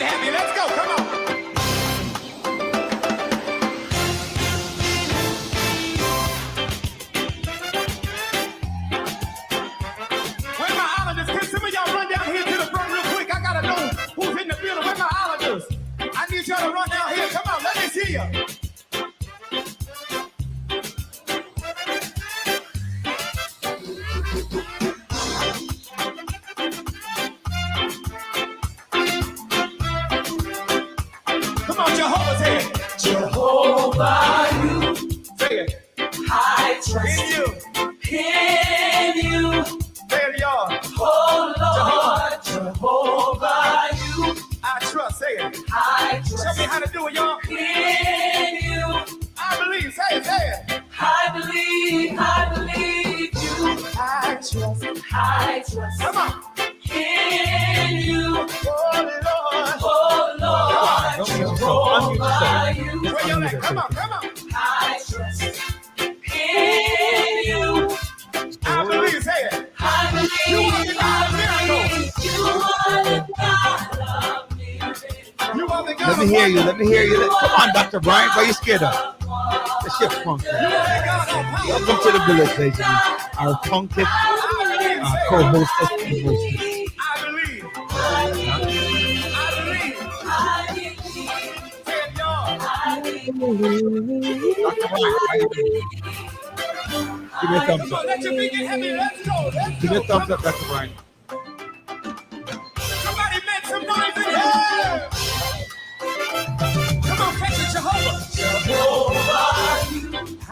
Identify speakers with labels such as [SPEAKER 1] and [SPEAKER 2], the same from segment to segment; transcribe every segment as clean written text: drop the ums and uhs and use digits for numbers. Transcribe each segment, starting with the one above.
[SPEAKER 1] it happy. Let's go. Come on. Where my islanders? Can some of y'all run down here to the front real quick? I gotta know who's in the building. Where my islanders? I need y'all to run down here. Come on, let me see you. Come on, Jehovah's here.
[SPEAKER 2] Jehovah, you
[SPEAKER 1] Say it.
[SPEAKER 2] I trust
[SPEAKER 1] In you.
[SPEAKER 2] in you.
[SPEAKER 1] Say it, y'all.
[SPEAKER 2] Oh Lord, Jehovah, you
[SPEAKER 1] I trust. Say it.
[SPEAKER 2] I
[SPEAKER 1] Show
[SPEAKER 2] trust
[SPEAKER 1] me how to do it, y'all.
[SPEAKER 2] in you.
[SPEAKER 1] I believe. Say it. Say it.
[SPEAKER 2] I believe you. I trust
[SPEAKER 1] Come on.
[SPEAKER 2] in you.
[SPEAKER 1] Oh, Lord.
[SPEAKER 2] Oh Lord, Jehovah, you
[SPEAKER 1] Where y'all at? Come on. Come on.
[SPEAKER 2] I trust in you.
[SPEAKER 1] I believe. Say it.
[SPEAKER 2] I
[SPEAKER 1] believe
[SPEAKER 2] you are the God of miracles.
[SPEAKER 1] You are the God
[SPEAKER 3] Let me
[SPEAKER 1] of
[SPEAKER 3] hear you.
[SPEAKER 1] wonder.
[SPEAKER 3] Let me hear you. Come on, Dr. Brian. Why are you scared of? Let's shit funk.
[SPEAKER 1] You are the God of power.
[SPEAKER 3] Welcome to the village, ladies and gentlemen. Our punked
[SPEAKER 1] I believe. Say it.
[SPEAKER 3] co-hostess and hostess.
[SPEAKER 1] I believe. I believe. Say it, y'all.
[SPEAKER 3] Dr. Brian, how you doing? Give me a thumbs
[SPEAKER 1] Come on,
[SPEAKER 3] up.
[SPEAKER 1] let your feet get heavy. Let's go. Let's
[SPEAKER 3] Give me a
[SPEAKER 1] go.
[SPEAKER 3] thumbs up, Dr. Brian.
[SPEAKER 1] Somebody make some noise in here. Come on, catch it, Jehovah.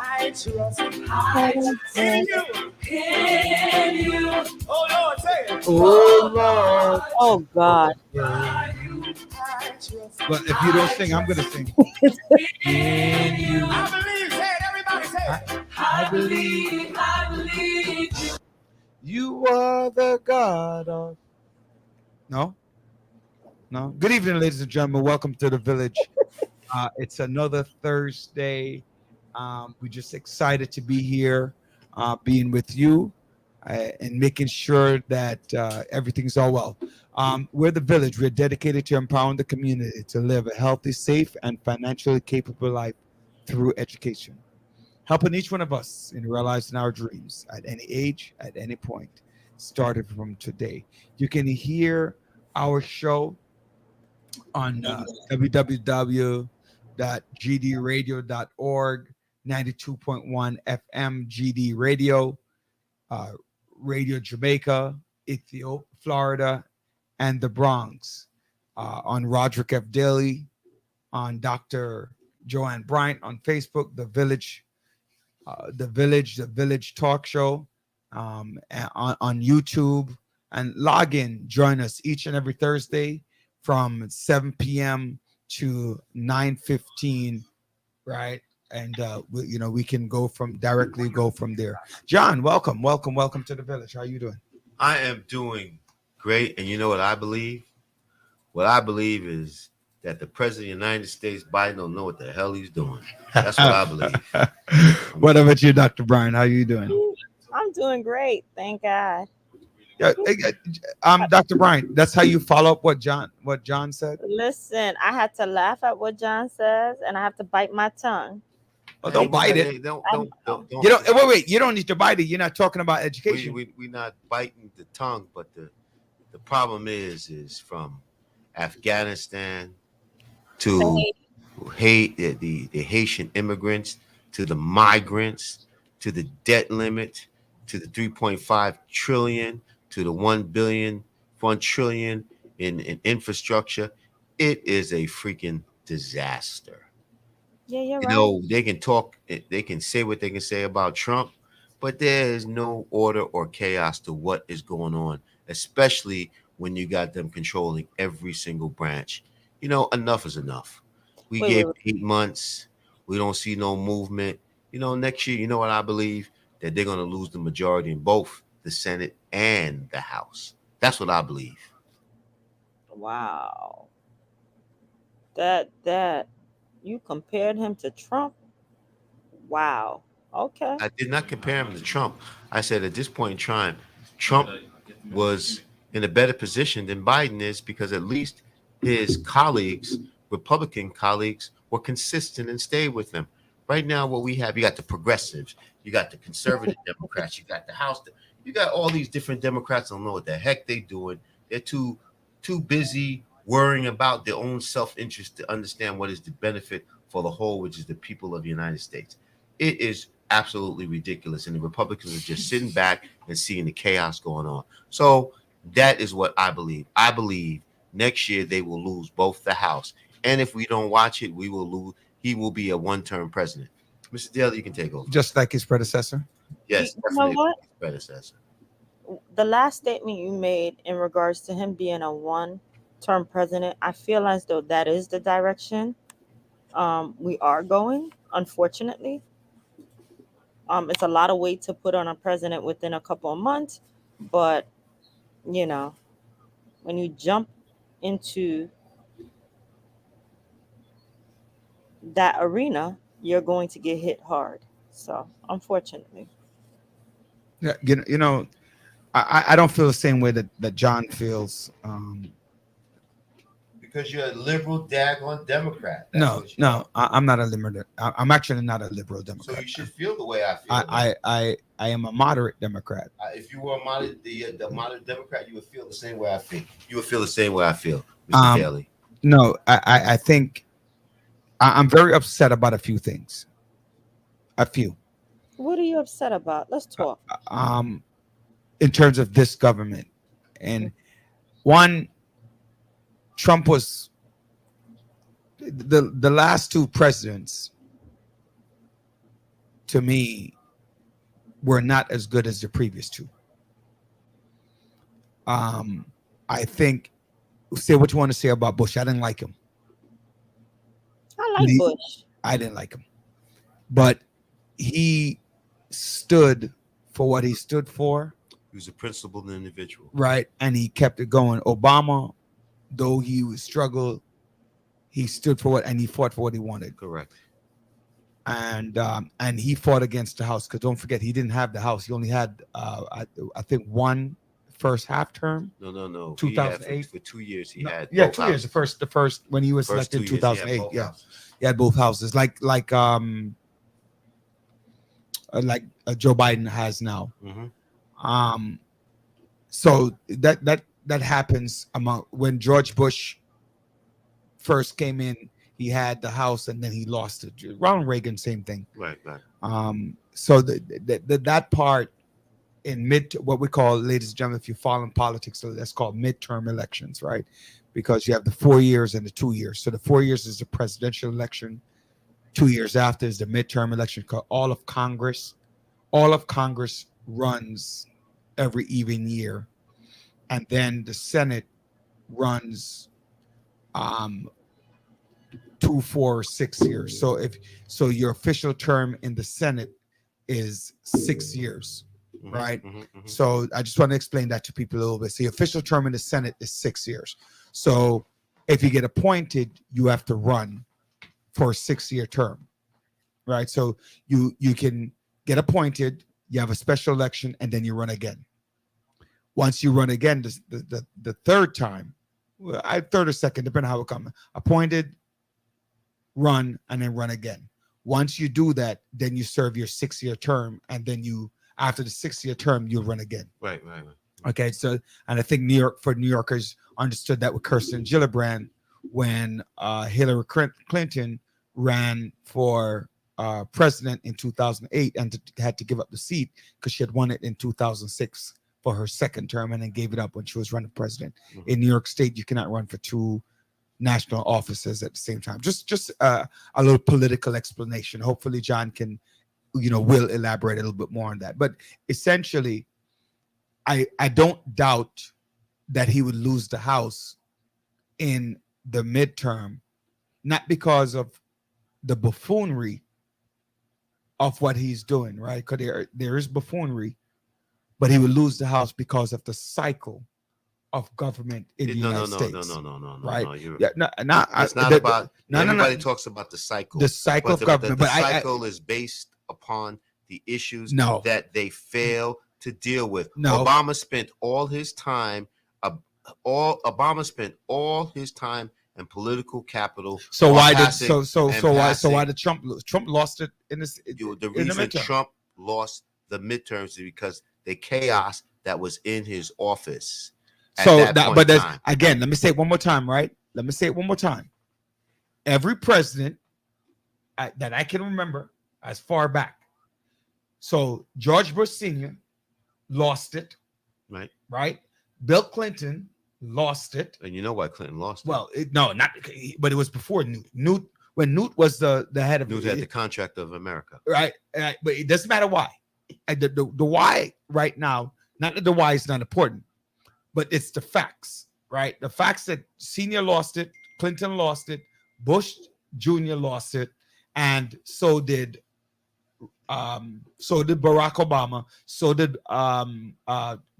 [SPEAKER 1] I trust in you.
[SPEAKER 2] In you.
[SPEAKER 1] Oh, Lord, say it.
[SPEAKER 3] Oh, Lord.
[SPEAKER 4] Oh God.
[SPEAKER 1] I trust.
[SPEAKER 3] But if you don't sing, I'm going to sing.
[SPEAKER 2] In you.
[SPEAKER 1] I believe. Say it. Everybody say it.
[SPEAKER 2] I believe you.
[SPEAKER 3] You are the God of... No? No? Good evening, ladies and gentlemen. Welcome to the village. It's another Thursday. We're just excited to be here, being with you, and making sure that everything's all well. We're the village. We're dedicated to empowering the community to live a healthy, safe, and financially capable life through education, helping each one of us in realizing our dreams at any age, at any point, started from today. You can hear our show on www.gdradio.org, 92.1 FM GD Radio, Radio Jamaica, Ethiopia, Florida, and the Bronx, on Roderick F. Daly, on Dr. Joanne Bryant on Facebook, The Village Talk Show, on YouTube, and log in, join us each and every Thursday from 7 p.m. to 9:15, right? And we can go from there. John, welcome to the village. How are you doing?
[SPEAKER 5] I am doing great, and you know what I believe? What I believe is that the president of the United States, Biden, don't know what the hell he's doing. That's what I believe.
[SPEAKER 3] What about you, Dr. Brian? How are you doing?
[SPEAKER 4] I'm doing great. Thank God.
[SPEAKER 3] Yeah, Dr. Brian, that's how you follow up what John said?
[SPEAKER 4] Listen, I had to laugh at what John says, and I have to bite my tongue.
[SPEAKER 3] Oh, don't bite it.
[SPEAKER 5] Hey, don't.
[SPEAKER 3] You don't wait. You don't need to bite it. You're not talking about education.
[SPEAKER 5] We're not biting the tongue, but the problem is from Afghanistan to the Haitian immigrants, to the migrants, to the debt limit, to the 3.5 trillion, to the 1 trillion in infrastructure. It is a freaking disaster.
[SPEAKER 4] Yeah, you're right.
[SPEAKER 5] You know, they can talk, they can say what they can say about Trump, but there is no order or chaos to what is going on, especially when you got them controlling every single branch. You know, enough is enough. We gave 8 months. We don't see no movement. You know, next year, you know what I believe? That they're going to lose the majority in both the Senate and the House. That's what I believe.
[SPEAKER 4] Wow. That you compared him to Trump? Wow. Okay.
[SPEAKER 5] I did not compare him to Trump. I said at this point in time, Trump was in a better position than Biden is, because at least his colleagues, Republican colleagues, were consistent and stayed with him. Right now, what we have, you got the progressives, you got the conservative Democrats, you got the House, you got all these different Democrats. Don't know what the heck they doing. They're too busy worrying about their own self-interest to understand what is the benefit for the whole, which is the people of the United States. It is absolutely ridiculous, and the Republicans are just sitting back and seeing the chaos going on. So that is what I believe. I believe next year they will lose both the House, and if we don't watch it, we will lose. He will be a one-term president. Mr. Daly, you can take over.
[SPEAKER 3] Just like his predecessor.
[SPEAKER 5] Yes,
[SPEAKER 4] You know
[SPEAKER 5] definitely
[SPEAKER 4] what?
[SPEAKER 5] his predecessor.
[SPEAKER 4] The last statement you made in regards to him being a one-term president, I feel as though that is the direction we are going, unfortunately. It's a lot of weight to put on a president within a couple of months, but you know, when you jump into that arena, you're going to get hit hard. So, unfortunately.
[SPEAKER 3] Yeah, you know, I don't feel the same way that John feels.
[SPEAKER 5] Because you're a liberal daggone Democrat. That's
[SPEAKER 3] No,
[SPEAKER 5] what you
[SPEAKER 3] no,
[SPEAKER 5] are.
[SPEAKER 3] I'm not a liberal. I'm actually not a liberal
[SPEAKER 5] So
[SPEAKER 3] Democrat.
[SPEAKER 5] you should feel the way I feel.
[SPEAKER 3] I am a moderate Democrat.
[SPEAKER 5] If you were a moderate, the moderate Democrat, you would feel the same way I feel. You would feel the same way I feel, Mr. Daly.
[SPEAKER 3] No, I think I'm very upset about a few things. A few.
[SPEAKER 4] What are you upset about? Let's talk.
[SPEAKER 3] In terms of this government, and one, Trump was the last two presidents. To me, were not as good as the previous two. I think, say what you want to say about Bush. I didn't like him.
[SPEAKER 4] I like
[SPEAKER 3] Le-
[SPEAKER 4] Bush.
[SPEAKER 3] I didn't like him, but he stood for what he stood for,
[SPEAKER 5] He was a principled individual.
[SPEAKER 3] right? And he kept it going. Obama, though he would struggle, he stood for what, and he fought for what he wanted.
[SPEAKER 5] Correct.
[SPEAKER 3] And he fought against the House, because don't forget, he didn't have the House. He only had I think one first half term.
[SPEAKER 5] No. He
[SPEAKER 3] 2008.
[SPEAKER 5] had for 2 years. He
[SPEAKER 3] No,
[SPEAKER 5] had
[SPEAKER 3] yeah,
[SPEAKER 5] both
[SPEAKER 3] 2 years.
[SPEAKER 5] houses.
[SPEAKER 3] The first when he was
[SPEAKER 5] First
[SPEAKER 3] elected in
[SPEAKER 5] 2 years, he had
[SPEAKER 3] 2008.
[SPEAKER 5] both
[SPEAKER 3] Yeah,
[SPEAKER 5] houses.
[SPEAKER 3] he had both houses, like Joe Biden has now.
[SPEAKER 5] Mhm.
[SPEAKER 3] So that happens among when George Bush first came in. He had the House, and then he lost it. Ronald Reagan, same thing.
[SPEAKER 5] Right.
[SPEAKER 3] So that part in what we call, ladies and gentlemen, if you follow in politics, so that's called midterm elections, right? Because you have the 4 years and the 2 years. So the 4 years is the presidential election. 2 years after is the midterm election. Called all of Congress runs every even year, and then the Senate runs 2, 4, 6 years. So your official term in the Senate is 6 years,
[SPEAKER 5] Mhm,
[SPEAKER 3] right?
[SPEAKER 5] mhm, mhm.
[SPEAKER 3] So I just want to explain that to people a little bit. So the official term in the Senate is 6 years. So if you get appointed, you have to run for a 6-year term, right? So you can get appointed, you have a special election, and then you run again. Once you run again, the third time, well, third or second, depending on how it comes, appointed, run, and then run again. Once you do that, then you serve your 6-year term, and then after the 6-year term, you run again.
[SPEAKER 5] Right.
[SPEAKER 3] Okay, so, and I think New Yorkers understood that with Kirsten Gillibrand when Hillary Clinton ran for president in 2008 and had to give up the seat because she had won it in 2006 for her second term, and then gave it up when she was running president.
[SPEAKER 5] Mhm.
[SPEAKER 3] In New York State, you cannot run for 2 national offices at the same time. Just a little political explanation. Hopefully John can, will elaborate a little bit more on that. But essentially, I don't doubt that he would lose the House in the midterm, not because of the buffoonery of what he's doing, right? Because there is buffoonery, but he would lose the House because of the cycle of government in the United States.
[SPEAKER 5] No.
[SPEAKER 3] Right?
[SPEAKER 5] You're,
[SPEAKER 3] Yeah, no,
[SPEAKER 5] it's not about.
[SPEAKER 3] no,
[SPEAKER 5] everybody talks about the cycle.
[SPEAKER 3] the cycle of
[SPEAKER 5] the
[SPEAKER 3] government. But
[SPEAKER 5] cycle is based upon the issues
[SPEAKER 3] No.
[SPEAKER 5] that they fail to deal with.
[SPEAKER 3] No.
[SPEAKER 5] Obama spent all his time Obama spent all his time and political capital.
[SPEAKER 3] So
[SPEAKER 5] on
[SPEAKER 3] why did
[SPEAKER 5] passing
[SPEAKER 3] why did Trump lose? Trump lost it in this.
[SPEAKER 5] the
[SPEAKER 3] in the
[SPEAKER 5] reason
[SPEAKER 3] midterm.
[SPEAKER 5] Trump lost the midterms is because the chaos that was in his office. At
[SPEAKER 3] So
[SPEAKER 5] that
[SPEAKER 3] that,
[SPEAKER 5] point
[SPEAKER 3] but
[SPEAKER 5] in
[SPEAKER 3] there's
[SPEAKER 5] time.
[SPEAKER 3] again. Let me say it one more time, right? Let me say it one more time. Every president that I can remember as far back. So George Bush Sr. lost it,
[SPEAKER 5] Right.
[SPEAKER 3] right? Bill Clinton lost it.
[SPEAKER 5] And you know why Clinton lost it?
[SPEAKER 3] Well, no, not but it was before Newt. When Newt was the head of
[SPEAKER 5] Newt had the contract of America.
[SPEAKER 3] right, but it doesn't matter why. The why right now, not that the why is not important, but it's the facts, right? The facts that Senior lost it, Clinton lost it, Bush Jr. lost it, and so did Barack Obama, so did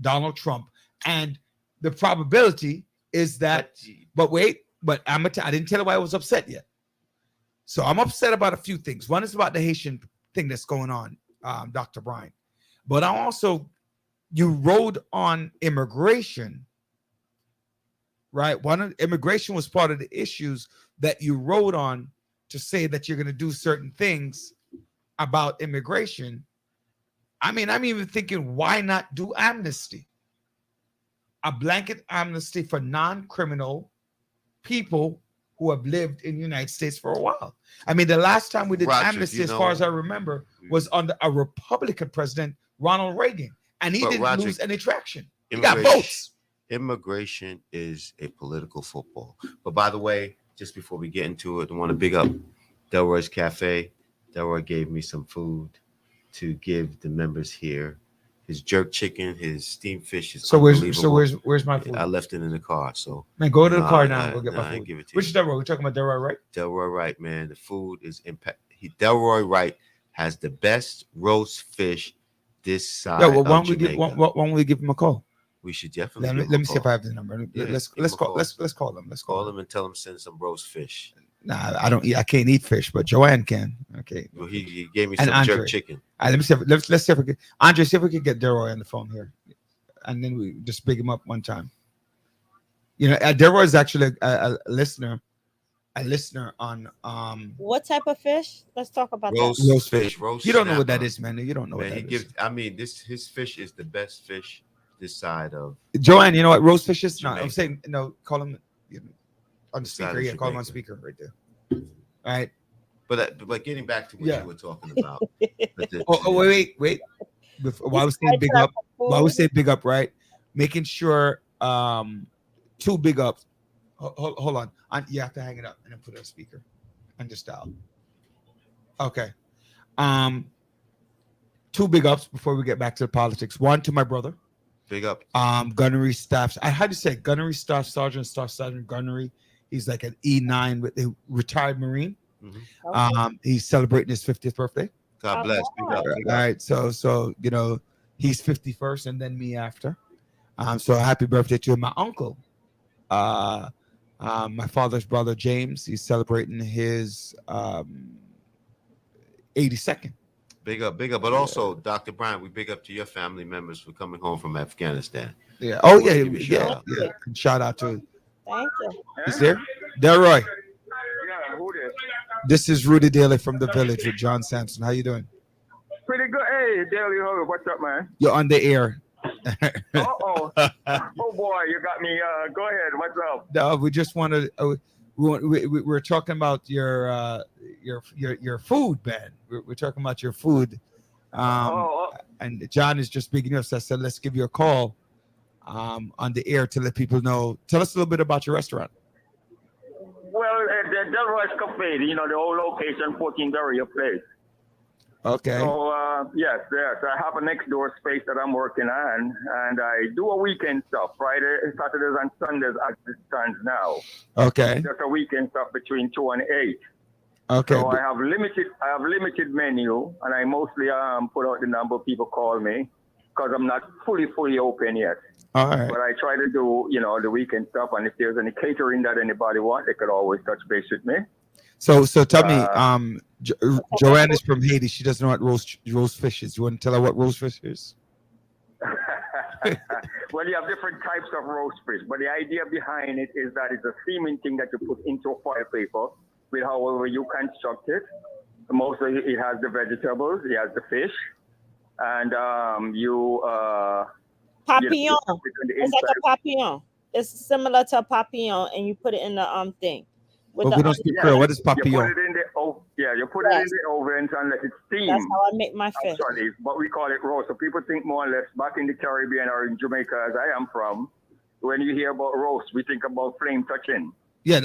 [SPEAKER 3] Donald Trump, and the probability is that. But wait, but I didn't tell you why I was upset yet. So I'm upset about a few things. One is about the Haitian thing that's going on, Dr. Brian. But I also, you rode on immigration, right? Immigration was part of the issues that you rode on to say that you're going to do certain things about immigration. I mean, I'm even thinking, why not do amnesty? A blanket amnesty for non-criminal people who have lived in the United States for a while. I mean, the last time we did
[SPEAKER 5] Roger,
[SPEAKER 3] amnesty,
[SPEAKER 5] you
[SPEAKER 3] as
[SPEAKER 5] know-
[SPEAKER 3] far as I remember, was under a Republican president, Ronald Reagan, and he
[SPEAKER 5] But
[SPEAKER 3] didn't
[SPEAKER 5] Roger,
[SPEAKER 3] lose any traction. He got
[SPEAKER 5] immigration-
[SPEAKER 3] votes.
[SPEAKER 5] Immigration is a political football. But by the way, just before we get into it, I want to big up Delroy's Cafe. Delroy gave me some food to give the members here. His jerk chicken, his steamed fish is unbelievable.
[SPEAKER 3] where's my food?
[SPEAKER 5] I left it in the car. So
[SPEAKER 3] Man, go to the
[SPEAKER 5] Nah,
[SPEAKER 3] car now
[SPEAKER 5] nah,
[SPEAKER 3] and go get
[SPEAKER 5] nah, I
[SPEAKER 3] my
[SPEAKER 5] ain't
[SPEAKER 3] food.
[SPEAKER 5] give it to
[SPEAKER 3] Which
[SPEAKER 5] you.
[SPEAKER 3] Delroy? We're talking about Delroy, right?
[SPEAKER 5] Delroy Wright, man, the food is impact. Delroy Wright has the best roast fish this side.
[SPEAKER 3] Yeah, well, why
[SPEAKER 5] of
[SPEAKER 3] don't we give him a call?
[SPEAKER 5] We should definitely
[SPEAKER 3] Let me see if I have the number.
[SPEAKER 5] Yeah,
[SPEAKER 3] let's
[SPEAKER 5] give him a
[SPEAKER 3] call
[SPEAKER 5] call.
[SPEAKER 3] let's call them. Let's
[SPEAKER 5] call him and tell him send some roast fish.
[SPEAKER 3] Nah, I don't eat. I can't eat fish, but Joanne can. Okay.
[SPEAKER 5] Well, he gave me
[SPEAKER 3] And
[SPEAKER 5] some
[SPEAKER 3] Andre.
[SPEAKER 5] jerk chicken.
[SPEAKER 3] All right, let me see. Let's see if we can. Andre, see if we can get Delroy on the phone here, and then we just big him up one time. You know, Delroy is actually a listener on
[SPEAKER 4] What type of fish? Let's talk about
[SPEAKER 3] roast fish.
[SPEAKER 5] Roast
[SPEAKER 3] You don't know what that
[SPEAKER 5] snapper.
[SPEAKER 3] is, man. You don't know
[SPEAKER 5] Man,
[SPEAKER 3] what
[SPEAKER 5] he
[SPEAKER 3] that is.
[SPEAKER 5] gives. I mean, his fish is the best fish this side of.
[SPEAKER 3] Joanne, you know what roast fish is? No, I'm
[SPEAKER 5] Jamaica.
[SPEAKER 3] saying no. Call him on the
[SPEAKER 5] This side
[SPEAKER 3] speaker.
[SPEAKER 5] of
[SPEAKER 3] Yeah, call him on
[SPEAKER 5] Jamaica.
[SPEAKER 3] speaker right there. All right.
[SPEAKER 5] But getting back to what
[SPEAKER 3] Yeah.
[SPEAKER 5] you were talking about. but the-
[SPEAKER 3] Oh, wait. While I was saying big up, while we say big up, right? Making sure two big ups. Hold on. You have to hang it up and then put it on speaker and just dial. Okay. Two big ups before we get back to the politics. One to my brother.
[SPEAKER 5] Big up.
[SPEAKER 3] Gunnery staff. I had to say Gunnery Staff Sergeant Gunnery. He's like an E9 with a retired Marine. He's celebrating his 50th birthday.
[SPEAKER 5] God bless. Big up.
[SPEAKER 3] All
[SPEAKER 5] Big up.
[SPEAKER 3] right, so you know he's 51st and then me after. So happy birthday to my uncle, my father's brother James. He's celebrating his 82nd.
[SPEAKER 5] Big up. But also, Dr. Bryant, we big up to your family members for coming home from Afghanistan.
[SPEAKER 3] Yeah. Oh yeah,
[SPEAKER 5] Give me a shout out.
[SPEAKER 3] yeah. Shout out to.
[SPEAKER 4] Thank you.
[SPEAKER 3] He's there. Delroy.
[SPEAKER 6] Yeah, who this?
[SPEAKER 3] This is Rudy Daly from the Village with John Sampson. How you doing?
[SPEAKER 6] Pretty good. Hey, Daily Ho, what's up, man?
[SPEAKER 3] You're on the air.
[SPEAKER 6] Oh boy, you got me. Go ahead. What's up?
[SPEAKER 3] No, we just wanted. We're talking about your food, man. We're talking about your food, and John is just speaking up. So I said, let's give you a call, on the air to let people know. Tell us a little bit about your restaurant.
[SPEAKER 6] Well, the Delroy's Cafe, you know, the old location, 14 Daria Place.
[SPEAKER 3] Okay.
[SPEAKER 6] So, yes, I have a next door space that I'm working on, and I do a weekend stuff, Friday, Saturdays, and Sundays as it stands now.
[SPEAKER 3] Okay.
[SPEAKER 6] Just a weekend stuff between 2 and 8.
[SPEAKER 3] Okay.
[SPEAKER 6] So I have limited menu, and I mostly put out the number of people call me because I'm not fully open yet.
[SPEAKER 3] All right.
[SPEAKER 6] But I try to do, you know, the weekend stuff, and if there's any catering that anybody wants, they could always touch base with me.
[SPEAKER 3] So tell me, Joanne is from Haiti. She doesn't know what roast fish is. You want to tell her what roast fish is?
[SPEAKER 6] Well, you have different types of roast fish, but the idea behind it is that it's a steaming thing that you put into a foil paper with however you construct it. Mostly it has the vegetables, it has the fish, and
[SPEAKER 4] Papillon.
[SPEAKER 6] put it on the
[SPEAKER 4] It's like
[SPEAKER 6] inside.
[SPEAKER 4] a papillon. It's similar to a papillon, and you put it in the thing. With
[SPEAKER 3] But
[SPEAKER 4] the
[SPEAKER 3] we don't speak Creole. What is
[SPEAKER 6] You put
[SPEAKER 3] papillon?
[SPEAKER 6] it in the you put it in
[SPEAKER 4] Yes.
[SPEAKER 6] the ovens and let it steam.
[SPEAKER 4] That's how I make my fish.
[SPEAKER 6] Actually, but we call it roast. So people think more or less back in the Caribbean or in Jamaica, as I am from, when you hear about roast, we think about flame touching.
[SPEAKER 3] Yeah,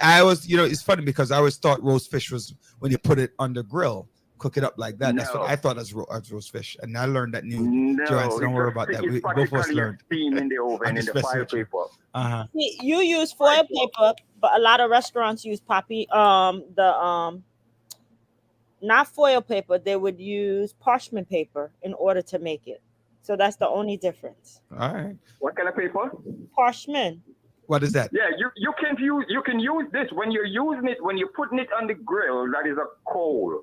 [SPEAKER 3] I always, it's funny because I always thought roast fish was when you put it on the grill, cook it up like that. That's what
[SPEAKER 6] No.
[SPEAKER 3] I thought as roast fish, and I learned that new.
[SPEAKER 6] No,
[SPEAKER 3] Joanne, so don't
[SPEAKER 6] it's
[SPEAKER 3] worry
[SPEAKER 6] a-
[SPEAKER 3] about that.
[SPEAKER 6] it's
[SPEAKER 3] We both of us
[SPEAKER 6] practically a
[SPEAKER 3] learned.
[SPEAKER 6] steam in the oven
[SPEAKER 3] I'm
[SPEAKER 6] in
[SPEAKER 3] just
[SPEAKER 6] the
[SPEAKER 3] messing
[SPEAKER 6] file
[SPEAKER 3] with you.
[SPEAKER 6] paper.
[SPEAKER 3] Uh-huh.
[SPEAKER 4] See, you use foil paper, but a lot of restaurants use not foil paper. They would use parchment paper in order to make it. So that's the only difference.
[SPEAKER 3] All right.
[SPEAKER 6] What kind of paper?
[SPEAKER 4] Parchment.
[SPEAKER 3] What is that?
[SPEAKER 6] Yeah, you can use this when you're using it, when you're putting it on the grill. That is a coal,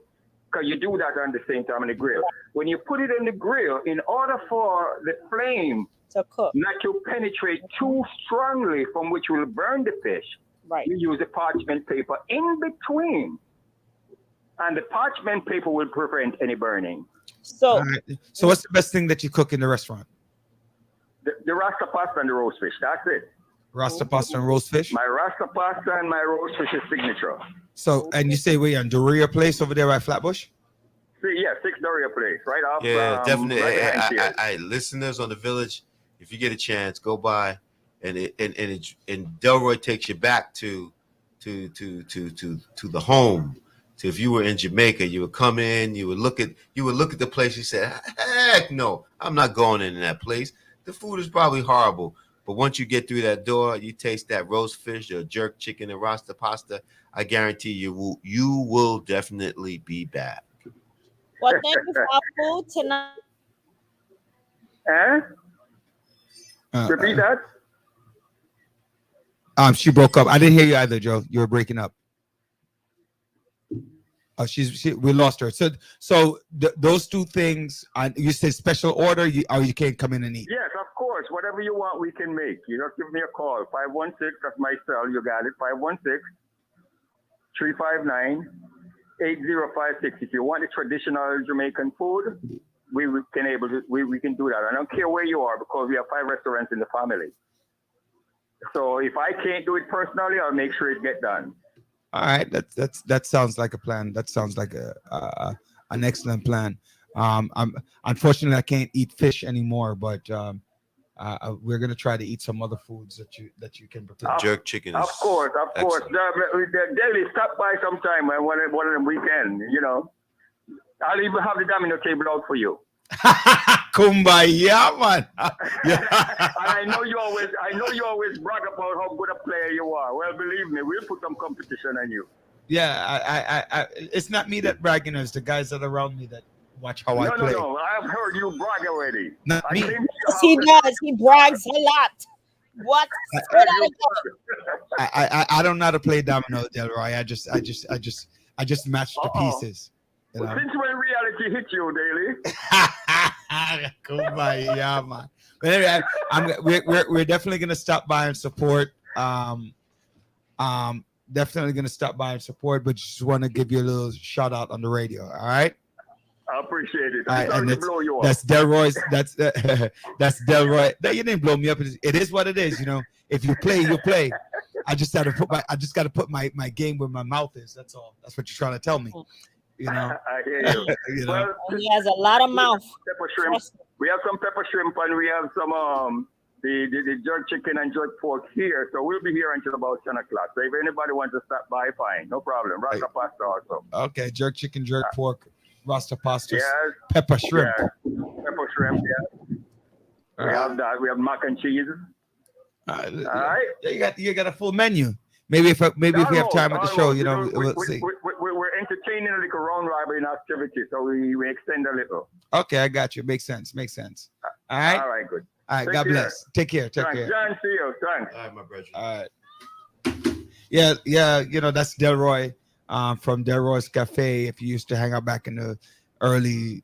[SPEAKER 6] because you do that on the same time on the grill. When you put it on the grill, in order for the flame
[SPEAKER 4] To cook.
[SPEAKER 6] not to penetrate too strongly, from which will burn the fish,
[SPEAKER 4] Right.
[SPEAKER 6] you use a parchment paper in between, and the parchment paper will prevent any burning.
[SPEAKER 4] So
[SPEAKER 3] All right. So what's the best thing that you cook in the restaurant?
[SPEAKER 6] The rasta pasta and the roast fish. That's it.
[SPEAKER 3] Rasta pasta and roast fish.
[SPEAKER 6] My rasta pasta and my roast fish is signature.
[SPEAKER 3] So, and you say we're on Doria Place over there by Flatbush?
[SPEAKER 6] See, yeah, 6 Doria Place, right off.
[SPEAKER 5] Yeah, definitely.
[SPEAKER 6] Right behind Sears.
[SPEAKER 5] I listeners on the village, if you get a chance, go by, and Delroy takes you back to the home. So if you were in Jamaica, you would come in, you would look at the place. You said, "Heck no, I'm not going in that place. The food is probably horrible." But once you get through that door, you taste that roast fish or jerk chicken and rasta pasta. I guarantee you will definitely be back.
[SPEAKER 4] well, thank you for our food tonight.
[SPEAKER 6] Repeat that.
[SPEAKER 3] She broke up. I didn't hear you either, Joe. You were breaking up. We lost her. So those two things. You say special order, or you can't come in and eat.
[SPEAKER 6] Yes, of course. Whatever you want, we can make. You just give me a call. 516, that's my cell. You got it. 516-359-8056. If you want the traditional Jamaican food, we can do that. I don't care where you are, because we have 5 restaurants in the family. So if I can't do it personally, I'll make sure it get done.
[SPEAKER 3] All right, that sounds like a plan. That sounds like an excellent plan. Unfortunately I can't eat fish anymore, but we're gonna try to eat some other foods that you can prepare.
[SPEAKER 5] Jerk chicken.
[SPEAKER 6] Of course. Daily, stop by sometime and one of them weekend. I'll even have the domino table out for you.
[SPEAKER 3] Kumbaya, man.
[SPEAKER 6] And I know you always brag about how good a player you are. Well, believe me, we'll put some competition on you.
[SPEAKER 3] Yeah, I it's not me that bragging, it's the guys that are around me that watch how I play.
[SPEAKER 6] No. I've heard you brag already.
[SPEAKER 3] Not
[SPEAKER 6] I
[SPEAKER 3] me.
[SPEAKER 6] think
[SPEAKER 4] Yes, he does. He brags a lot. What? Straight out of the-
[SPEAKER 3] I don't know how to play domino, Delroy. I just match the pieces. You know?
[SPEAKER 6] Since when reality hit you, Daily?
[SPEAKER 3] Kumbaya, man. But anyway, we're definitely gonna stop by and support. Definitely gonna stop by and support, but just want to give you a little shout out on the radio. All right.
[SPEAKER 6] I appreciate it.
[SPEAKER 3] All right,
[SPEAKER 6] I'm
[SPEAKER 3] and
[SPEAKER 6] sorry to blow you up.
[SPEAKER 3] that's Delroy's. That's Delroy. You didn't blow me up. It is what it is. If you play, you play. I just got to put my game where my mouth is. That's all. That's what you're trying to tell me.
[SPEAKER 6] I hear you. Well,
[SPEAKER 4] He has a lot of mouth.
[SPEAKER 6] pepper shrimp. We have some pepper shrimp and we have some the jerk chicken and jerk pork here. So we'll be here until about 10 o'clock. So if anybody wants to stop by, fine, no problem. Rasta pasta also.
[SPEAKER 3] Okay, jerk chicken, jerk pork, rasta pasta,
[SPEAKER 6] Yes.
[SPEAKER 3] pepper shrimp.
[SPEAKER 6] Yeah. Pepper shrimp. Yeah. We have that. We have mac and cheese. All right.
[SPEAKER 3] You got a full menu. Maybe if we have time at the show, we'll see.
[SPEAKER 6] We're entertaining a little round robin activity, so we extend a little.
[SPEAKER 3] Okay, I got you. Makes sense. All right.
[SPEAKER 6] All right, good.
[SPEAKER 3] All right.
[SPEAKER 6] Take
[SPEAKER 3] God
[SPEAKER 6] care.
[SPEAKER 3] bless. Take care.
[SPEAKER 6] Thanks, John. See you. Thanks.
[SPEAKER 5] All right, my brother.
[SPEAKER 3] All right. Yeah. That's Delroy from Delroy's Cafe. If you used to hang out back in the early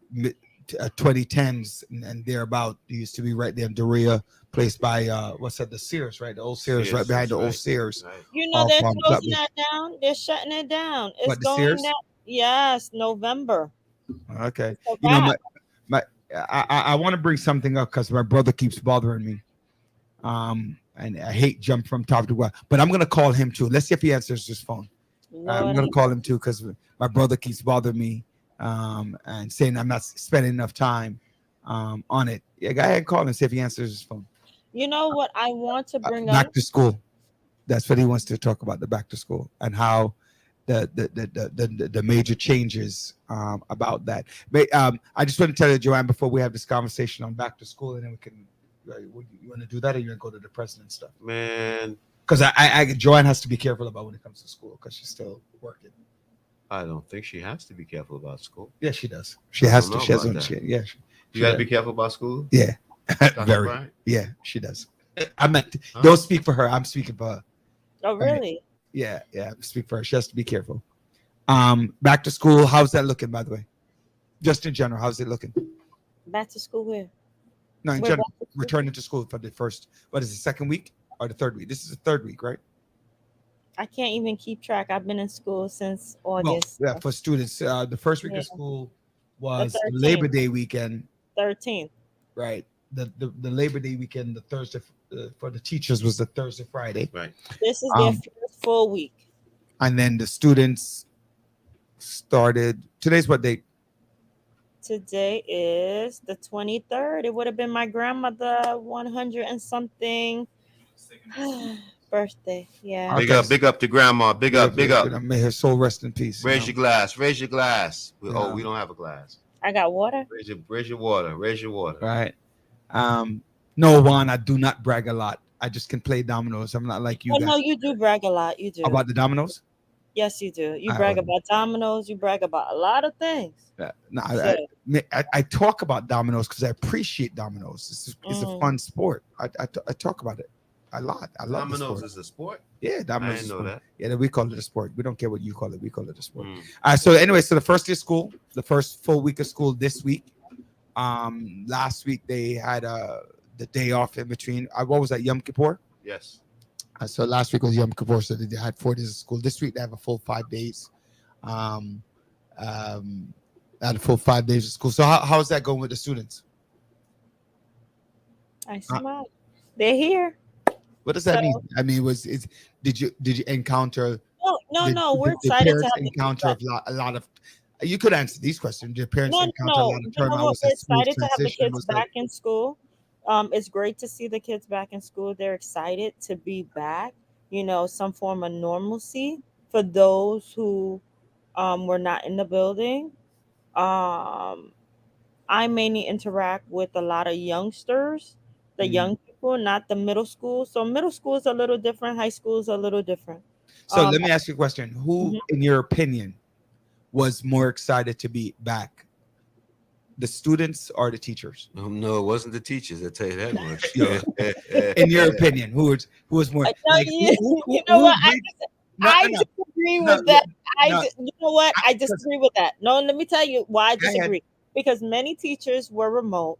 [SPEAKER 3] 2010s and thereabout, he used to be right there in Doria place by what's that? The Sears, right? The old Sears, right behind the old Sears.
[SPEAKER 5] Right.
[SPEAKER 4] You know
[SPEAKER 3] Off,
[SPEAKER 4] they're
[SPEAKER 3] Clubby.
[SPEAKER 4] closing that down. They're shutting it down. It's
[SPEAKER 3] What, the
[SPEAKER 4] going
[SPEAKER 3] Sears?
[SPEAKER 4] down. Yes, November.
[SPEAKER 3] Okay.
[SPEAKER 4] It's a
[SPEAKER 3] You know,
[SPEAKER 4] wrap.
[SPEAKER 3] I want to bring something up because my brother keeps bothering me. And I hate jump from top to bottom, but I'm gonna call him too. Let's see if he answers his phone. I'm
[SPEAKER 4] Lord,
[SPEAKER 3] gonna call him too because my brother keeps bothering me, and saying I'm not spending enough time on it. Yeah, go ahead and call him and see if he answers his phone.
[SPEAKER 4] you know what I want to bring up?
[SPEAKER 3] Back to school. That's what he wants to talk about, the back to school and how the major changes about that. But I just want to tell you, Joanne, before we have this conversation on back to school, and then we can. You want to do that, or you want to go to the president stuff?
[SPEAKER 5] Man,
[SPEAKER 3] Because Joanne has to be careful about when it comes to school because she's still working.
[SPEAKER 5] I don't think she has to be careful about school.
[SPEAKER 3] Yeah, she does. She has
[SPEAKER 5] don't
[SPEAKER 3] to.
[SPEAKER 5] know
[SPEAKER 3] She has
[SPEAKER 5] about
[SPEAKER 3] to.
[SPEAKER 5] that.
[SPEAKER 3] Yeah,
[SPEAKER 5] You got to be careful about school.
[SPEAKER 3] Yeah,
[SPEAKER 5] Dr.
[SPEAKER 3] very.
[SPEAKER 5] Bryant?
[SPEAKER 3] Yeah, she does. I meant
[SPEAKER 5] Huh?
[SPEAKER 3] don't speak for her. I'm speaking for her.
[SPEAKER 4] Oh, really?
[SPEAKER 3] Yeah, speak for her. She has to be careful. Back to school. How's that looking, by the way? Just in general, how's it looking?
[SPEAKER 4] Back to school where?
[SPEAKER 3] No, in
[SPEAKER 4] We're
[SPEAKER 3] general,
[SPEAKER 4] back to school.
[SPEAKER 3] returning to school for the first. What is it? Second week or the third week? This is the third week, right?
[SPEAKER 4] I can't even keep track. I've been in school since
[SPEAKER 3] Well,
[SPEAKER 4] August
[SPEAKER 3] yeah, for students, the first week
[SPEAKER 4] Yeah.
[SPEAKER 3] of school was
[SPEAKER 4] 13th.
[SPEAKER 3] Labor Day weekend,
[SPEAKER 4] 13th.
[SPEAKER 3] right? The Labor Day weekend, the Thursday for the teachers was the Thursday, Friday,
[SPEAKER 5] Right.
[SPEAKER 4] This is their
[SPEAKER 3] Um,
[SPEAKER 4] first full week.
[SPEAKER 3] and then the students started. Today's what date?
[SPEAKER 4] Today is the 23rd. It would have been my grandmother 100 and something birthday. Yeah.
[SPEAKER 3] Okay.
[SPEAKER 5] Big up to grandma. Big up.
[SPEAKER 3] May her soul rest in peace.
[SPEAKER 5] Raise your glass. Raise your glass.
[SPEAKER 3] Yeah.
[SPEAKER 5] Oh, we don't have a glass.
[SPEAKER 4] I got water.
[SPEAKER 5] Raise your water. Raise your water.
[SPEAKER 3] Right. No, Juan, I do not brag a lot. I just can play dominoes. I'm not like you
[SPEAKER 4] Oh,
[SPEAKER 3] guys.
[SPEAKER 4] no, you do brag a lot. You do.
[SPEAKER 3] About the dominoes?
[SPEAKER 4] Yes, you do. You
[SPEAKER 3] I
[SPEAKER 4] brag
[SPEAKER 3] would-
[SPEAKER 4] about dominoes. You brag about a lot of things.
[SPEAKER 3] No,
[SPEAKER 4] So,
[SPEAKER 3] I talk about dominoes because I appreciate dominoes. It's a
[SPEAKER 4] Mm.
[SPEAKER 3] fun sport. I talk about it a lot. I love the
[SPEAKER 5] Dominoes
[SPEAKER 3] sport.
[SPEAKER 5] is a sport.
[SPEAKER 3] Yeah,
[SPEAKER 5] I
[SPEAKER 3] dominoes.
[SPEAKER 5] didn't
[SPEAKER 3] is
[SPEAKER 5] know
[SPEAKER 3] fun.
[SPEAKER 5] that.
[SPEAKER 3] Yeah, we call it a sport. We don't care what you call it. We call it a sport.
[SPEAKER 5] Mm.
[SPEAKER 3] So anyway, so the first day of school, the first full week of school this week. Last week they had the day off in between. What was that? Yom Kippur.
[SPEAKER 5] Yes.
[SPEAKER 3] So last week was Yom Kippur, so they had 4 days of school. This week they have a full 5 days. Had a full 5 days of school. So how's that going with the students?
[SPEAKER 4] I smile. They're here.
[SPEAKER 3] What does that
[SPEAKER 4] So-
[SPEAKER 3] mean? I mean, did you encounter?
[SPEAKER 4] No. We're
[SPEAKER 3] the
[SPEAKER 4] excited to
[SPEAKER 3] parents
[SPEAKER 4] have the kids
[SPEAKER 3] encounter
[SPEAKER 4] back.
[SPEAKER 3] a lot of. You could answer these questions. Did parents
[SPEAKER 4] No,
[SPEAKER 3] encounter a lot of
[SPEAKER 4] You know
[SPEAKER 3] turnout?
[SPEAKER 4] what?
[SPEAKER 3] Was
[SPEAKER 4] We're
[SPEAKER 3] it smooth
[SPEAKER 4] excited to have the
[SPEAKER 3] transition?
[SPEAKER 4] kids
[SPEAKER 3] Was that-
[SPEAKER 4] back in school. It's great to see the kids back in school. They're excited to be back. You know, some form of normalcy for those who were not in the building. I mainly interact with a lot of youngsters, the
[SPEAKER 3] Mhm.
[SPEAKER 4] young people, not the middle school. So middle school is a little different. High school is a little different.
[SPEAKER 3] So let me ask you a question. Who,
[SPEAKER 4] Mhm.
[SPEAKER 3] in your opinion, was more excited to be back? The students or the teachers?
[SPEAKER 5] No, it wasn't the teachers. I tell you that much.
[SPEAKER 3] Yeah. In your opinion, who was more?
[SPEAKER 4] I tell
[SPEAKER 3] like,
[SPEAKER 4] you,
[SPEAKER 3] who-
[SPEAKER 4] you know
[SPEAKER 3] who
[SPEAKER 4] what?
[SPEAKER 3] agreed-
[SPEAKER 4] I
[SPEAKER 3] no,
[SPEAKER 4] disagree
[SPEAKER 3] no,
[SPEAKER 4] with that.
[SPEAKER 3] no.
[SPEAKER 4] You know what? I disagree with that. No, let me tell you why I
[SPEAKER 3] Go ahead.
[SPEAKER 4] disagree. Because many teachers were remote,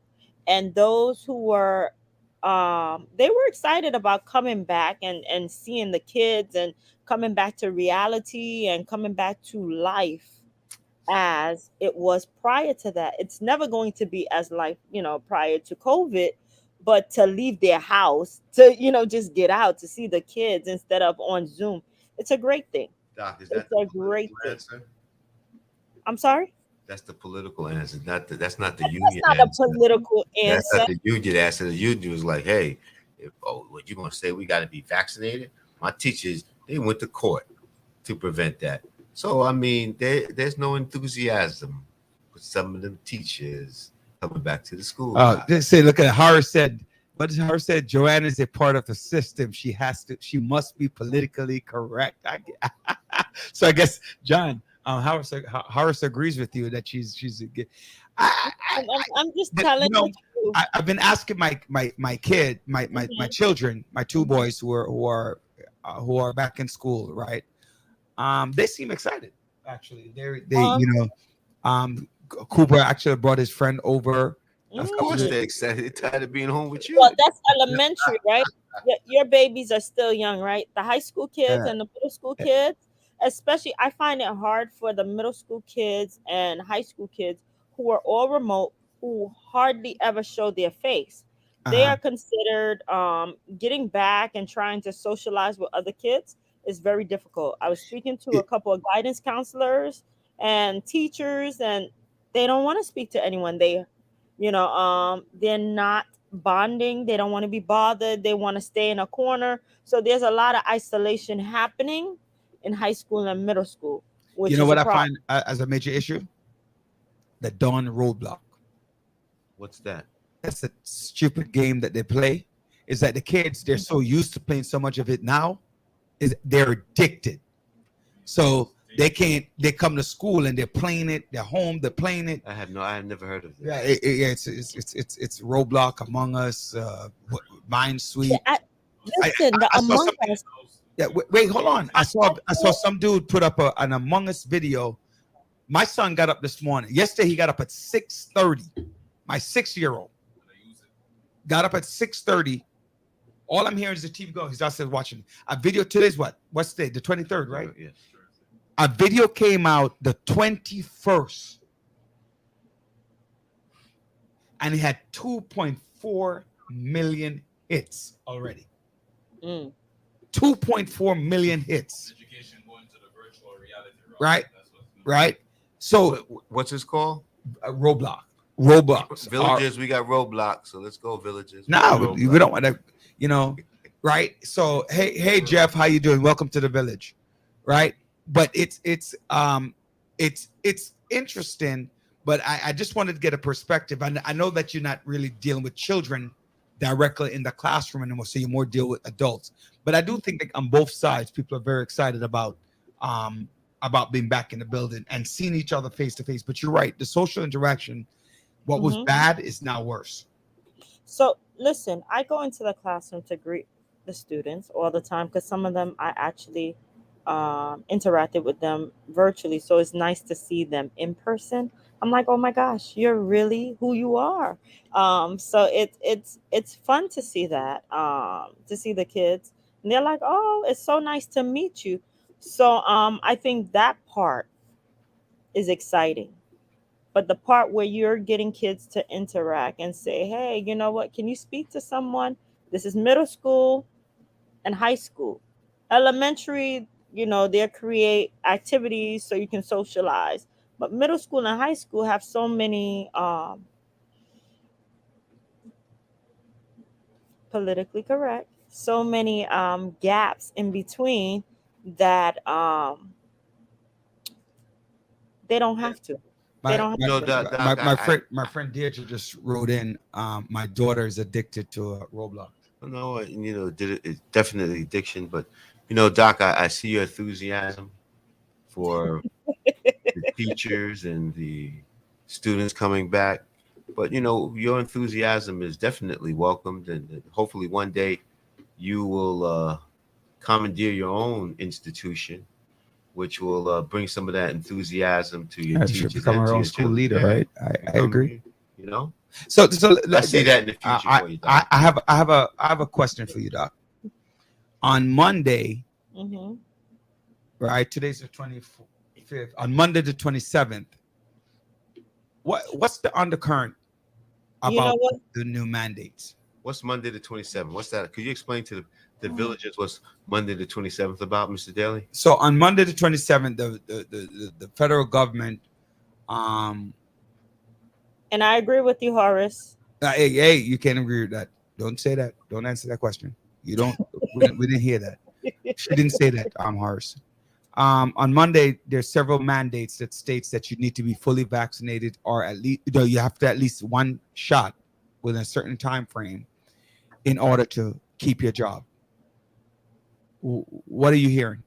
[SPEAKER 4] and those who were, they were excited about coming back and seeing the kids and coming back to reality and coming back to life as it was prior to that. It's never going to be as life, prior to COVID, but to leave their house, to, just get out to see the kids instead of on Zoom. It's a great thing.
[SPEAKER 5] Doc, is
[SPEAKER 4] It's
[SPEAKER 5] that
[SPEAKER 4] a
[SPEAKER 5] the
[SPEAKER 4] great
[SPEAKER 5] political
[SPEAKER 4] thing.
[SPEAKER 5] answer?
[SPEAKER 4] I'm sorry?
[SPEAKER 5] That's the political answer. That's not the
[SPEAKER 4] That's
[SPEAKER 5] union
[SPEAKER 4] not a
[SPEAKER 5] answer.
[SPEAKER 4] political
[SPEAKER 5] That's
[SPEAKER 4] answer.
[SPEAKER 5] not the union answer. The union was like, hey, what you gonna say? We got to be vaccinated. My teachers, they went to court to prevent that. So I mean, there's no enthusiasm with some of them teachers coming back to the school.
[SPEAKER 3] They say, look at Hara said. What does Hara said? Joanne is a part of the system. She must be politically correct. So I guess John, Horace agrees with you that she's a good.
[SPEAKER 4] I'm just
[SPEAKER 3] But,
[SPEAKER 4] telling
[SPEAKER 3] you know,
[SPEAKER 4] you.
[SPEAKER 3] I've been asking my kid, my children, my two boys who are back in school, right? They seem excited. Actually, they Cooper actually brought his friend over That's
[SPEAKER 5] Of course
[SPEAKER 3] good.
[SPEAKER 5] they're excited. They're tired of being home with you.
[SPEAKER 4] Well, that's elementary, right? Your babies are still young, right? The high school kids
[SPEAKER 3] Yeah.
[SPEAKER 4] and the middle school kids, especially, I find it hard for the middle school kids and high school kids who are all remote, who hardly ever show their face. They
[SPEAKER 3] Uh-huh.
[SPEAKER 4] are considered getting back and trying to socialize with other kids is very difficult. I was speaking to a
[SPEAKER 3] It-
[SPEAKER 4] couple of guidance counselors and teachers, and they don't want to speak to anyone. They're not bonding. They don't want to be bothered. They want to stay in a corner. So there's a lot of isolation happening in high school and middle school, which
[SPEAKER 3] You know
[SPEAKER 4] is
[SPEAKER 3] what
[SPEAKER 4] a
[SPEAKER 3] I
[SPEAKER 4] problem.
[SPEAKER 3] find as a major issue? The Dawn Roadblock.
[SPEAKER 5] What's that?
[SPEAKER 3] That's a stupid game that they play. Is that the kids, they're so used to playing so much of it now, is they're addicted. So they come to school and they're playing it, they're home, they're playing it.
[SPEAKER 5] I have never heard of
[SPEAKER 3] Yeah,
[SPEAKER 5] this.
[SPEAKER 3] it's Roblox, Among Us, Minesweep.
[SPEAKER 4] Listen, the
[SPEAKER 3] I saw
[SPEAKER 4] Among
[SPEAKER 3] something.
[SPEAKER 4] Us.
[SPEAKER 3] Yeah, wait, hold on. I saw some dude put up an Among Us video. My son got up this morning. Yesterday he got up at 6:30. My 6-year-old got up at 6:30. All I'm hearing is the TV go. He's outside watching a video. Today's what's today? The 23rd, right?
[SPEAKER 5] Yeah.
[SPEAKER 3] A video came out the 21st, and it had 2.4 million hits already.
[SPEAKER 4] Mm.
[SPEAKER 3] 2.4 million hits.
[SPEAKER 2] Education going to the virtual reality realm.
[SPEAKER 3] Right.
[SPEAKER 2] That's what's
[SPEAKER 3] Right. So
[SPEAKER 5] What's this called?
[SPEAKER 3] Roblox.
[SPEAKER 5] Villages. We got Roblox, so let's go Villages.
[SPEAKER 3] No, we don't want to, right? So hey Jeff, how you doing? Welcome to the village, right? But it's interesting, but I just wanted to get a perspective. I know that you're not really dealing with children directly in the classroom anymore, so you more deal with adults. But I do think that on both sides, people are very excited about being back in the building and seeing each other face to face. But you're right, the social interaction, what was bad is now worse.
[SPEAKER 4] So listen, I go into the classroom to greet the students all the time because some of them I actually interacted with them virtually. So it's nice to see them in person. I'm like, oh my gosh, you're really who you are. So it's fun to see that, to see the kids, and they're like, oh, it's so nice to meet you. So I think that part is exciting. But the part where you're getting kids to interact and say, hey, you know what? Can you speak to someone? This is middle school and high school. Elementary, they create activities so you can socialize. But middle school and high school have so many politically correct, so many gaps in between that they don't have to. They don't have to.
[SPEAKER 3] My friend Deirdre just wrote in. My daughter is addicted to Roblox.
[SPEAKER 5] No, it's definitely addiction, but Doc, I see your enthusiasm for the teachers and the students coming back. But your enthusiasm is definitely welcomed, and hopefully one day you will commandeer your own institution, which will bring some of that enthusiasm to your teachers.
[SPEAKER 3] Become
[SPEAKER 5] and
[SPEAKER 3] our
[SPEAKER 5] to
[SPEAKER 3] own
[SPEAKER 5] your
[SPEAKER 3] school
[SPEAKER 5] children.
[SPEAKER 3] leader,
[SPEAKER 5] Yeah.
[SPEAKER 3] right? I agree. So
[SPEAKER 5] I see that in the future for you, Doc.
[SPEAKER 3] I have a question for you, Doc. On Monday,
[SPEAKER 4] Mhm.
[SPEAKER 3] right? Today's the 25th. On Monday the 27th, what's the undercurrent
[SPEAKER 4] You know
[SPEAKER 3] about
[SPEAKER 4] what?
[SPEAKER 3] the new mandates?
[SPEAKER 5] What's Monday the 27th? What's that? Could you explain to the villagers what's Monday the 27th about, Mr. Daly?
[SPEAKER 3] So on Monday the 27th, the federal government,
[SPEAKER 4] And I agree with you, Horace.
[SPEAKER 3] hey, you can't agree with that. Don't say that. Don't answer that question. You don't. we didn't hear that. She didn't say that. Horace. On Monday, there's several mandates that states that you need to be fully vaccinated, or at least you have to at least one shot within a certain time frame in order to keep your job. What are you hearing?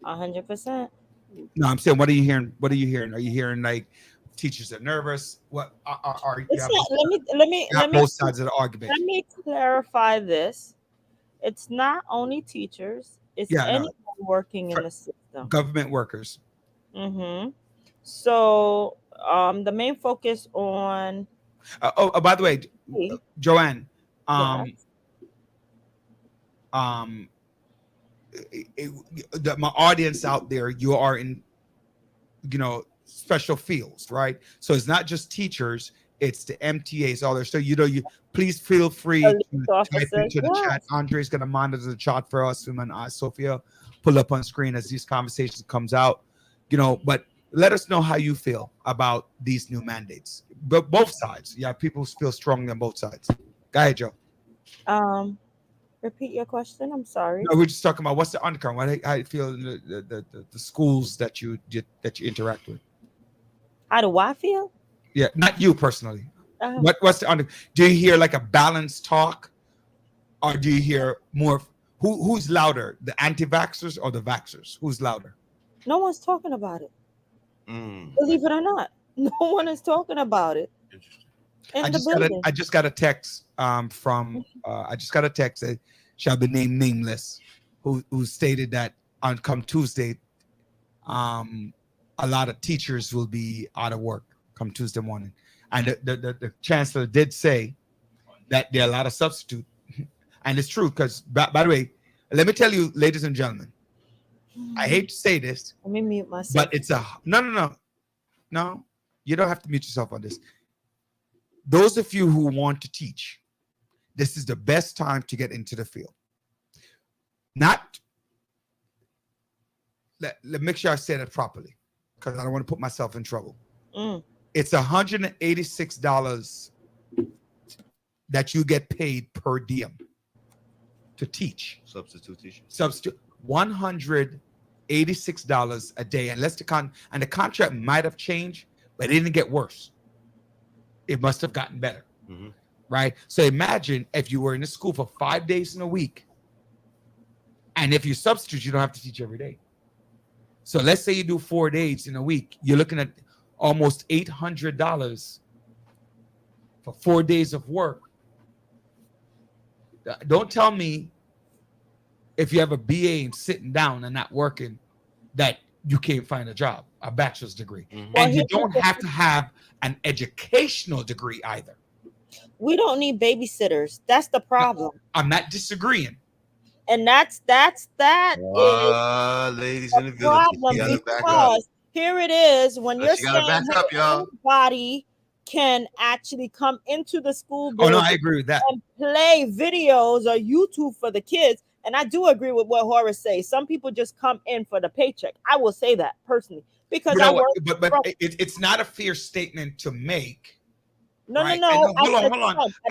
[SPEAKER 4] 100%.
[SPEAKER 3] No, I'm saying, what are you hearing? What are you hearing? Are you hearing like teachers are nervous? What are you have
[SPEAKER 4] Let me
[SPEAKER 3] both sides of the argument?
[SPEAKER 4] let me clarify this. It's not only teachers, it's
[SPEAKER 3] Yeah, no.
[SPEAKER 4] anyone working in the system.
[SPEAKER 3] Government workers.
[SPEAKER 4] Mm-hmm. So the main focus on
[SPEAKER 3] By the way,
[SPEAKER 4] Hey,
[SPEAKER 3] Joanne,
[SPEAKER 4] yes.
[SPEAKER 3] My audience out there, you are in, special fields, right? So it's not just teachers, it's the MTAs, all there. So you please feel free
[SPEAKER 4] Police
[SPEAKER 3] to type
[SPEAKER 4] officers,
[SPEAKER 3] into the chat.
[SPEAKER 4] yes.
[SPEAKER 3] Andre's gonna monitor the chat for us, and Sophia pull up on screen as these conversations comes out. But let us know how you feel about these new mandates. But both sides, yeah, people feel strongly on both sides. Go ahead, Joe.
[SPEAKER 4] Repeat your question. I'm sorry.
[SPEAKER 3] No, we're just talking about what's the undercurrent. How you feel in the schools that you interact with.
[SPEAKER 4] How do I feel?
[SPEAKER 3] Yeah, not you personally.
[SPEAKER 4] Uh,
[SPEAKER 3] What's the under? Do you hear like a balanced talk, or do you hear more? Who's louder, the anti-vaxxers or the vaxxers? Who's louder?
[SPEAKER 4] no one's talking about it.
[SPEAKER 5] Mm,
[SPEAKER 4] Believe it or not, no one is talking about it
[SPEAKER 5] interesting.
[SPEAKER 4] in
[SPEAKER 3] I
[SPEAKER 4] the building.
[SPEAKER 3] just got a text from that shall be named nameless, who stated that on come Tuesday, a lot of teachers will be out of work come Tuesday morning, and the chancellor did say that there are a lot of substitute, and it's true because by the way, let me tell you, ladies and gentlemen, I hate to say this,
[SPEAKER 4] Let me mute myself.
[SPEAKER 3] but it's a no. You don't have to mute yourself on this. Those of you who want to teach, this is the best time to get into the field. Let make sure I say that properly, because I don't want to put myself in trouble. It's $186 that you get paid per diem to teach.
[SPEAKER 5] Substitute teacher.
[SPEAKER 3] Substitute $186 a day, unless the contract might have changed, but it didn't get worse. It must have gotten better, right? So imagine if you were in a school for 5 days in a week, and if you substitute, you don't have to teach every day. So let's say you do 4 days in a week, you're looking at almost $800 for 4 days of work. Don't tell me if you have a BA and sitting down and not working that you can't find a job, a bachelor's degree. And you don't have to have an educational degree either.
[SPEAKER 4] We don't need babysitters. That's the problem.
[SPEAKER 3] I'm not disagreeing.
[SPEAKER 4] And that is
[SPEAKER 5] Ladies in the village,
[SPEAKER 4] problem,
[SPEAKER 5] you gotta back up.
[SPEAKER 4] because here it is when you're
[SPEAKER 5] You gotta
[SPEAKER 4] saying
[SPEAKER 5] back up, y'all.
[SPEAKER 4] anybody can actually come into the school
[SPEAKER 3] Oh no,
[SPEAKER 4] building
[SPEAKER 3] I agree with that.
[SPEAKER 4] and play videos or YouTube for the kids. And I do agree with what Horace says. Some people just come in for the paycheck. I will say that personally, because
[SPEAKER 3] You know
[SPEAKER 4] I
[SPEAKER 3] what?
[SPEAKER 4] work.
[SPEAKER 3] But it's not a fair statement to make.
[SPEAKER 4] No,
[SPEAKER 3] right?
[SPEAKER 4] no.
[SPEAKER 3] Hold on.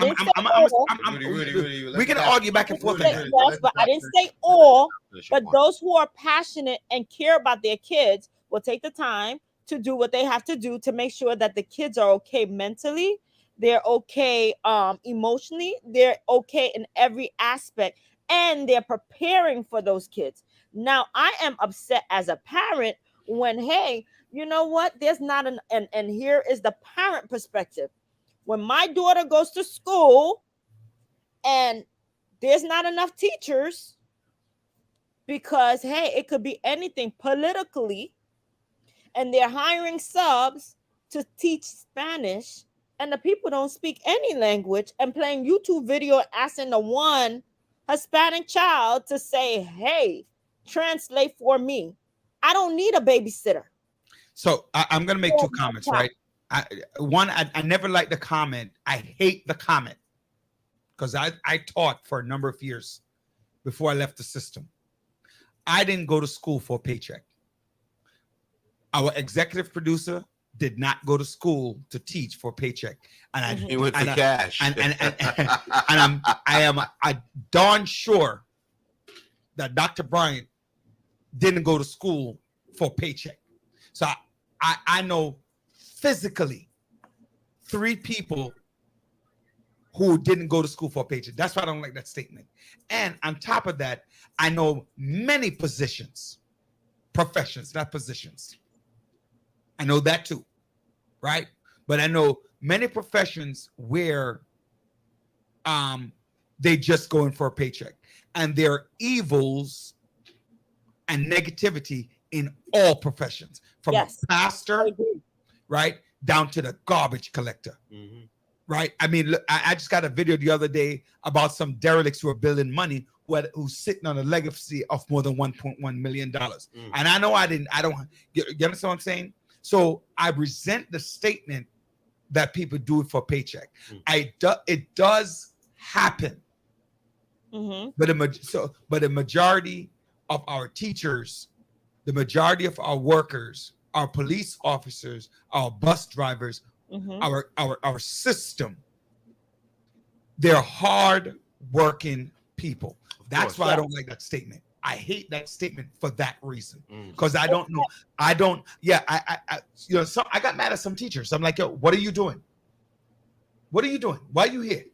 [SPEAKER 4] I didn't say all.
[SPEAKER 5] Rudy,
[SPEAKER 3] we can argue back and forth.
[SPEAKER 4] Yes, but I didn't say all. But those who are passionate and care about their kids will take the time to do what they have to do to make sure that the kids are okay mentally, they're okay emotionally, they're okay in every aspect, and they're preparing for those kids. Now, I am upset as a parent when, hey, you know what? There's not and here is the parent perspective. When my daughter goes to school and there's not enough teachers, because, hey, it could be anything politically, and they're hiring subs to teach Spanish, and the people don't speak any language, and playing YouTube video asking the one Hispanic child to say, hey, translate for me. I don't need a babysitter.
[SPEAKER 3] So I'm going to make two comments, right? I never liked the comment. I hate the comment because I taught for a number of years before I left the system. I didn't go to school for a paycheck. Our executive producer did not go to school to teach for a paycheck, and
[SPEAKER 5] he went for cash.
[SPEAKER 3] I am darn sure that Dr. Bryant didn't go to school for a paycheck. So I know physically 3 people who didn't go to school for a paycheck. That's why I don't like that statement. And on top of that, I know many professions, not positions. I know that too, right? But I know many professions where they just go in for a paycheck, and there are evils and negativity in all professions, from a pastor, right, down to the garbage collector. right? I mean, look, I just got a video the other day about some derelicts who are building money who's sitting on a legacy of more than $1.1 million. And I know you understand what I'm saying? So I resent the statement that people do it for a paycheck. It does happen. But the majority of our teachers, the majority of our workers, our police officers, our bus drivers, our system, they're hard working people. That's why I don't like that statement. I hate that statement for that reason, because I don't know. I got mad at some teachers. I'm like, yo, what are you doing? What are you doing? Why are you here?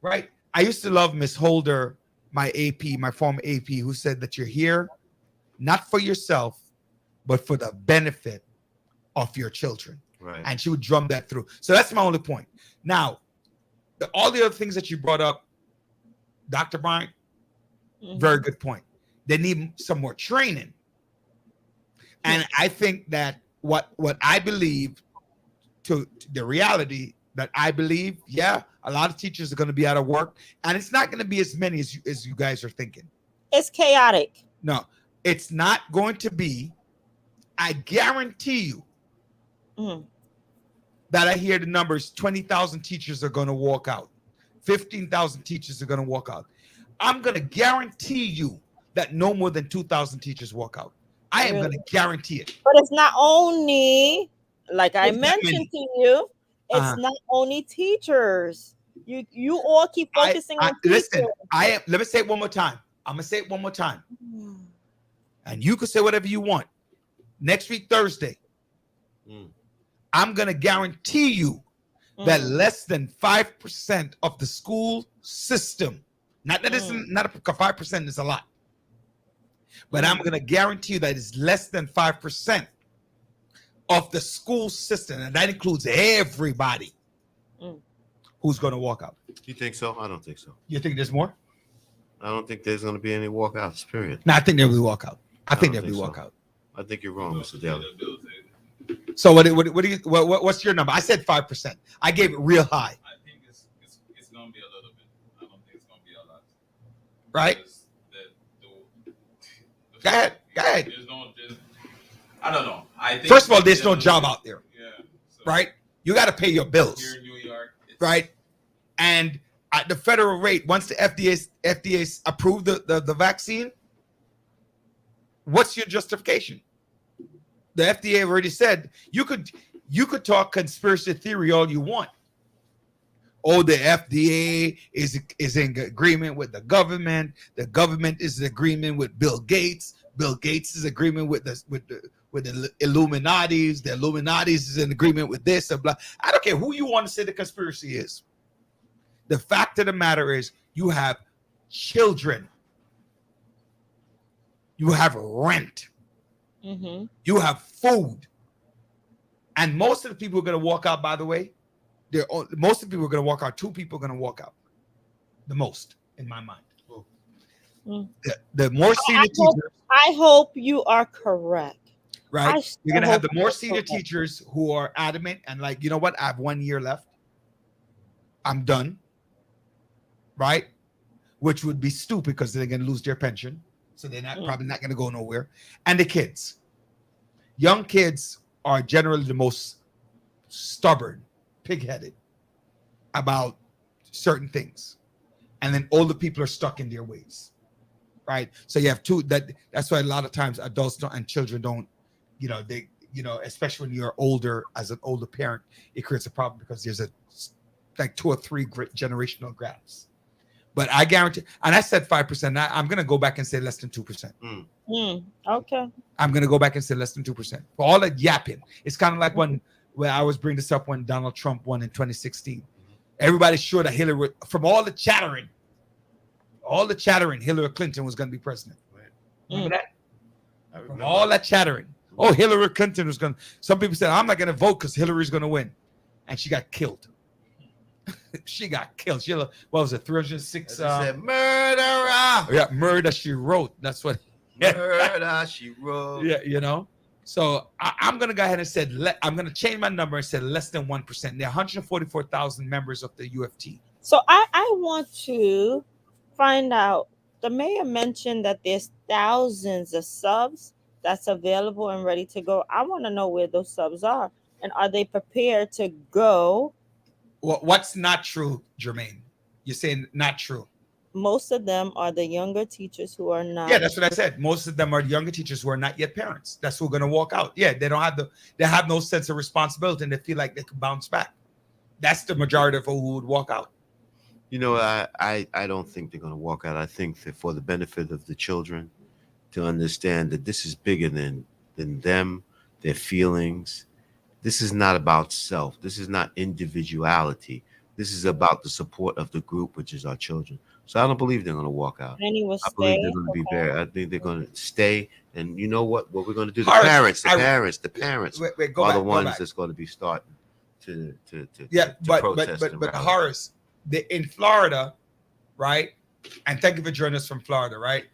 [SPEAKER 3] Right? I used to love Miss Holder, my AP, my former AP, who said that you're here not for yourself, but for the benefit of your children.
[SPEAKER 5] Right.
[SPEAKER 3] And she would drum that through. So that's my only point. Now, all the other things that you brought up, Dr. Bryant, very good point. They need some more training. And I think that what I believe to the reality that I believe, a lot of teachers are going to be out of work, and it's not going to be as many as you guys are thinking.
[SPEAKER 4] It's chaotic.
[SPEAKER 3] No, it's not going to be. I guarantee you that I hear the numbers, 20,000 teachers are going to walk out. 15,000 teachers are going to walk out. I'm going to guarantee you that no more than 2,000 teachers walk out. I am going to guarantee it.
[SPEAKER 4] But it's not only, like I mentioned to you, it's not only teachers. You all keep focusing on teachers.
[SPEAKER 3] Listen, let me say it one more time. I'm going to say it one more time. And you can say whatever you want. Next week, Thursday, I'm going to guarantee you that less than 5% of the school system, not that it's not 5% is a lot, but I'm going to guarantee you that it's less than 5% of the school system, and that includes everybody who's going to walk out.
[SPEAKER 5] You think so? I don't think so.
[SPEAKER 3] You think there's more?
[SPEAKER 5] I don't think there's going to be any walkouts, period.
[SPEAKER 3] No, I think there will be walk out. I think there will be
[SPEAKER 5] so.
[SPEAKER 3] walk out.
[SPEAKER 5] I think you're wrong, Mr. Daly.
[SPEAKER 3] So what's your number? I said 5%. I gave it real high.
[SPEAKER 2] I think it's gonna be a little bit. I don't think it's gonna be a lot.
[SPEAKER 3] Right? Go ahead.
[SPEAKER 2] I don't know. I think
[SPEAKER 3] first of all, there's no job out there.
[SPEAKER 2] Yeah. So
[SPEAKER 3] Right? You got to pay your bills.
[SPEAKER 2] here in New York,
[SPEAKER 3] Right? And at the federal rate, once the FDA approved the vaccine, what's your justification? The FDA already said you could talk conspiracy theory all you want. Oh, the FDA is in agreement with the government. The government is in agreement with Bill Gates. Bill Gates is in agreement with the Illuminatis. The Illuminatis is in agreement with this and blah. I don't care who you want to say the conspiracy is. The fact of the matter is, you have children. You have rent. You have food. And most of the people are going to walk out, by the way, most of the people are going to walk out. 2 people are going to walk out. The most, in my mind. The more senior teachers.
[SPEAKER 4] I hope you are correct.
[SPEAKER 3] Right? You're going to have the more senior teachers who are adamant and like, you know what? I have 1 year left. I'm done. Right? Which would be stupid because they're going to lose their pension. So they're probably not going to go nowhere. And the kids. Young kids are generally the most stubborn, pig-headed about certain things. And then older people are stuck in their ways. Right? So you have that's why a lot of times adults and children don't, especially when you're older, as an older parent, it creates a problem because there's 2 or 3 great generational gaps. But I guarantee, and I said 5%. I'm going to go back and say less than 2%.
[SPEAKER 4] Okay.
[SPEAKER 3] I'm going to go back and say less than 2%. For all that yapping, it's kind of like when I was bringing this up when Donald Trump won in 2016. Everybody's sure that Hillary, from all the chattering, Hillary Clinton was going to be president. Remember that? From all that chattering. Oh, Hillary Clinton was going to. Some people said, I'm not going to vote because Hillary's going to win. And she got killed. She got killed. What was it? 306.
[SPEAKER 5] Said murderer.
[SPEAKER 3] Yeah, murder she wrote. That's what.
[SPEAKER 5] Murder she wrote.
[SPEAKER 3] Yeah, So I'm going to go ahead and say, I'm going to change my number and say less than 1%. There are 144,000 members of the UFT.
[SPEAKER 4] So I want to find out. The mayor mentioned that there's thousands of subs that's available and ready to go. I want to know where those subs are, and are they prepared to go?
[SPEAKER 3] What's not true, Jermaine? You're saying not true.
[SPEAKER 4] Most of them are the younger teachers who are not.
[SPEAKER 3] Yeah, that's what I said. Most of them are younger teachers who are not yet parents. That's who are going to walk out. Yeah, they have no sense of responsibility, and they feel like they can bounce back. That's the majority of who would walk out.
[SPEAKER 5] You know, I don't think they're going to walk out. I think that for the benefit of the children to understand that this is bigger than them, their feelings. This is not about self. This is not individuality. This is about the support of the group, which is our children. So I don't believe they're going to walk out.
[SPEAKER 4] Many will
[SPEAKER 5] I believe
[SPEAKER 4] stay.
[SPEAKER 5] they're going to be there. I think they're going to stay. And you know what we're going to do? The
[SPEAKER 3] Horace,
[SPEAKER 5] parents
[SPEAKER 3] Wait, go
[SPEAKER 5] are
[SPEAKER 3] back,
[SPEAKER 5] the
[SPEAKER 3] go
[SPEAKER 5] ones
[SPEAKER 3] back.
[SPEAKER 5] that's going to be starting to
[SPEAKER 3] Yeah,
[SPEAKER 5] protest.
[SPEAKER 3] but Horace, in Florida, right? And thank you for joining us from Florida, right?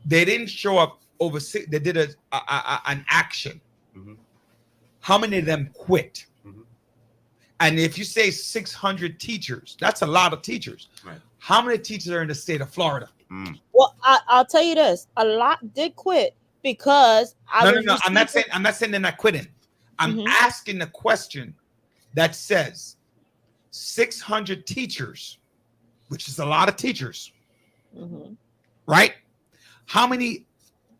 [SPEAKER 3] They didn't show up over. They did an action.
[SPEAKER 5] Mhm.
[SPEAKER 3] How many of them quit?
[SPEAKER 5] Mhm.
[SPEAKER 3] And if you say 600 teachers, that's a lot of teachers.
[SPEAKER 5] Right.
[SPEAKER 3] How many teachers are in the state of Florida?
[SPEAKER 4] Well, I'll tell you this: a lot did quit because
[SPEAKER 3] No. I'm not saying they're not quitting. I'm
[SPEAKER 4] Mhm.
[SPEAKER 3] asking the question that says 600 teachers, which is a lot of teachers,
[SPEAKER 4] Mhm.
[SPEAKER 3] right?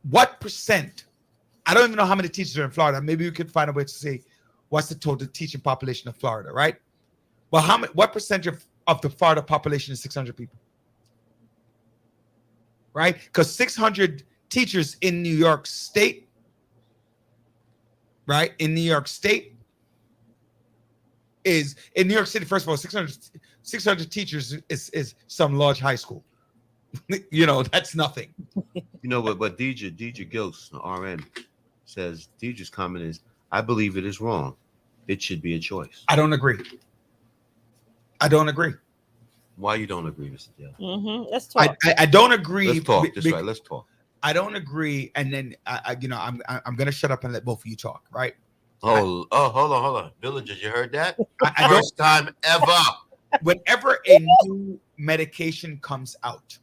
[SPEAKER 3] What percent? I don't even know how many teachers are in Florida. Maybe we could find a way to say what's the total teaching population of Florida, right? Well, what percentage of the Florida population is 600 people? Right? Because 600 teachers in New York State, right? In New York State is in New York City, first of all, 600 teachers is some large high school. You know, that's nothing.
[SPEAKER 5] You know what? But Deidre Gilks, RN, says Deidre's comment is, "I believe it is wrong. It should be a choice."
[SPEAKER 3] I don't agree.
[SPEAKER 5] Why you don't agree, Mr. Dale?
[SPEAKER 4] Let's talk.
[SPEAKER 3] I don't agree.
[SPEAKER 5] Let's talk. That's right. Let's talk.
[SPEAKER 3] I don't agree, and then I'm gonna shut up and let both of you talk, right?
[SPEAKER 5] Oh, hold on. Villagers, you heard that?
[SPEAKER 3] I
[SPEAKER 5] First time ever.
[SPEAKER 3] Whenever a new medication comes out,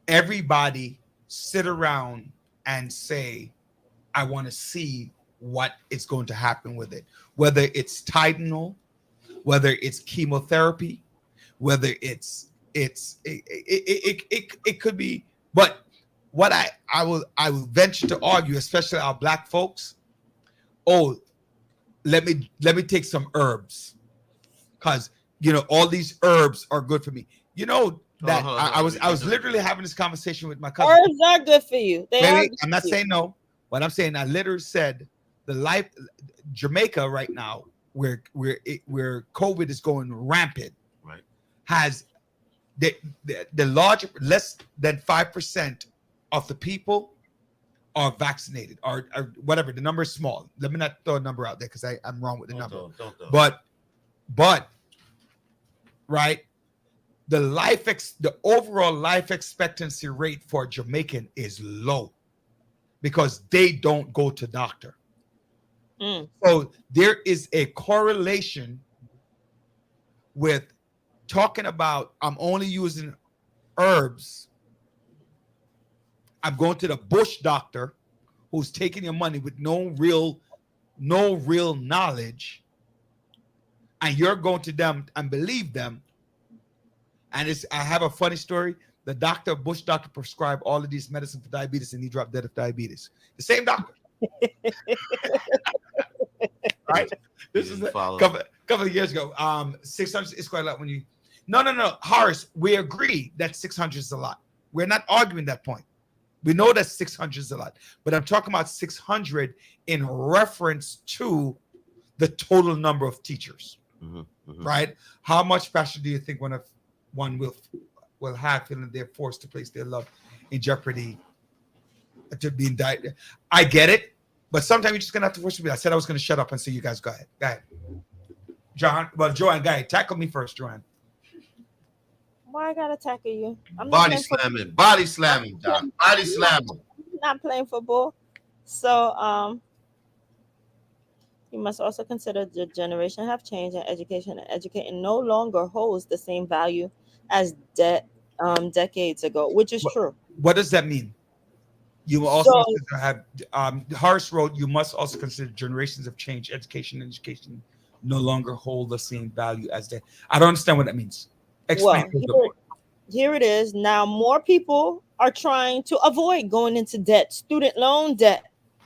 [SPEAKER 3] everybody sit around and say, I want to see what is going to happen with it. Whether it's Tylenol, whether it's chemotherapy, whether it could be. But what I will venture to argue, especially our black folks, let me take some herbs, because all these herbs are good for me. That I was literally having this conversation with my cousin.
[SPEAKER 4] Herbs are good for you.
[SPEAKER 3] I'm not saying no. What I'm saying, I literally said Jamaica right now, where COVID is going rampant,
[SPEAKER 5] right,
[SPEAKER 3] has the large, less than 5% of the people are vaccinated, or whatever. The number is small. Let me not throw a number out there because I'm wrong with the number.
[SPEAKER 5] Don't.
[SPEAKER 3] But right, the overall life expectancy rate for Jamaican is low because they don't go to doctor. So there is a correlation with talking about I'm only using herbs. I'm going to the bush doctor who's taking your money with no real knowledge, and you're going to them and believe them. And I have a funny story. The bush doctor prescribed all of these medicine for diabetes, and he dropped dead of diabetes. The same doctor. Right? This is a couple of years ago. 600 is quite a lot when you. No. Horace, we agree that 600 is a lot. We're not arguing that point. We know that 600 is a lot, but I'm talking about 600 in reference to the total number of teachers, right? How much passion do you think one will have feeling they're forced to place their love in jeopardy to be indicted? I get it, but sometimes you're just gonna have to force me. I said I was gonna shut up and say you guys go ahead. Joanne, go ahead. Tackle me first, Joanne.
[SPEAKER 4] Why I gotta tackle you? I'm not
[SPEAKER 5] Body
[SPEAKER 4] playing football.
[SPEAKER 5] slamming, body slamming, Doc. Body slamming.
[SPEAKER 4] Not playing football. So you must also consider the generation have changed and education and educating no longer holds the same value as decades ago, which is true.
[SPEAKER 3] What does that mean? You will also
[SPEAKER 4] So
[SPEAKER 3] have Horace wrote, you must also consider generations of change, education no longer hold the same value as they. I don't understand what that means. Explain.
[SPEAKER 4] well, here it is. Now more people are trying to avoid going into debt, student loan debt.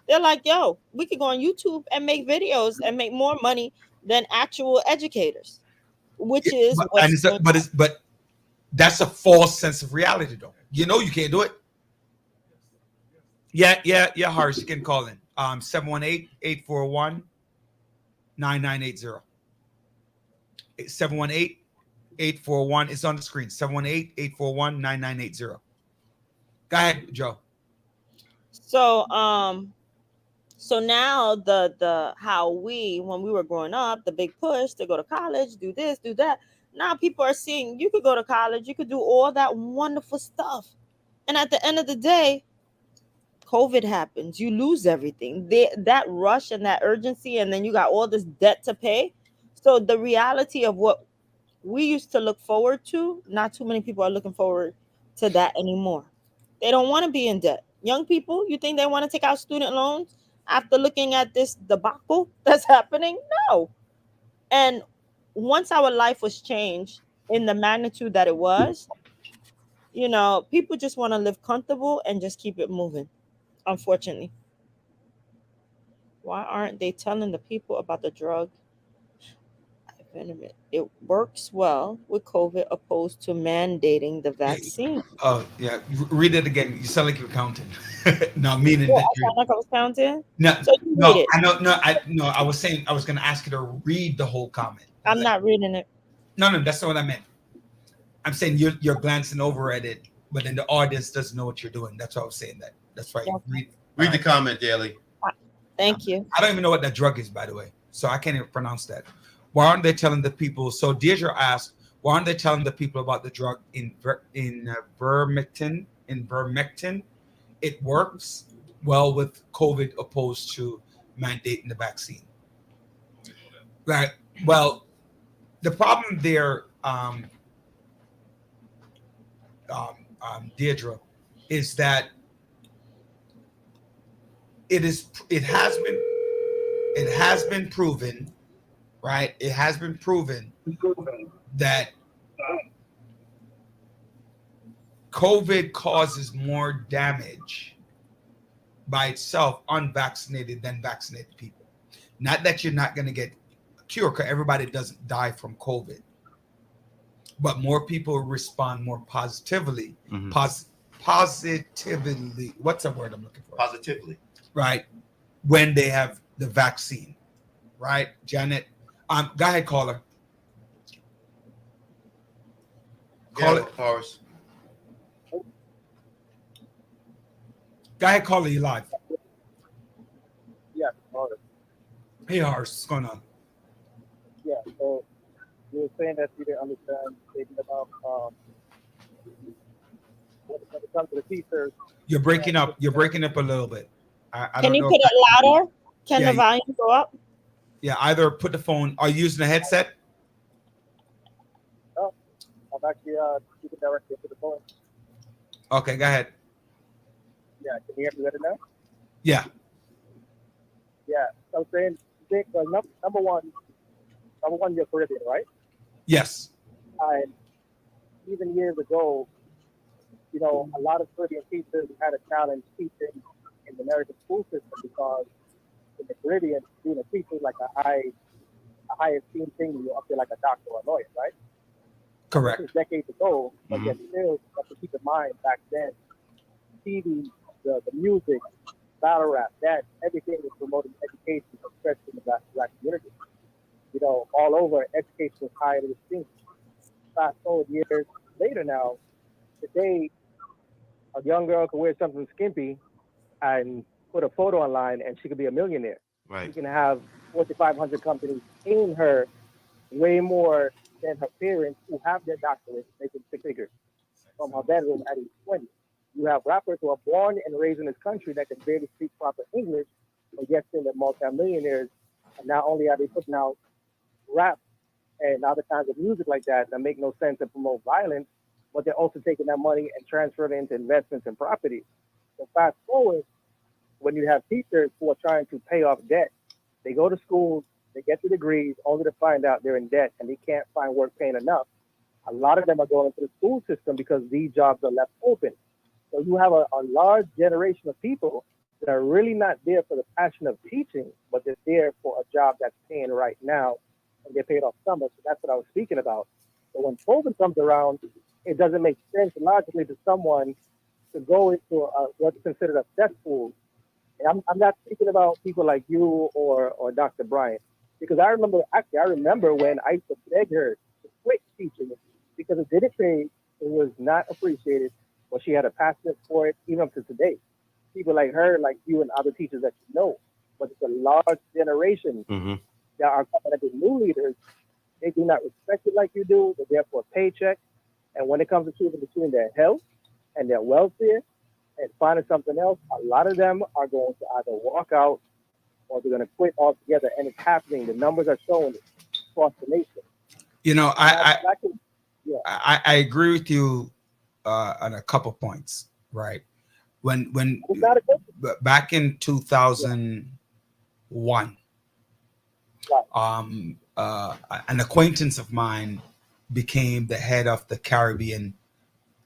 [SPEAKER 4] They're like, yo, we could go on YouTube and make videos and make more money than actual educators, which is what's going
[SPEAKER 3] But that's a false sense of reality, though. You know you can't do it. Yeah, Horace, you can call in. 718-841-9980. 718-841. It's on the screen. 718-841-9980. Go ahead, Joe.
[SPEAKER 4] So now the how we when we were growing up, the big push to go to college, do this, do that. Now people are seeing you could go to college, you could do all that wonderful stuff. And at the end of the day, COVID happens, you lose everything. That rush and that urgency, and then you got all this debt to pay. So the reality of what we used to look forward to, not too many people are looking forward to that anymore. They don't want to be in debt. Young people, you think they want to take out student loans after looking at this debacle that's happening? No. And once our life was changed in the magnitude that it was, people just want to live comfortable and just keep it moving. Unfortunately. Why aren't they telling the people about the drug? Wait a minute. It works well with COVID opposed to mandating the vaccine.
[SPEAKER 3] Oh, yeah. Read it again. You sound like you're counting. No, meaning
[SPEAKER 4] Yeah,
[SPEAKER 3] that
[SPEAKER 4] I sound like I was counting.
[SPEAKER 3] No,
[SPEAKER 4] So you read it.
[SPEAKER 3] I know. I was saying I was going to ask you to read the whole comment.
[SPEAKER 4] I'm not reading it.
[SPEAKER 3] No, that's not what I meant. I'm saying you're glancing over at it, but then the audience doesn't know what you're doing. That's why I was saying that. That's right.
[SPEAKER 4] Yeah.
[SPEAKER 5] Read the comment, Daily.
[SPEAKER 4] Thank you.
[SPEAKER 3] I don't even know what that drug is, by the way, so I can't even pronounce that. Why aren't they telling the people? So Deirdre asked, why aren't they telling the people about the drug in vermectin? It works well with COVID opposed to mandating the vaccine. Right. Well, the problem there, Deirdre, is that it has been proven, right? It has been proven that COVID causes more damage by itself unvaccinated than vaccinated people. Not that you're not going to get a cure, because everybody doesn't die from COVID, but more people respond more positively. Positively. What's the word I'm looking for?
[SPEAKER 5] Positively.
[SPEAKER 3] Right. When they have the vaccine. Right, Janet. Go ahead, caller. Call it,
[SPEAKER 5] Horace.
[SPEAKER 3] Go ahead, caller. You live.
[SPEAKER 7] Yeah, Horace.
[SPEAKER 3] Hey, Horace, what's going on?
[SPEAKER 7] Yeah, so you were saying that you didn't understand statement about when it comes to the teachers.
[SPEAKER 3] You're breaking up. You're breaking up a little bit. I
[SPEAKER 4] Can
[SPEAKER 3] don't
[SPEAKER 4] you
[SPEAKER 3] know
[SPEAKER 4] put it louder? Can
[SPEAKER 3] Yeah,
[SPEAKER 4] the volume go up?
[SPEAKER 3] Yeah, either put the phone. Are you using a headset?
[SPEAKER 7] I'm actually speaking directly to the phone.
[SPEAKER 3] Okay, go ahead.
[SPEAKER 7] Yeah, can you hear me better now?
[SPEAKER 3] Yeah.
[SPEAKER 7] Yeah, so I'm saying, number one, you're Caribbean, right?
[SPEAKER 3] Yes.
[SPEAKER 7] And even years ago, a lot of Caribbean teachers had a challenge teaching in the American school system because in the Caribbean, being a teacher is like a high esteemed thing. You're up there like a doctor or a lawyer, right?
[SPEAKER 3] Correct.
[SPEAKER 7] This is decades ago, but yet still, you have to keep in mind back then, TV, the music, battle rap, that everything was promoting education, especially in the black community. All over, education was highly esteemed. Fast forward years later now, today, a young girl can wear something skimpy and put a photo online, and she could be a millionaire.
[SPEAKER 5] Right.
[SPEAKER 7] You can have 4,500 companies paying her way more than her parents who have their doctorates making six figures from her bedroom at age 20. You have rappers who are born and raised in this country that can barely speak proper English, but yet still they're multimillionaires. And not only are they putting out rap and other kinds of music like that make no sense and promote violence, but they're also taking that money and transferring it into investments and property. So fast forward, when you have teachers who are trying to pay off debt, they go to school, they get the degrees, only to find out they're in debt and they can't find work paying enough. A lot of them are going into the school system because these jobs are left open. So you have a large generation of people that are really not there for the passion of teaching, but they're there for a job that's paying right now, and they're paid off summer. So that's what I was speaking about. So when COVID comes around, it doesn't make sense logically to someone to go into what's considered a cesspool. And I'm not speaking about people like you or Dr. Bryant, because I remember when I used to beg her to quit teaching because it didn't pay, it was not appreciated, but she had a passion for it even up to today. People like her, like you and other teachers that you know, but it's a large generation that are coming up as new leaders. They do not respect it like you do. They're there for a paycheck. And when it comes to choosing between their health and their welfare and finding something else, a lot of them are going to either walk out or they're going to quit altogether. And it's happening. The numbers are showing it across the nation.
[SPEAKER 3] You know, I agree with you on a couple points, right? When back in 2001, an acquaintance of mine became the head of the Caribbean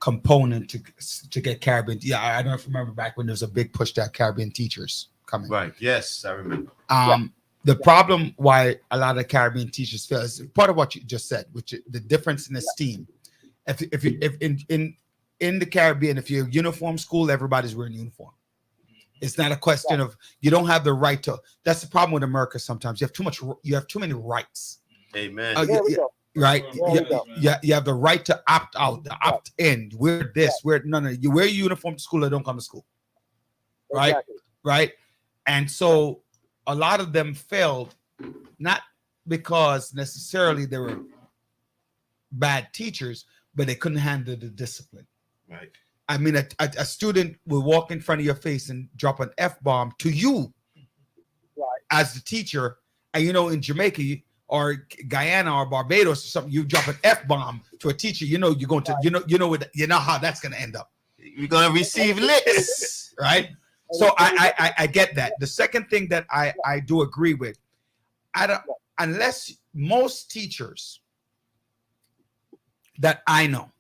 [SPEAKER 3] component to get Caribbean. Yeah, I don't know if you remember back when there was a big push to have Caribbean teachers coming.
[SPEAKER 5] Right. Yes, I remember.
[SPEAKER 3] The problem why a lot of Caribbean teachers fail is part of what you just said, which is the difference in esteem. If in the Caribbean, if you're a uniform school, everybody's wearing uniform. It's not a question of you don't have the right to. That's the problem with America. Sometimes you have too many rights.
[SPEAKER 5] Amen.
[SPEAKER 3] Right? You have the right to opt out, the opt in. Wear this, wear no. You wear your uniform to school or don't come to school. Right?
[SPEAKER 7] Exactly.
[SPEAKER 3] Right? And so a lot of them failed, not because necessarily they were bad teachers, but they couldn't handle the discipline.
[SPEAKER 5] Right.
[SPEAKER 3] I mean, a student will walk in front of your face and drop an F-bomb to you as the teacher. And, you know, in Jamaica or Guyana or Barbados or something, you drop an F-bomb to a teacher. You know, you're going to, you know how that's going to end up.
[SPEAKER 5] You're going to receive licks.
[SPEAKER 3] Right? So I get that. The second thing that I do agree with, unless most teachers that I know,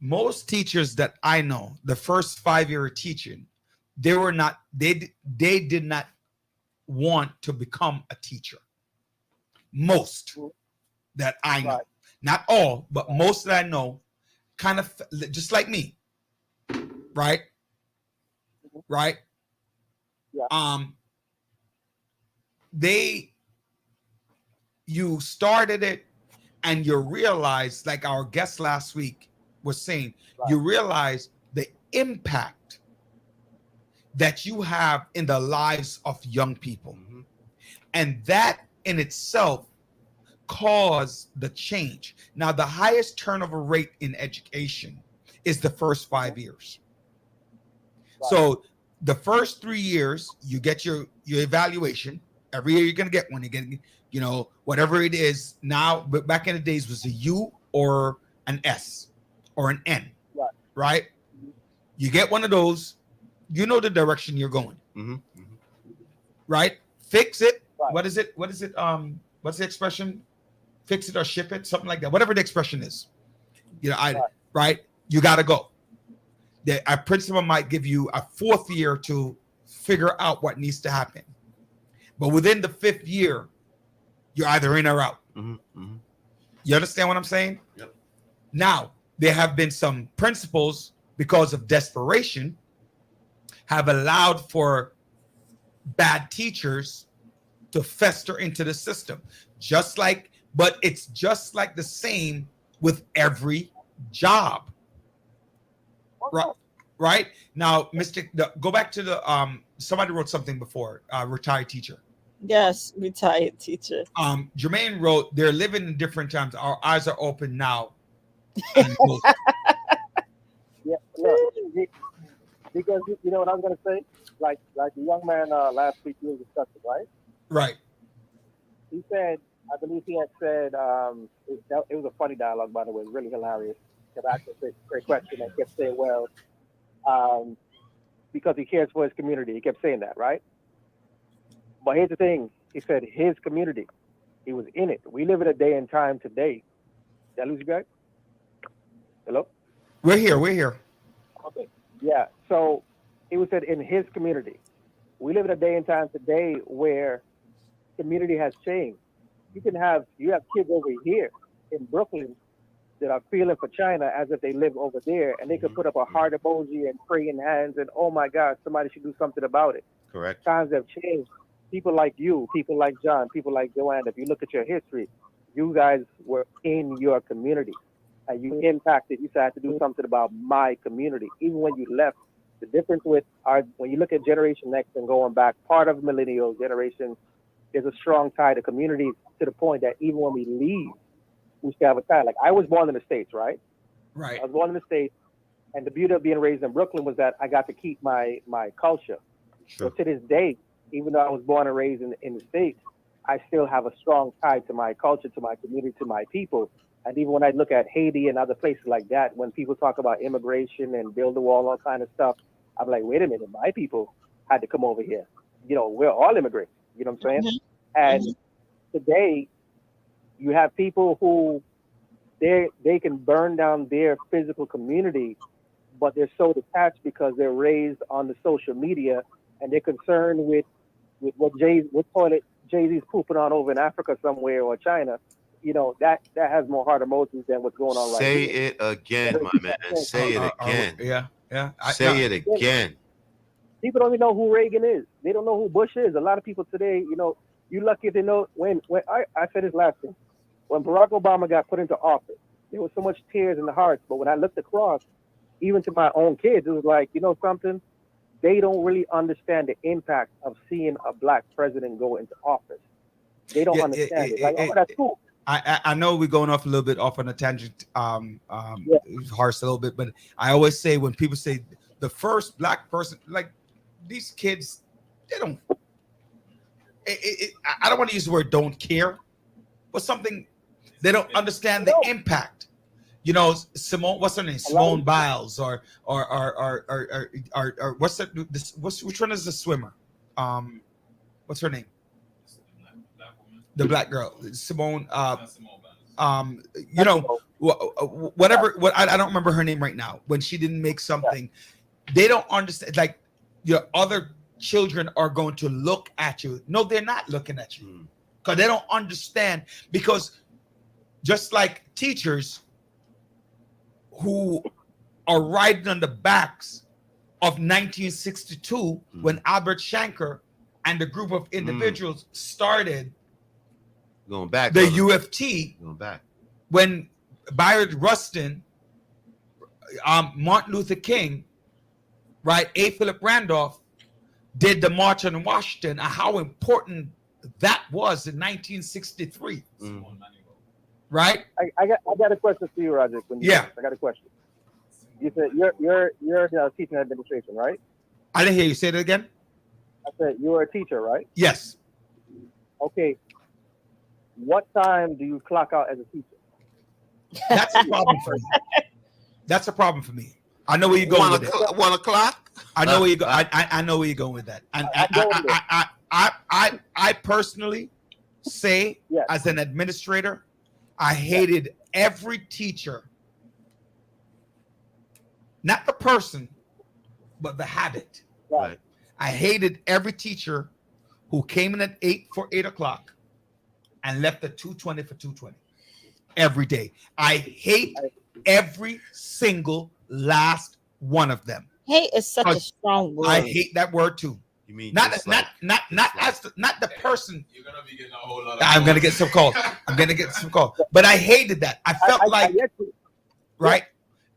[SPEAKER 3] most teachers that I know, the first 5 year of teaching, they did not want to become a teacher. Most that I know, not all, but most that I know, kind of just like me, right? Right?
[SPEAKER 7] Yeah.
[SPEAKER 3] You started it and you realize, like our guest last week was saying, you realize the impact that you have in the lives of young people. And that in itself caused the change. Now, the highest turnover rate in education is the first 5 years. So the first 3 years, you get your evaluation. Every year you're going to get one. You're getting, whatever it is now, but back in the days was a U or an S or an N, right? You get one of those, you know the direction you're going, right? Fix it. What is it? What's the expression? Fix it or ship it, something like that. Whatever the expression is, right? You got to go. A principal might give you a 4th year to figure out what needs to happen. But within the 5th year, you're either in or out. You understand what I'm saying?
[SPEAKER 5] Yep.
[SPEAKER 3] Now, there have been some principals, because of desperation, have allowed for bad teachers to fester into the system. But it's just like the same with every job. Right now, go back to the somebody wrote something before, retired teacher.
[SPEAKER 4] Yes, retired teacher.
[SPEAKER 3] Jermaine wrote, "They're living in different times. Our eyes are open now." And quote.
[SPEAKER 7] Yeah, look, because you know what I was gonna say, like the young man last week we were discussing, right?
[SPEAKER 3] Right.
[SPEAKER 7] He said, I believe he had said, it was a funny dialogue, by the way, really hilarious. Kept asking a great question and kept saying, well, because he cares for his community. He kept saying that, right? But here's the thing. He said his community. He was in it. We live in a day and time today. Did I lose you guys? Hello?
[SPEAKER 3] We're here. We're here.
[SPEAKER 7] Okay. Yeah. So he was said in his community. We live in a day and time today where community has changed. You have kids over here in Brooklyn that are feeling for China as if they live over there, and they could put up a heart emoji and praying hands and, oh my God, somebody should do something about it.
[SPEAKER 5] Correct.
[SPEAKER 7] Times have changed. People like you, people like John, people like Joanne, if you look at your history, you guys were in your community and you impacted. You said, I have to do something about my community. Even when you left, the difference with when you look at Generation X and going back, part of millennial generation, there's a strong tie to communities to the point that even when we leave, we still have a tie. Like I was born in the States, right?
[SPEAKER 3] Right.
[SPEAKER 7] I was born in the States, and the beauty of being raised in Brooklyn was that I got to keep my culture.
[SPEAKER 5] Sure.
[SPEAKER 7] So to this day, even though I was born and raised in the States, I still have a strong tie to my culture, to my community, to my people. And even when I look at Haiti and other places like that, when people talk about immigration and build the wall, all kind of stuff, I'm like, wait a minute, my people had to come over here. You know, we're all immigrants. You know what I'm saying? And today, you have people who they can burn down their physical community, but they're so detached because they're raised on the social media and they're concerned with what toilet Jay-Z's pooping on over in Africa somewhere or China. You know, that has more heart emotions than what's going on right
[SPEAKER 5] Say
[SPEAKER 7] here.
[SPEAKER 5] it again, my man. Say it again.
[SPEAKER 3] Yeah.
[SPEAKER 5] Say it again.
[SPEAKER 7] People don't even know who Reagan is. They don't know who Bush is. A lot of people today, you know, you're lucky if they know when I said this last thing. When Barack Obama got put into office, there was so much tears in the hearts. But when I looked across, even to my own kids, it was like, you know something? They don't really understand the impact of seeing a black president go into office. They don't understand it. Like, oh, that's cool.
[SPEAKER 3] I know we're going off a little bit off on a tangent, It's harsh a little bit, but I always say when people say the first black person, like these kids, they don't. I don't want to use the word "don't care," but something they don't understand the impact. You know, Simone, what's her name? Simone Biles, or what's that? Which one is the swimmer? What's her name? The black girl, Simone. You know, whatever. What I don't remember her name right now. When she didn't make something, they don't understand. Like your other children are going to look at you. No, they're not looking at you because they don't understand. Because just like teachers who are riding on the backs of 1962 when Albert Shanker and the group of individuals started
[SPEAKER 5] going back
[SPEAKER 3] the UFT,
[SPEAKER 5] going back
[SPEAKER 3] when Bayard Rustin, Martin Luther King, right, A. Philip Randolph did the March on Washington, and how important that was in 1963. Right?
[SPEAKER 7] I got a question for you, Roger. I got a question. You said you're teaching administration, right?
[SPEAKER 3] I didn't hear you say that again.
[SPEAKER 7] I said you're a teacher, right?
[SPEAKER 3] Yes.
[SPEAKER 7] Okay. What time do you clock out as a teacher?
[SPEAKER 3] That's a problem for me. That's a problem for me. I know where you're going with it.
[SPEAKER 5] 1 o'clock.
[SPEAKER 3] I know where you go. I know where you're going with that. And I personally say, as an administrator, I hated every teacher, not the person, but the habit.
[SPEAKER 5] Right.
[SPEAKER 3] I hated every teacher who came in at 8 o'clock and left at 2:20 for 2:20 every day. I hate every single last one of them.
[SPEAKER 4] Hate is such a strong word.
[SPEAKER 3] I hate that word too.
[SPEAKER 5] You mean
[SPEAKER 3] not the person.
[SPEAKER 8] You're gonna be getting a whole lot of
[SPEAKER 3] I'm gonna get some calls. But I hated that. I felt right.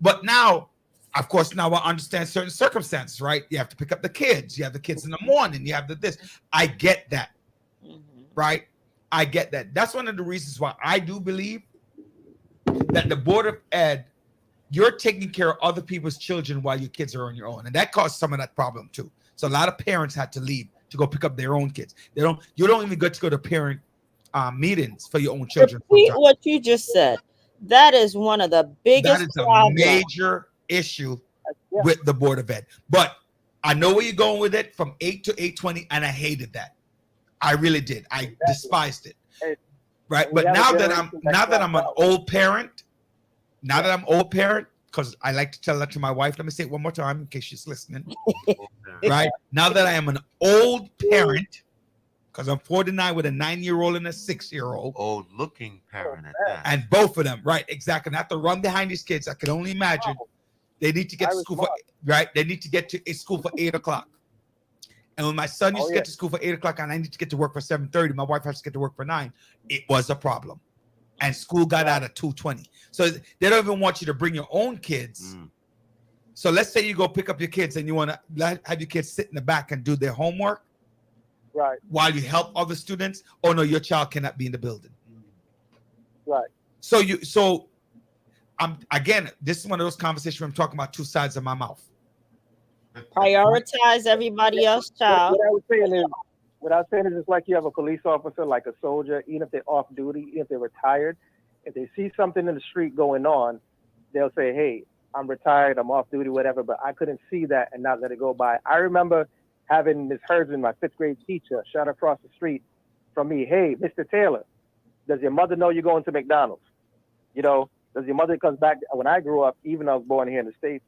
[SPEAKER 3] But now, of course, now I understand certain circumstances, right? You have to pick up the kids. You have the kids in the morning. You have this. I get that. right? I get that. That's one of the reasons why I do believe that the Board of Ed, you're taking care of other people's children while your kids are on your own. And that caused some of that problem too. So a lot of parents had to leave to go pick up their own kids. You don't even get to go to parent meetings for your own children.
[SPEAKER 4] Repeat what you just said. That is one of the biggest
[SPEAKER 3] That is a
[SPEAKER 4] problems.
[SPEAKER 3] major issue
[SPEAKER 7] Yeah.
[SPEAKER 3] with the Board of Ed. But I know where you're going with it, from 8 to 8:20, and I hated that. I really did. I despised it.
[SPEAKER 7] Hey,
[SPEAKER 3] Right.
[SPEAKER 7] we
[SPEAKER 3] But
[SPEAKER 7] have a
[SPEAKER 3] now that
[SPEAKER 7] generation that
[SPEAKER 3] I'm an
[SPEAKER 7] clocked out.
[SPEAKER 3] old parent, because I like to tell that to my wife. Let me say it one more time in case she's listening. Right. Now that I am an old parent, because I'm 49 with a 9-year-old and a 6-year-old.
[SPEAKER 5] Old looking parent at that.
[SPEAKER 3] And both of them, right? Exactly. And I have to run behind these kids. I can only imagine. They need to get
[SPEAKER 7] I
[SPEAKER 3] to
[SPEAKER 7] was
[SPEAKER 3] school
[SPEAKER 7] smart.
[SPEAKER 3] They need to get to school for 8 o'clock. And when my son used to
[SPEAKER 7] Yeah.
[SPEAKER 3] get to school for 8 o'clock and I need to get to work for 7:30, my wife has to get to work for 9. It was a problem. And school got out at 2:20. So they don't even want you to bring your own kids. So let's say you go pick up your kids and you want to have your kids sit in the back and do their homework
[SPEAKER 7] Right,
[SPEAKER 3] while you help other students. Oh no, your child cannot be in the building.
[SPEAKER 7] right.
[SPEAKER 3] So I'm again, this is one of those conversations where I'm talking about two sides of my mouth.
[SPEAKER 4] Prioritize everybody else's child.
[SPEAKER 7] What I was saying is it's like you have a police officer, like a soldier, even if they're off duty, even if they're retired, if they see something in the street going on, they'll say, hey, I'm retired, I'm off duty, whatever, but I couldn't see that and not let it go by. I remember having Ms. Herzen, my 5th grade teacher, shout across the street from me, hey, Mr. Taylor, does your mother know you're going to McDonald's? You know, does your mother, because back when I grew up, even though I was born here in the States,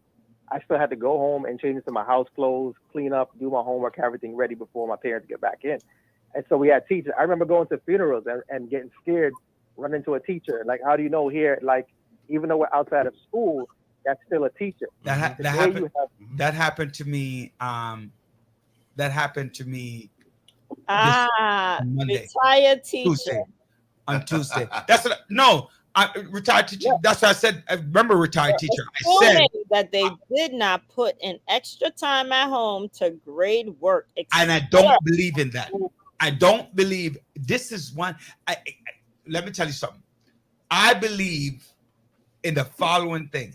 [SPEAKER 7] I still had to go home and change into my house clothes, clean up, do my homework, have everything ready before my parents get back in. And so we had teachers. I remember going to funerals and getting scared, running to a teacher. Like, how do you know here? Like, even though we're outside of school, that's still a teacher.
[SPEAKER 3] That
[SPEAKER 7] Today
[SPEAKER 3] happened.
[SPEAKER 7] you have-
[SPEAKER 3] That happened to me. That happened to me Monday.
[SPEAKER 4] Retired teacher.
[SPEAKER 3] Tuesday. On Tuesday. That's what. No, I retired teacher. That's what I said. I remember retired teacher. I
[SPEAKER 4] So
[SPEAKER 3] said,
[SPEAKER 4] many that they did not put in extra time at home to grade work.
[SPEAKER 3] and I don't believe in that. I don't believe this is one. Let me tell you something. I believe in the following thing.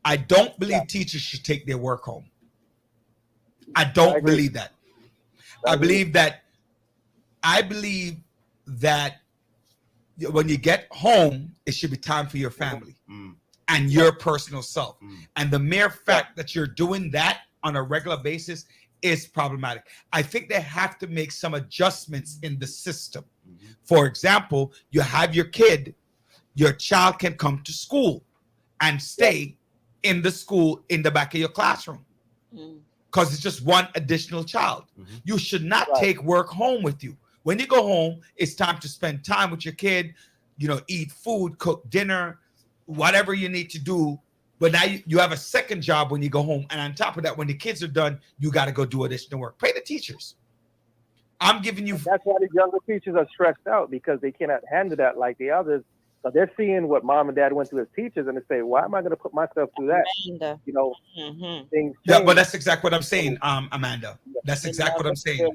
[SPEAKER 3] I don't believe teachers should take their work home. I don't
[SPEAKER 7] agree.
[SPEAKER 3] believe that. I believe that when you get home, it should be time for your family and your personal self. And the mere fact that you're doing that on a regular basis is problematic. I think they have to make some adjustments in the system. For example, you have your child can come to school and stay in the school in the back of your classroom because it's just one additional child. You should not take work home with you. When you go home, it's time to spend time with your kid, eat food, cook dinner, whatever you need to do. But now you have a second job when you go home. And on top of that, when the kids are done, you got to go do additional work. Pay the teachers. I'm giving you.
[SPEAKER 7] That's why the younger teachers are stressed out because they cannot handle that like the others. So they're seeing what mom and dad went through as teachers and they say, why am I going to put myself through that?
[SPEAKER 4] Amanda.
[SPEAKER 7] Things
[SPEAKER 3] Yeah,
[SPEAKER 7] change.
[SPEAKER 3] but that's exactly what I'm saying, Amanda. That's exactly what I'm saying.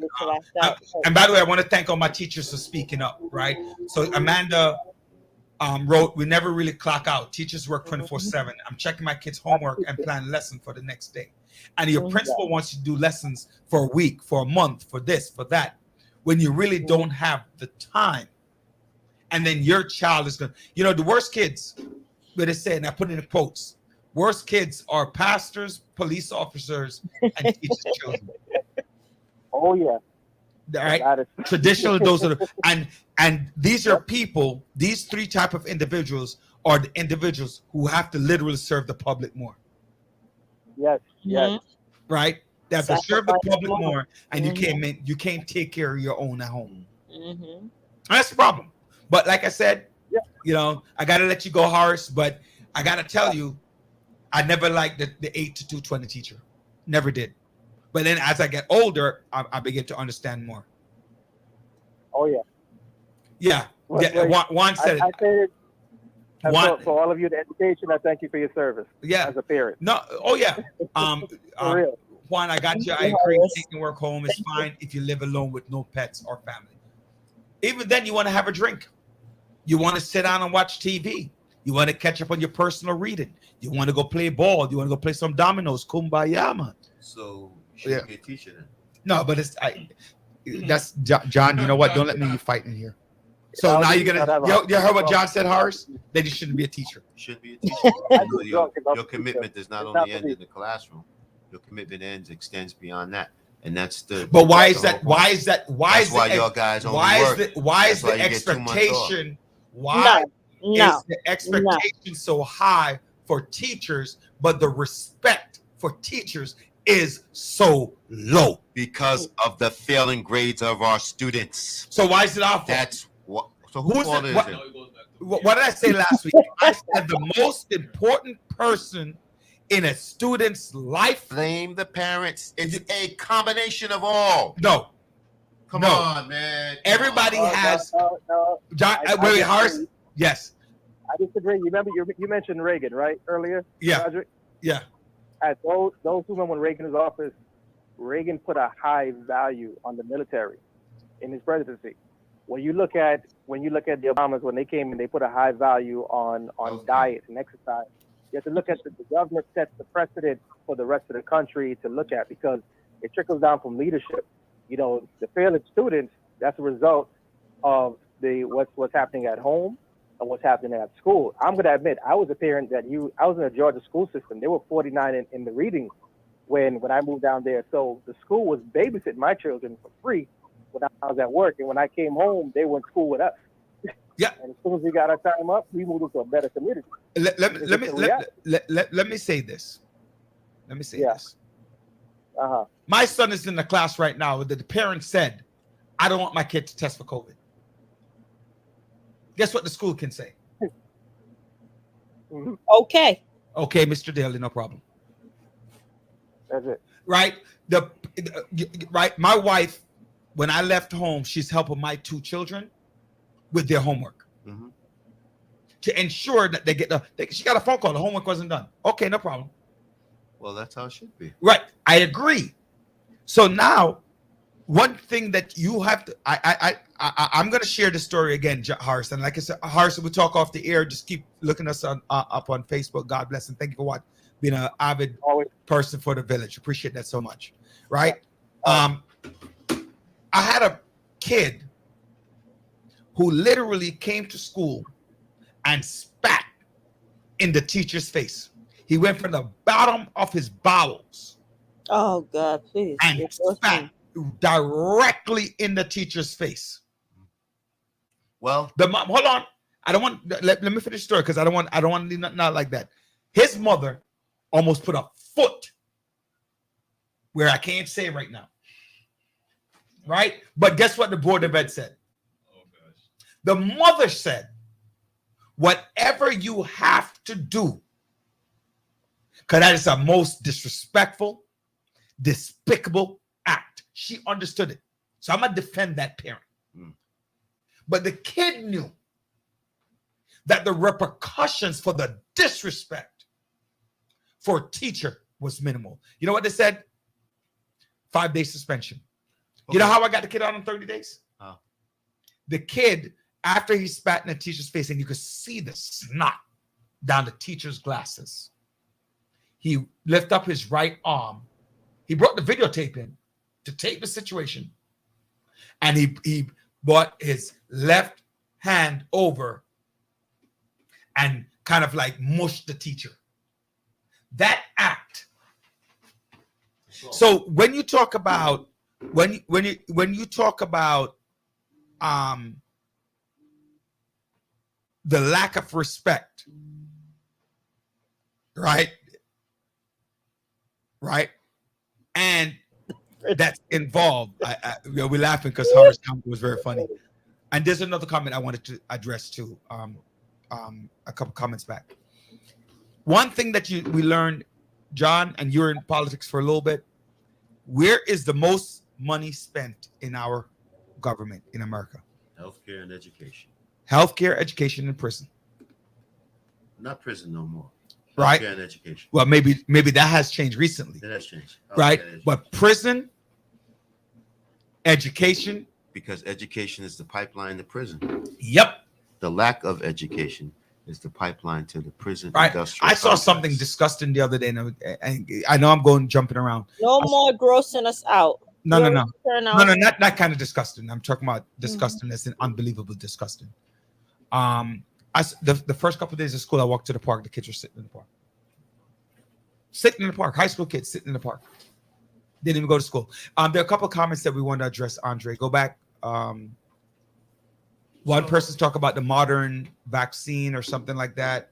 [SPEAKER 4] That.
[SPEAKER 3] And by the way, I want to thank all my teachers for speaking up, right? So Amanda wrote, we never really clock out. Teachers work 24/7. I'm checking my kids' homework and plan lesson for the next day. And your principal wants you to do lessons for a week, for a month, for this, for that, when you really don't have the time. And then your child is going to, the worst kids, what they say, and I put it in quotes, worst kids are pastors, police officers, and teachers' children.
[SPEAKER 7] Oh, yeah.
[SPEAKER 3] All right.
[SPEAKER 7] That is-
[SPEAKER 3] Traditional, those are and these are people, these three type of individuals are the individuals who have to literally serve the public more.
[SPEAKER 7] Yes, yes.
[SPEAKER 3] Right? They have to serve the
[SPEAKER 4] Sacrifice
[SPEAKER 3] public
[SPEAKER 4] more.
[SPEAKER 3] more, and you can't take care of your own at home.
[SPEAKER 4] Mhm.
[SPEAKER 3] That's the problem. But like I said, I gotta let you go, Horace. But I gotta tell you, I never liked the 8 to 2:20 teacher. Never did. But then as I get older, I begin to understand more.
[SPEAKER 7] Oh, yeah.
[SPEAKER 3] Yeah.
[SPEAKER 7] Well,
[SPEAKER 3] Juan said
[SPEAKER 7] I
[SPEAKER 3] it.
[SPEAKER 7] say it. And
[SPEAKER 3] Juan,
[SPEAKER 7] for all of you, the education, I thank you for your service
[SPEAKER 3] yeah.
[SPEAKER 7] as a parent.
[SPEAKER 3] No. Oh yeah.
[SPEAKER 7] For real.
[SPEAKER 3] Juan, I got you. I agree. Taking work home is fine if you live alone with no pets or family. Even then, you want to have a drink. You want to sit down and watch TV. You want to catch up on your personal reading. You want to go play ball. You want to go play some dominoes. Kumbaya, man.
[SPEAKER 5] So you should
[SPEAKER 3] Yeah.
[SPEAKER 5] be a teacher then.
[SPEAKER 3] No, but that's John. You know what? Don't let me fight in here. So now you're gonna. You heard what John said, Horace? That you shouldn't be a teacher.
[SPEAKER 5] You should be a teacher. You know, your commitment does not only end in the classroom. Your commitment extends beyond that, and that's the.
[SPEAKER 3] But why
[SPEAKER 5] that's
[SPEAKER 3] is
[SPEAKER 5] the
[SPEAKER 3] that?
[SPEAKER 5] whole point.
[SPEAKER 3] Why is that? Why
[SPEAKER 5] That's
[SPEAKER 3] is
[SPEAKER 5] why
[SPEAKER 3] the?
[SPEAKER 5] your guys only
[SPEAKER 3] Why
[SPEAKER 5] work.
[SPEAKER 3] is the? Why is
[SPEAKER 5] That's why
[SPEAKER 3] the
[SPEAKER 5] you get 2 months off.
[SPEAKER 3] expectation? Why
[SPEAKER 4] No.
[SPEAKER 3] is the expectation so high for teachers, but the respect for teachers is so low?
[SPEAKER 5] Because of the failing grades of our students.
[SPEAKER 3] So why is it our fault?
[SPEAKER 5] That's what. So
[SPEAKER 3] Who's
[SPEAKER 5] whose fault
[SPEAKER 3] it?
[SPEAKER 5] is
[SPEAKER 3] What-
[SPEAKER 5] it?
[SPEAKER 3] What did I say last week? I said the most important person in a student's life.
[SPEAKER 5] Blame the parents. It's a combination of all.
[SPEAKER 3] No,
[SPEAKER 5] Come
[SPEAKER 3] No.
[SPEAKER 5] on, man. Come
[SPEAKER 3] everybody
[SPEAKER 5] on.
[SPEAKER 3] has.
[SPEAKER 7] No.
[SPEAKER 3] John,
[SPEAKER 7] I
[SPEAKER 3] wait,
[SPEAKER 7] disagree.
[SPEAKER 3] Horace. Yes.
[SPEAKER 7] I disagree. You remember you mentioned Reagan, right, earlier?
[SPEAKER 3] Yeah.
[SPEAKER 7] Roderick?
[SPEAKER 3] Yeah.
[SPEAKER 7] As those who remember when Reagan was in office, Reagan put a high value on the military in his presidency. When you look at the Obamas, when they came in, they put a high value on
[SPEAKER 5] Okay.
[SPEAKER 7] diet and exercise. You have to look at the government sets the precedent for the rest of the country to look at, because it trickles down from leadership. You know, the failing students, that's a result of what's happening at home and what's happening at school. I'm going to admit, I was a parent I was in the Georgia school system. There were 49 in the reading when I moved down there. So the school was babysitting my children for free when I was at work. And when I came home, they were in school with us.
[SPEAKER 3] Yeah.
[SPEAKER 7] And as soon as we got our time up, we moved into a better community.
[SPEAKER 3] Let me say this. Let me say
[SPEAKER 7] Yeah.
[SPEAKER 3] this.
[SPEAKER 7] Uh-huh.
[SPEAKER 3] My son is in the class right now that the parent said, "I don't want my kid to test for COVID." Guess what the school can say?
[SPEAKER 7] Mhm.
[SPEAKER 4] Okay.
[SPEAKER 3] Okay, Mr. Daly, no problem.
[SPEAKER 7] That's it.
[SPEAKER 3] Right? Right. My wife, when I left home, she's helping my 2 children with their homework
[SPEAKER 5] Mhm.
[SPEAKER 3] to ensure that they get she got a phone call. The homework wasn't done. Okay, no problem.
[SPEAKER 5] Well, that's how it should be.
[SPEAKER 3] Right. I agree. So now, one thing that you have to, I'm going to share the story again, Horace. And like I said, Horace, we talk off the air. Just keep looking us up on Facebook. God bless, and thank you for being an avid
[SPEAKER 7] Always.
[SPEAKER 3] person for the village. Appreciate that so much. Right. I had a kid who literally came to school and spat in the teacher's face. He went from the bottom of his bowels
[SPEAKER 4] Oh God, please.
[SPEAKER 3] and
[SPEAKER 4] You're so
[SPEAKER 3] spat directly in the teacher's face.
[SPEAKER 5] Well,
[SPEAKER 3] The mom, hold on. I don't want. Let me finish the story because I don't want to leave nothing out like that. His mother almost put a foot where I can't say right now. Right, but guess what the board of ed said?
[SPEAKER 2] Oh gosh.
[SPEAKER 3] The mother said, "Whatever you have to do." Because that is a most disrespectful, despicable act. She understood it. So I'm going to defend that parent.
[SPEAKER 5] Mm.
[SPEAKER 3] But the kid knew that the repercussions for the disrespect for a teacher was minimal. You know what they said? 5-day suspension. You know
[SPEAKER 5] Okay.
[SPEAKER 3] how I got the kid out in 30 days?
[SPEAKER 5] How?
[SPEAKER 3] The kid, after he spat in the teacher's face and you could see the snot down the teacher's glasses, he lifted up his right arm. He brought the videotape in to tape the situation. And he brought his left hand over and kind of like mushed the teacher. That act. So when you talk about when you talk about the lack of respect, right? Right, and that's involved. We're laughing because Howard's comment was very funny. And there's another comment I wanted to address too. A couple comments back. One thing that we learned, John, and you're in politics for a little bit. Where is the most money spent in our government in America?
[SPEAKER 5] Healthcare and education.
[SPEAKER 3] Healthcare, education, and prison.
[SPEAKER 5] Not prison no more.
[SPEAKER 3] Right.
[SPEAKER 5] Healthcare and education.
[SPEAKER 3] Well, maybe that has changed recently.
[SPEAKER 5] That has changed.
[SPEAKER 3] Right?
[SPEAKER 5] Healthcare and
[SPEAKER 3] But prison, education,
[SPEAKER 5] because education is the pipeline to prison.
[SPEAKER 3] Yep.
[SPEAKER 5] The lack of education is the pipeline to the prison
[SPEAKER 3] Right.
[SPEAKER 5] industrial
[SPEAKER 3] I saw
[SPEAKER 5] complex.
[SPEAKER 3] something disgusting the other day, and I know I'm going jumping around.
[SPEAKER 4] No more grossing us out.
[SPEAKER 3] No,
[SPEAKER 4] We
[SPEAKER 3] no, no.
[SPEAKER 4] already turn
[SPEAKER 3] No,
[SPEAKER 4] out-
[SPEAKER 3] no, not that kind of disgusting. I'm talking about disgusting as in unbelievable disgusting. The first couple of days of school, I walked to the park. The kids were sitting in the park. Sitting in the park. High school kids sitting in the park. Didn't even go to school. There are a couple of comments that we want to address, Andre. Go back. One person's talk about the modern vaccine or something like that.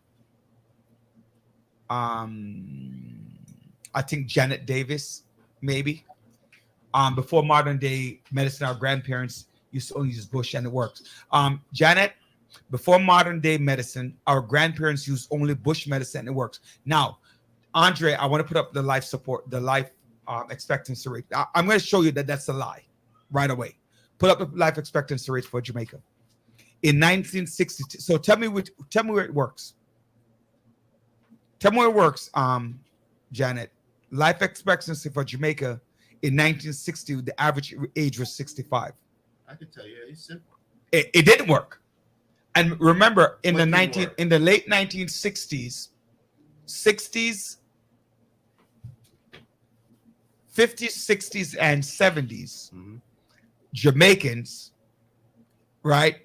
[SPEAKER 3] I think Janet Davis, maybe. Before modern day medicine, our grandparents used to only use bush and it works. Janet, before modern day medicine, our grandparents used only bush medicine and it works. Now, Andre, I want to put up the life support, the life expectancy rate. I'm going to show you that that's a lie right away. Put up the life expectancy rate for Jamaica. In 1962, so tell me where it works. Tell me where it works, Janet. Life expectancy for Jamaica in 1960, the average age was 65.
[SPEAKER 5] I can tell you, it's simple.
[SPEAKER 3] It didn't work. And remember, in
[SPEAKER 5] What
[SPEAKER 3] the
[SPEAKER 5] didn't work?
[SPEAKER 3] in the late 1960s, 50s, 60s, and 70s,
[SPEAKER 5] Mhm.
[SPEAKER 3] Jamaicans, right?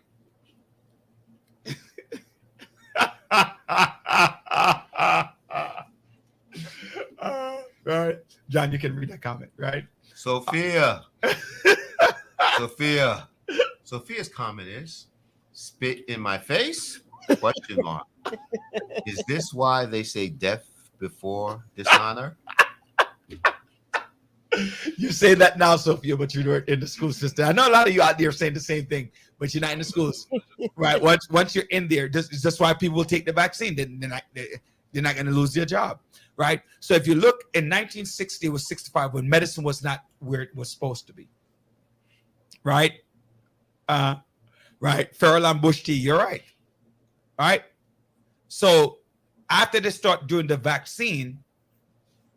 [SPEAKER 3] Right, John, you can read that comment, right?
[SPEAKER 5] Sophia. Sophia's comment is spit in my face? Question mark. Is this why they say death before dishonor?
[SPEAKER 3] You say that now, Sophia, but you're in the school system. I know a lot of you out there saying the same thing, but you're not in the schools, right? Once you're in there, that's why people will take the vaccine. They're not going to lose their job, right? So if you look in 1960, it was 65 when medicine was not where it was supposed to be, right? Right. Farrell Bush T, you're right. All right. So after they start doing the vaccine,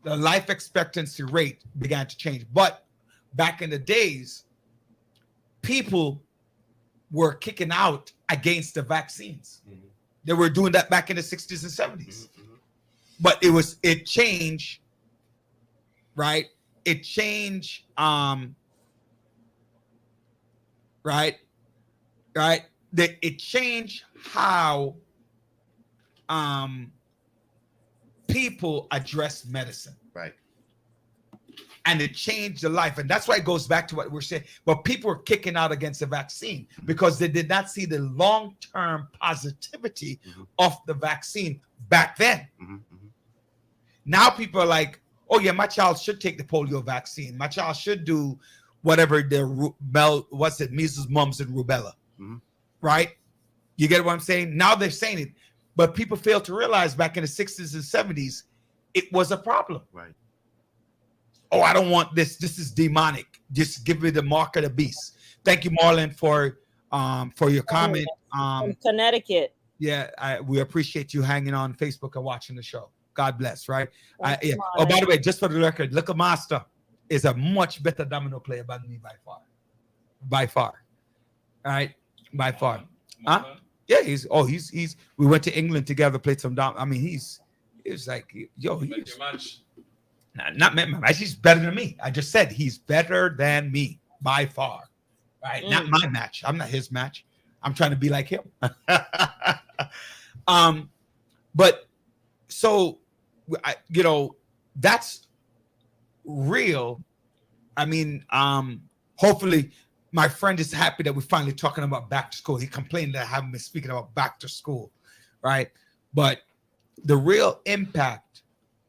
[SPEAKER 3] the life expectancy rate began to change. But back in the days, people were kicking out against the vaccines.
[SPEAKER 5] Mhm.
[SPEAKER 3] They were doing that back in the 60s and 70s.
[SPEAKER 5] Mhm.
[SPEAKER 3] But it changed, right? It changed, right? It changed how people address medicine.
[SPEAKER 5] Right.
[SPEAKER 3] And it changed the life. And that's why it goes back to what we're saying. But people were kicking out against the vaccine because they did not see the long-term positivity of the vaccine back then.
[SPEAKER 5] Mhm.
[SPEAKER 3] Now people are like, oh yeah, my child should take the polio vaccine. My child should do whatever measles, mumps, and rubella.
[SPEAKER 5] Mhm.
[SPEAKER 3] Right? You get what I'm saying? Now they're saying it. But people fail to realize back in the 60s and 70s, it was a problem.
[SPEAKER 5] Right.
[SPEAKER 3] Oh, I don't want this. This is demonic. Just give me the mark of the beast. Thank you, Marlon, for your comment.
[SPEAKER 4] From Connecticut.
[SPEAKER 3] Yeah, we appreciate you hanging on Facebook and watching the show. God bless, right?
[SPEAKER 4] Thank you,
[SPEAKER 3] Oh, by
[SPEAKER 4] Marlon.
[SPEAKER 3] the way, just for the record, Little Master is a much better domino player than me by far. By far. All right? By far. Huh? Yeah, he's we went to England together, played some dom. I mean, he's like, yo, he's not my match. He's better than me. I just said he's better than me by far. Right? Not my match. I'm not his match. I'm trying to be like him. But so that's real. I mean, hopefully my friend is happy that we're finally talking about back to school. He complained that I haven't been speaking about back to school, right? But the real impact,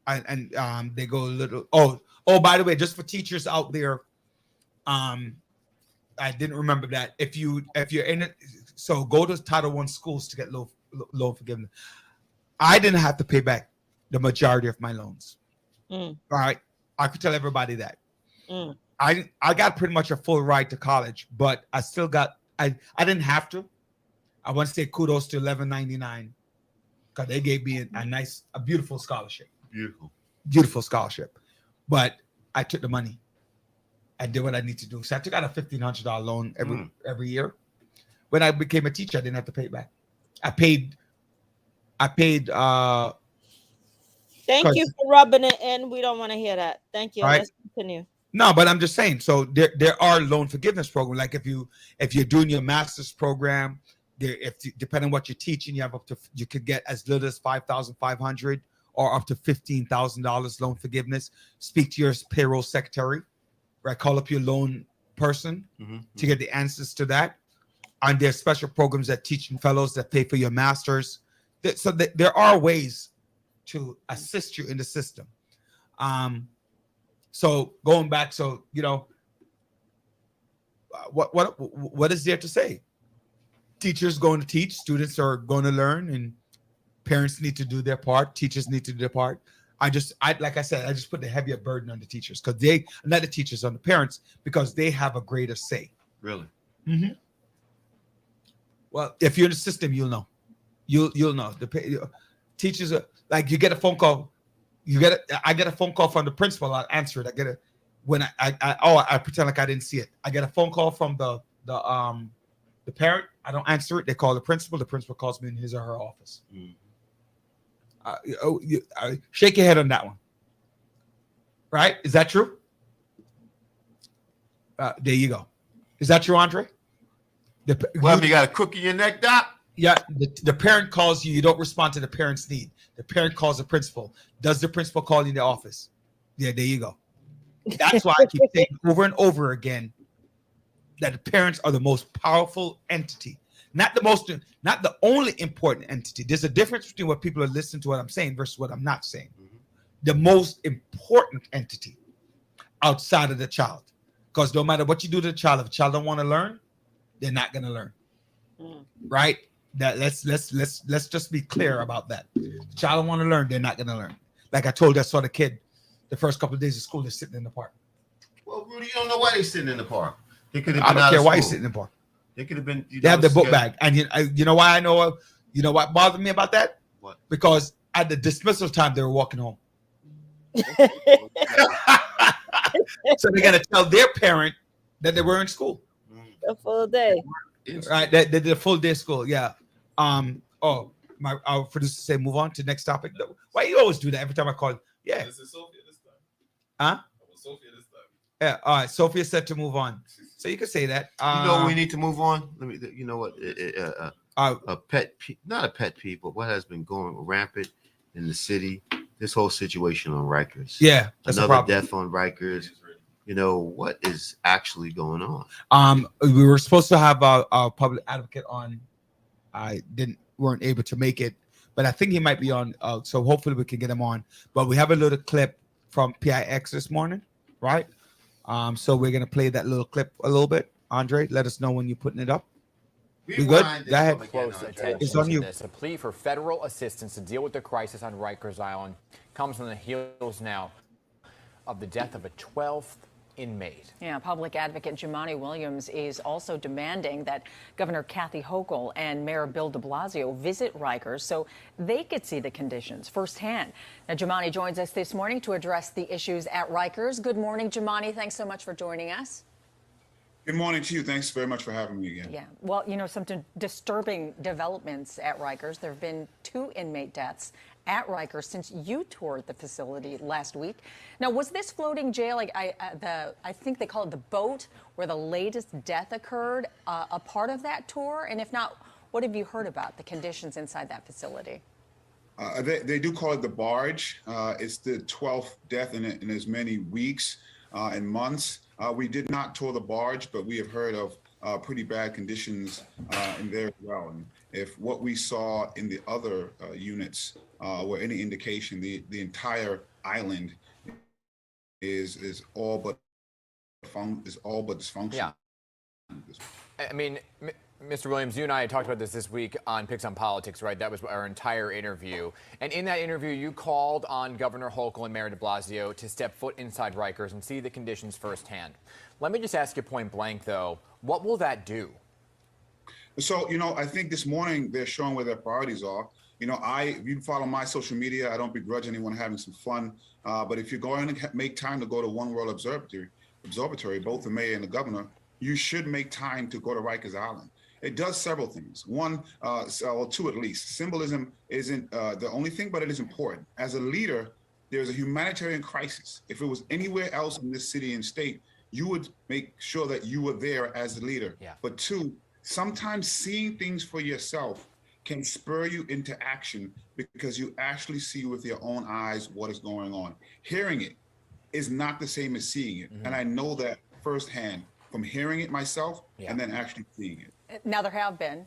[SPEAKER 3] and they go a little. Oh, by the way, just for teachers out there, I didn't remember that. If you're in it, so go to Title I schools to get loan forgiveness. I didn't have to pay back the majority of my loans. All right, I could tell everybody that. I got pretty much a full ride to college, but I still got I didn't have to. I want to say kudos to 1199 because they gave me a beautiful scholarship.
[SPEAKER 5] Beautiful
[SPEAKER 3] Scholarship, but I took the money. I did what I need to do. So I took out a $1,500 loan every year. When I became a teacher, I didn't have to pay it back. I paid.
[SPEAKER 4] Thank you for rubbing it in. We don't want to hear that. Thank you.
[SPEAKER 3] Right.
[SPEAKER 4] Let's continue.
[SPEAKER 3] No, but I'm just saying. So there are loan forgiveness programs. Like if you're doing your master's program, depending on what you're teaching, you could get as little as $5,500 or up to $15,000 loan forgiveness. Speak to your payroll secretary, right? Call up your loan person to get the answers to that. And there's special programs that teaching fellows that pay for your masters. So there are ways to assist you in the system. So going back, so what is there to say? Teachers going to teach, students are going to learn, and parents need to do their part. Teachers need to do their part. Like I said, I just put the heavier burden on the teachers because not the teachers, on the parents, because they have a greater say.
[SPEAKER 5] Really?
[SPEAKER 3] Mm-hmm. Well, if you're in the system, you'll know. You'll know. The teachers are like, you get a phone call. I get a phone call from the principal. I'll answer it. I get I pretend like I didn't see it. I get a phone call from the parent. I don't answer it. They call the principal. The principal calls me in his or her office. Shake your head on that one. Right? Is that true? There you go. Is that true, Andre?
[SPEAKER 5] Well, you got a crook in your neck, Doc?
[SPEAKER 3] Yeah, the parent calls you. You don't respond to the parent's need. The parent calls the principal. Does the principal call you in the office? Yeah, there you go. That's why I keep saying over and over again that the parents are the most powerful entity. Not the only important entity. There's a difference between what people are listening to what I'm saying versus what I'm not saying. The most important entity outside of the child. Because no matter what you do to the child, if the child don't want to learn, they're not going to learn. Right? That let's just be clear about that. The child don't want to learn, they're not going to learn. Like I told you, I saw the kid the first couple of days of school, they're sitting in the park.
[SPEAKER 5] Well, Rudy, you don't know why they're sitting in the park. They could have
[SPEAKER 3] I
[SPEAKER 5] been
[SPEAKER 3] don't care why
[SPEAKER 5] you're
[SPEAKER 3] he's sitting in the park.
[SPEAKER 5] They could have been.
[SPEAKER 3] They have the book bag. And you know why I know? You know what bothered me about that?
[SPEAKER 5] What?
[SPEAKER 3] Because at the dismissal time, they were walking home. So they got to tell their parent that they were in school.
[SPEAKER 4] A full day.
[SPEAKER 3] Right? They did a full day of school. Yeah. Our producer say move on to the next topic. Why you always do that every time I call? Yeah.
[SPEAKER 8] This is Sophia this time.
[SPEAKER 3] Huh?
[SPEAKER 8] Sophia this time.
[SPEAKER 3] Yeah. All right. Sophia said to move on. So you can say that.
[SPEAKER 5] You know we need to move on. Let me. You know what? A pet, not a pet peeve, but what has been going rampant in the city. This whole situation on Rikers.
[SPEAKER 3] Yeah. That's
[SPEAKER 5] another death on Rikers. You know what is actually going on?
[SPEAKER 3] We were supposed to have a public advocate on. Weren't able to make it, but I think he might be on. So hopefully we can get him on. But we have a little clip from PIX this morning, right? So we're gonna play that little clip a little bit. Andre, let us know when you're putting it up. You good? Go ahead.
[SPEAKER 9] Close attention
[SPEAKER 3] it's on
[SPEAKER 9] to
[SPEAKER 3] you.
[SPEAKER 9] this. A plea for federal assistance to deal with the crisis on Rikers Island comes on the heels now of the death of a 12th inmate.
[SPEAKER 10] Yeah, public advocate Jumaane Williams is also demanding that Governor Kathy Hochul and Mayor Bill de Blasio visit Rikers so they could see the conditions firsthand. Now, Jumaane joins us this morning to address the issues at Rikers. Good morning, Jumaane. Thanks so much for joining us.
[SPEAKER 11] Good morning to you. Thanks very much for having me again.
[SPEAKER 10] Yeah, well, you know, some disturbing developments at Rikers. There have been 2 inmate deaths at Rikers since you toured the facility last week. Now, was this floating jail, like I think they call it the boat, where the latest death occurred, a part of that tour? And if not, what have you heard about the conditions inside that facility?
[SPEAKER 11] They do call it the barge. It's the 12th death in as many weeks and months. We did not tour the barge, but we have heard of pretty bad conditions in there as well. And if what we saw in the other units were any indication, the entire island is all but dysfunctional.
[SPEAKER 9] Yeah. I mean, Mr. Williams, you and I talked about this week on Picks on Politics, right? That was our entire interview. And in that interview, you called on Governor Hochul and Mayor de Blasio to step foot inside Rikers and see the conditions firsthand. Let me just ask you point blank, though, what will that do?
[SPEAKER 11] So, you know, I think this morning they're showing where their priorities are. You know, if you follow my social media, I don't begrudge anyone having some fun. But if you're going to make time to go to One World Observatory, Observatory, both the mayor and the governor, you should make time to go to Rikers Island. It does several things. One, or two at least. Symbolism isn't the only thing, but it is important. As a leader, there's a humanitarian crisis. If it was anywhere else in this city and state, you would make sure that you were there as a leader.
[SPEAKER 9] Yeah.
[SPEAKER 11] But two, sometimes seeing things for yourself can spur you into action because you actually see with your own eyes what is going on. Hearing it is not the same as seeing it. And I know that firsthand from hearing it myself and then actually seeing it.
[SPEAKER 10] Now, there have been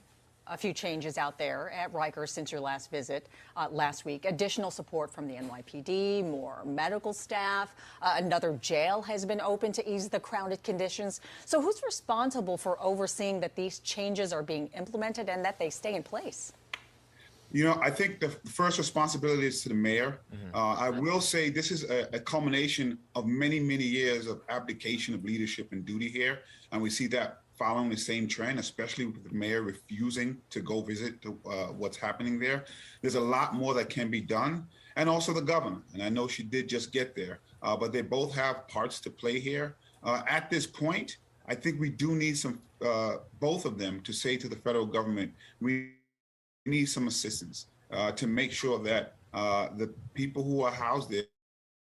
[SPEAKER 10] a few changes out there at Rikers since your last visit last week. Additional support from the NYPD, more medical staff, another jail has been opened to ease the crowded conditions. So who's responsible for overseeing that these changes are being implemented and that they stay in place?
[SPEAKER 11] You know, I think the first responsibility is to the mayor. I will say this is a culmination of many, many years of abdication of leadership and duty here. And we see that following the same trend, especially with the mayor refusing to go visit what's happening there. There's a lot more that can be done. And also the governor. And I know she did just get there, but they both have parts to play here. At this point, I think we do need some, both of them to say to the federal government, we need some assistance to make sure that the people who are housed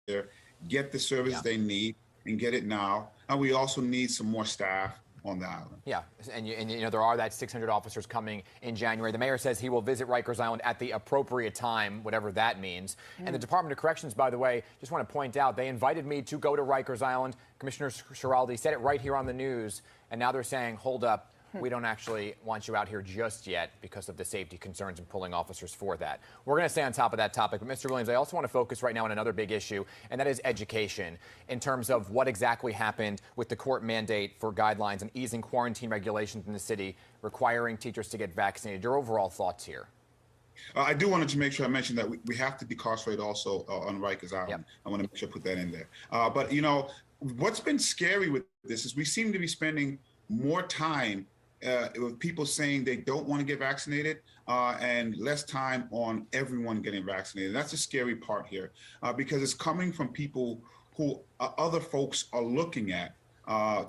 [SPEAKER 11] there get the service they need and get it now. And we also need some more staff on the island.
[SPEAKER 9] Yeah, and you know there are that 600 officers coming in January. The mayor says he will visit Rikers Island at the appropriate time, whatever that means. And the Department of Corrections, by the way, just want to point out, they invited me to go to Rikers Island. Commissioner Schiraldi said it right here on the news, and now they're saying, hold up, we don't actually want you out here just yet because of the safety concerns and pulling officers for that. We're going to stay on top of that topic. But Mr. Williams, I also want to focus right now on another big issue, and that is education in terms of what exactly happened with the court mandate for guidelines and easing quarantine regulations in the city, requiring teachers to get vaccinated. Your overall thoughts here?
[SPEAKER 11] I do want to make sure I mention that we have to decarcerate also on Rikers Island. I want to make sure I put that in there. But, you know, what's been scary with this is we seem to be spending more time with people saying they don't want to get vaccinated and less time on everyone getting vaccinated. That's a scary part here because it's coming from people who other folks are looking at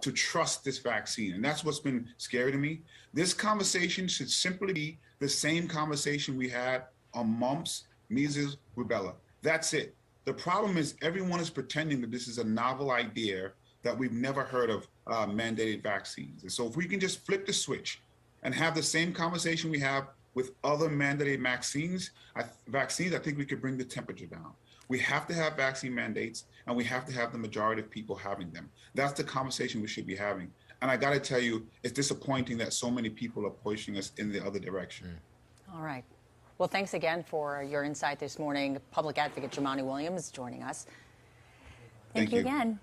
[SPEAKER 11] to trust this vaccine. And that's what's been scary to me. This conversation should simply be the same conversation we had on mumps, measles, rubella. That's it. The problem is everyone is pretending that this is a novel idea that we've never heard of mandated vaccines. And so if we can just flip the switch and have the same conversation we have with other mandated vaccines, I think we could bring the temperature down. We have to have vaccine mandates and we have to have the majority of people having them. That's the conversation we should be having. And I gotta tell you, it's disappointing that so many people are pushing us in the other direction.
[SPEAKER 10] All right. Well, thanks again for your insight this morning. Public Advocate Jumaane Williams joining us. Thank you again.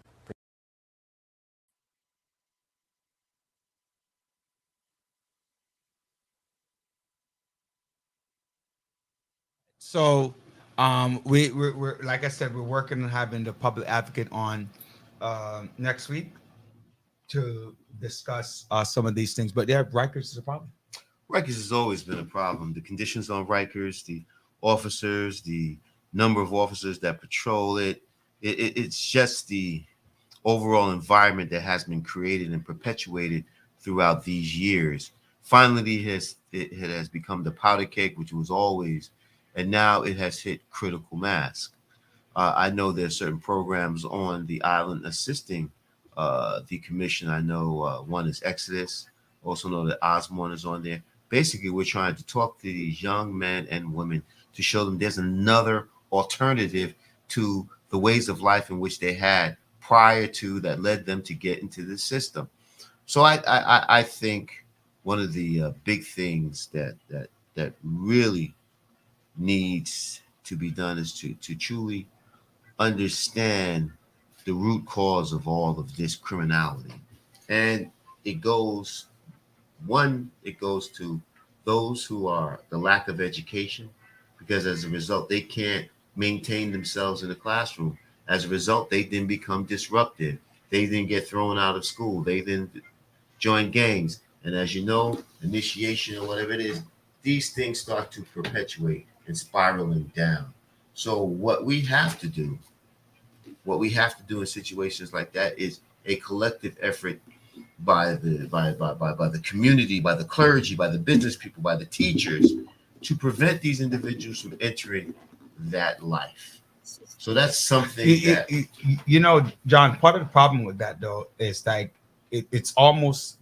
[SPEAKER 3] So we're like I said, we're working on having the public advocate on next week to discuss some of these things. But yeah, Rikers is a problem.
[SPEAKER 5] Rikers has always been a problem. The conditions on Rikers, the officers, the number of officers that patrol it, it's just the overall environment that has been created and perpetuated throughout these years. Finally, it has become the powder keg, which was always, and now it has hit critical mass. I know there's certain programs on the island assisting the commission. I know one is Exodus. Also know that Osborne is on there. Basically, we're trying to talk to these young men and women to show them there's another alternative to the ways of life in which they had prior to that led them to get into the system. So I think one of the big things that really needs to be done is to truly understand the root cause of all of this criminality. And it goes to those who are the lack of education, because as a result, they can't maintain themselves in the classroom. As a result, they then become disruptive. They then get thrown out of school. They then join gangs. And as you know, initiation or whatever it is, these things start to perpetuate and spiraling down. So what we have to do in situations like that is a collective effort by the community, by the clergy, by the business people, by the teachers, to prevent these individuals from entering that life. So that's something that,
[SPEAKER 3] you know, John, part of the problem with that though is like it's almost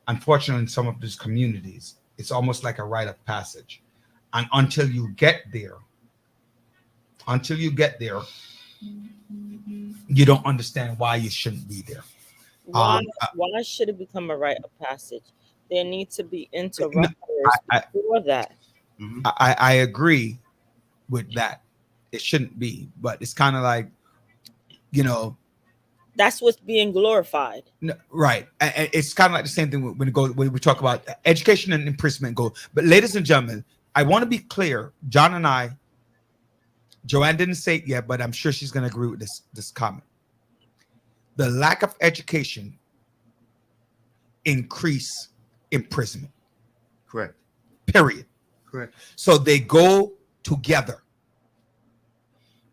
[SPEAKER 3] unfortunately in some of these communities, it's almost like a rite of passage. And until you get there, you don't understand why you shouldn't be there.
[SPEAKER 4] Why should it become a rite of passage? There need to be interrupters for that.
[SPEAKER 3] I agree with that. It shouldn't be, but it's kind of like, you know,
[SPEAKER 4] that's what's being glorified.
[SPEAKER 3] Right. It's kind of like the same thing when we talk about education and imprisonment go. But ladies and gentlemen, I want to be clear. John and I, Joanne didn't say it yet, but I'm sure she's going to agree with this comment. The lack of education increase imprisonment.
[SPEAKER 5] Correct.
[SPEAKER 3] Period.
[SPEAKER 5] Correct.
[SPEAKER 3] So they go together.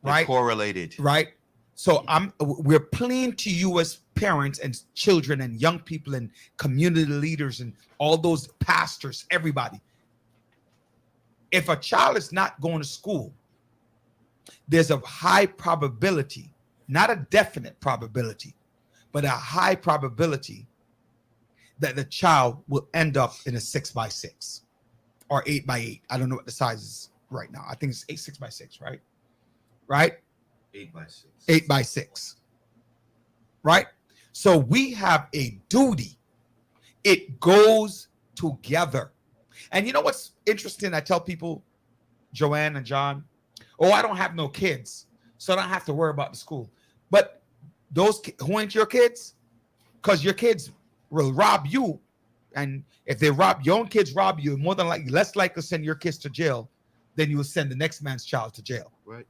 [SPEAKER 5] They're
[SPEAKER 3] right?
[SPEAKER 5] correlated.
[SPEAKER 3] Right. So we're pleading to you as parents and children and young people and community leaders and all those pastors, everybody. If a child is not going to school, there's a high probability, not a definite probability, but a high probability that the child will end up in a 6x6 or 8x8. I don't know what the size is right now. I think it's 6x6, right? Right?
[SPEAKER 5] 8x6.
[SPEAKER 3] 8x6. Right? So we have a duty. It goes together. And you know what's interesting? I tell people, Joanne and John, oh, I don't have no kids, so I don't have to worry about the school. But those who ain't your kids, because your kids will rob you. And if they rob your own kids, rob you, more than likely, less likely to send your kids to jail than you will send the next man's child to jail.
[SPEAKER 5] Right.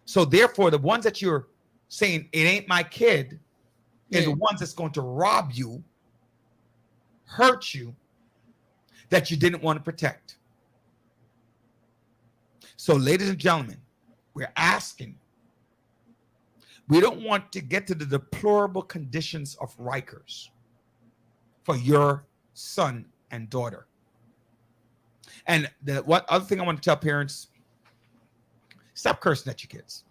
[SPEAKER 3] So therefore, the ones that you're saying it ain't my kid is the ones that's going to rob you, hurt you, that you didn't want to protect. So, ladies and gentlemen, we're asking. We don't want to get to the deplorable conditions of Rikers for your son and daughter. And the one other thing I want to tell parents, stop cursing at your kids.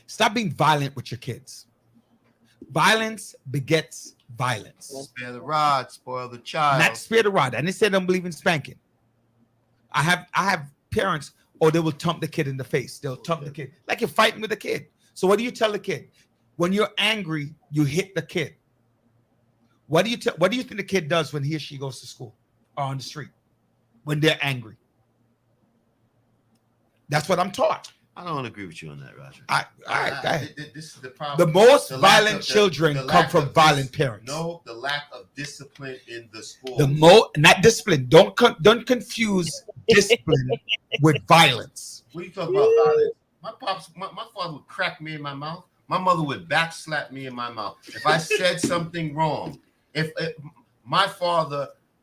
[SPEAKER 3] Stop being violent with your kids. Violence begets violence.
[SPEAKER 5] Spare the rod, spoil the child.
[SPEAKER 3] Not spare the rod. And they say they don't believe in spanking. I have parents, they will thump the kid in the face. They'll thump the kid like you're fighting with the kid. So what do you tell the kid? When you're angry, you hit the kid. What do you think the kid does when he or she goes to school or on the street when they're angry? That's what I'm taught.
[SPEAKER 5] I don't agree with you on that, Roger. This is the problem.
[SPEAKER 3] The most violent children come from violent parents.
[SPEAKER 5] No, the lack of discipline in the school.
[SPEAKER 3] Not discipline. Don't confuse discipline with violence.
[SPEAKER 5] What are you talking about violence? My father would crack me in my mouth. My mother would backslap me in my mouth if I said something wrong.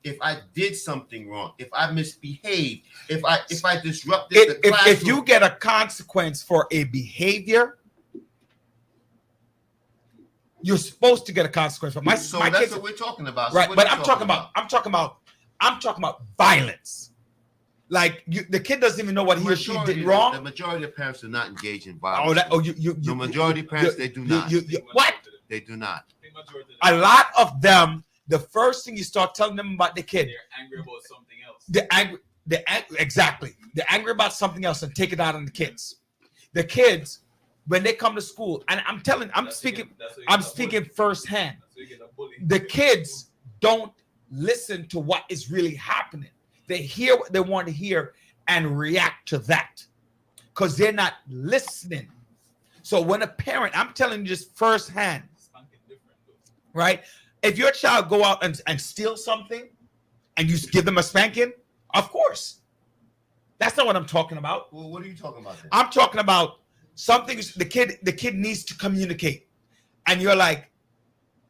[SPEAKER 5] If I did something wrong, if I misbehaved, if I disrupted the classroom.
[SPEAKER 3] If you get a consequence for a behavior, you're supposed to get a consequence. But
[SPEAKER 5] that's what we're talking about.
[SPEAKER 3] Right, but I'm talking about violence. Like the kid doesn't even know what he or she did wrong.
[SPEAKER 5] The majority of parents do not engage in violence.
[SPEAKER 3] The
[SPEAKER 5] majority of parents they do not.
[SPEAKER 3] What?
[SPEAKER 5] They do not.
[SPEAKER 3] A lot of them. The first thing you start telling them about the kid,
[SPEAKER 8] they're angry about something else.
[SPEAKER 3] Exactly. They're angry about something else and take it out on the kids. The kids, when they come to school, and I'm speaking firsthand. The kids don't listen to what is really happening. They hear what they want to hear and react to that because they're not listening. So when a parent, I'm telling you just firsthand, right? If your child go out and steal something and you give them a spanking, of course. That's not what I'm talking about.
[SPEAKER 5] Well, what are you talking about then?
[SPEAKER 3] I'm talking about something the kid needs to communicate. And you're like,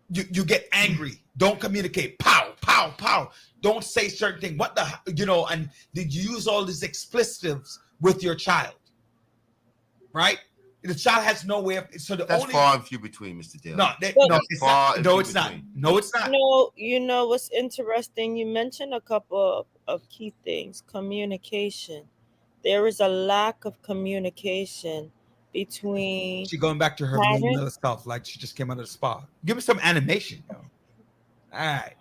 [SPEAKER 3] you get angry. Don't communicate. Pow, pow, pow. Don't say certain things. And did you use all these expletives with your child? Right? The child has no way of. So the
[SPEAKER 5] That's
[SPEAKER 3] only
[SPEAKER 5] far and few between, Mr. Daly.
[SPEAKER 3] no, it's
[SPEAKER 5] Far
[SPEAKER 3] not.
[SPEAKER 5] and
[SPEAKER 3] No,
[SPEAKER 5] few
[SPEAKER 3] it's not.
[SPEAKER 5] between.
[SPEAKER 3] No, it's not.
[SPEAKER 4] You know what's interesting? You mentioned a couple of key things. Communication. There is a lack of communication between
[SPEAKER 3] She going back to her vanilla
[SPEAKER 4] parents.
[SPEAKER 3] stuff, like she just came out of the spa. Give me some animation, yo. All right.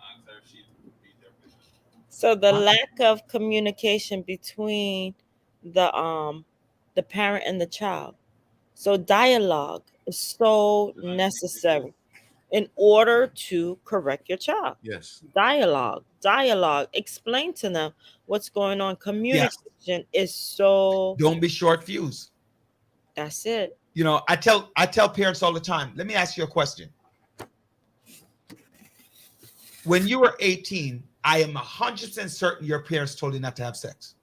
[SPEAKER 4] So the lack of communication between the parent and the child. So dialogue is so necessary in order to correct your child.
[SPEAKER 5] Yes.
[SPEAKER 4] Dialogue. Explain to them what's going on. Communication is so.
[SPEAKER 3] Don't be short fused.
[SPEAKER 4] That's it.
[SPEAKER 3] You know, I tell parents all the time. Let me ask you a question. When you were 18, I am 100% certain your parents told you not to have sex.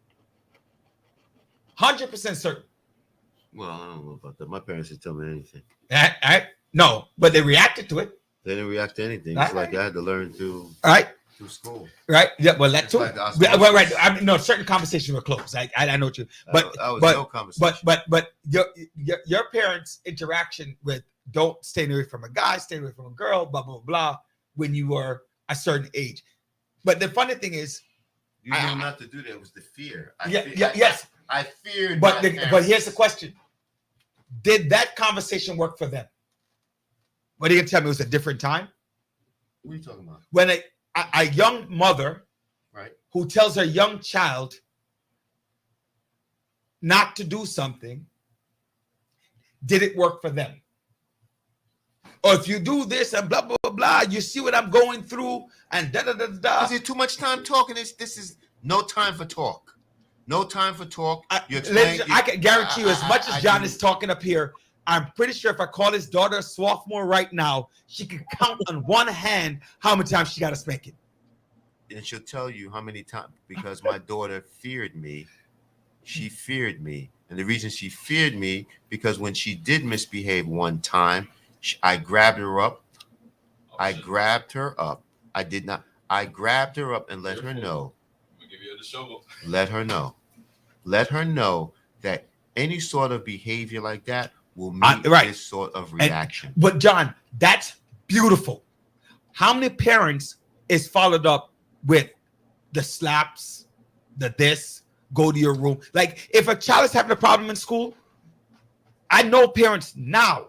[SPEAKER 3] 100% certain.
[SPEAKER 5] Well, I don't know about that. My parents didn't tell me anything.
[SPEAKER 3] No, but they reacted to it.
[SPEAKER 5] They didn't react to anything. It's like I had to learn through school.
[SPEAKER 3] Right. Yeah. Well, that too.
[SPEAKER 5] Like
[SPEAKER 3] right. I mean, no, certain conversations were closed. I know what you. But
[SPEAKER 5] no conversation.
[SPEAKER 3] But your parents' interaction with don't stay away from a guy, stay away from a girl, blah blah blah. When you were a certain age, but the funny thing is,
[SPEAKER 5] you knew not to do that. It was the fear.
[SPEAKER 3] Yes.
[SPEAKER 5] I feared.
[SPEAKER 3] But here's the question: did that conversation work for them? What are you gonna tell me? It was a different time.
[SPEAKER 5] What are you talking about?
[SPEAKER 3] When a young mother,
[SPEAKER 5] right,
[SPEAKER 3] who tells her young child not to do something, did it work for them? Or if you do this and blah blah blah, blah, you see what I'm going through and da da da da.
[SPEAKER 5] Is it too much time talking? This is no time for talk. No time for talk.
[SPEAKER 3] I can guarantee you, as much as John is talking up here, I'm pretty sure if I call his daughter a sophomore right now, she can count on one hand how many times she got to spank it.
[SPEAKER 5] And she'll tell you how many times, because my daughter feared me. She feared me. And the reason she feared me, because when she did misbehave one time, I grabbed her up. I grabbed her up. I did not. I grabbed her up and let her know.
[SPEAKER 8] I'm gonna give you the shovel.
[SPEAKER 5] Let her know. Let her know that any sort of behavior like that will meet this sort of reaction.
[SPEAKER 3] But John, that's beautiful. How many parents is followed up with the slaps, the this, go to your room? Like if a child is having a problem in school, I know parents now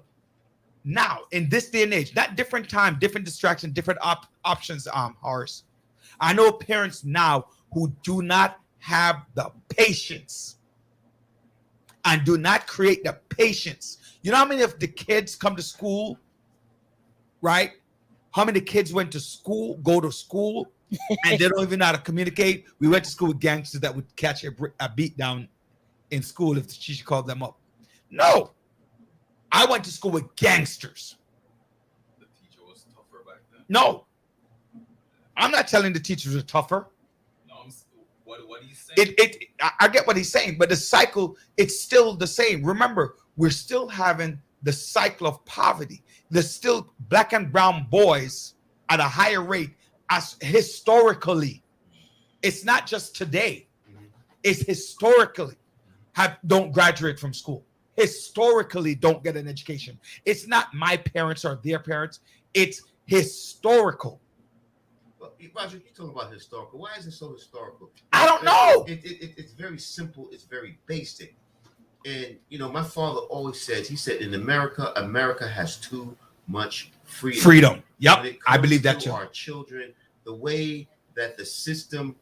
[SPEAKER 3] in this day and age, not different time, different distraction, different options, Horace. I know parents now who do not have the patience and do not create the patience. You know how many of the kids come to school, right? How many kids went to school, go to school, and they don't even know how to communicate? We went to school with gangsters that would catch a beat down in school if the teacher called them up. No. I went to school with gangsters.
[SPEAKER 8] The teacher was tougher back then.
[SPEAKER 3] No. I'm not telling the teachers were tougher.
[SPEAKER 8] No, what he's saying.
[SPEAKER 3] I get what he's saying, but the cycle, it's still the same. Remember, we're still having the cycle of poverty. There's still black and brown boys at a higher rate as historically. It's not just today. It's historically don't graduate from school. Historically don't get an education. It's not my parents or their parents. It's historical.
[SPEAKER 5] Well, Roger, you're talking about historical. Why is it so historical?
[SPEAKER 3] I don't know.
[SPEAKER 5] It's very simple. It's very basic. And, you know, my father always says, he said, in America has too much freedom.
[SPEAKER 3] Yep, I believe that too.
[SPEAKER 5] Our children, the way that the system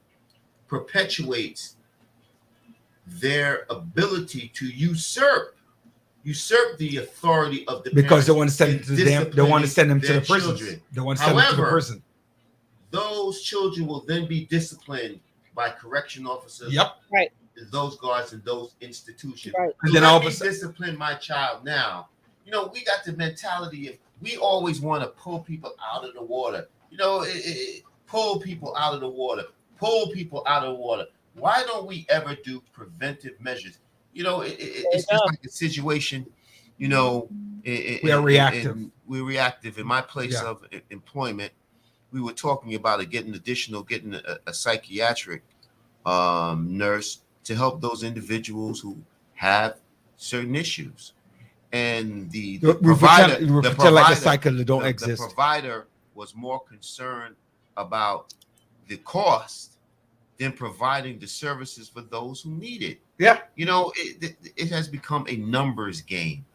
[SPEAKER 5] perpetuates their ability to usurp the authority of the
[SPEAKER 3] because
[SPEAKER 5] parents
[SPEAKER 3] they want to send them. They want to send them to the prison. They want to send them to the prison.
[SPEAKER 5] Those children will then be disciplined by correction officers.
[SPEAKER 3] Yep.
[SPEAKER 4] Right.
[SPEAKER 5] Those guards in those institutions.
[SPEAKER 4] Right.
[SPEAKER 3] And then all of a sudden,
[SPEAKER 5] discipline my child now. You know, we got the mentality of we always want to pull people out of the water. You know, pull people out of the water. Pull people out of the water. Why don't we ever do preventive measures? You know, it's just like a situation. You know,
[SPEAKER 3] we are reactive.
[SPEAKER 5] We're reactive. In my place of employment, we were talking about getting a psychiatric nurse to help those individuals who have certain issues. and the
[SPEAKER 3] We
[SPEAKER 5] provider,
[SPEAKER 3] pretend like a cycle that don't
[SPEAKER 5] the
[SPEAKER 3] exist.
[SPEAKER 5] provider was more concerned about the cost than providing the services for those who need it.
[SPEAKER 3] Yeah.
[SPEAKER 5] You know, it has become a numbers game.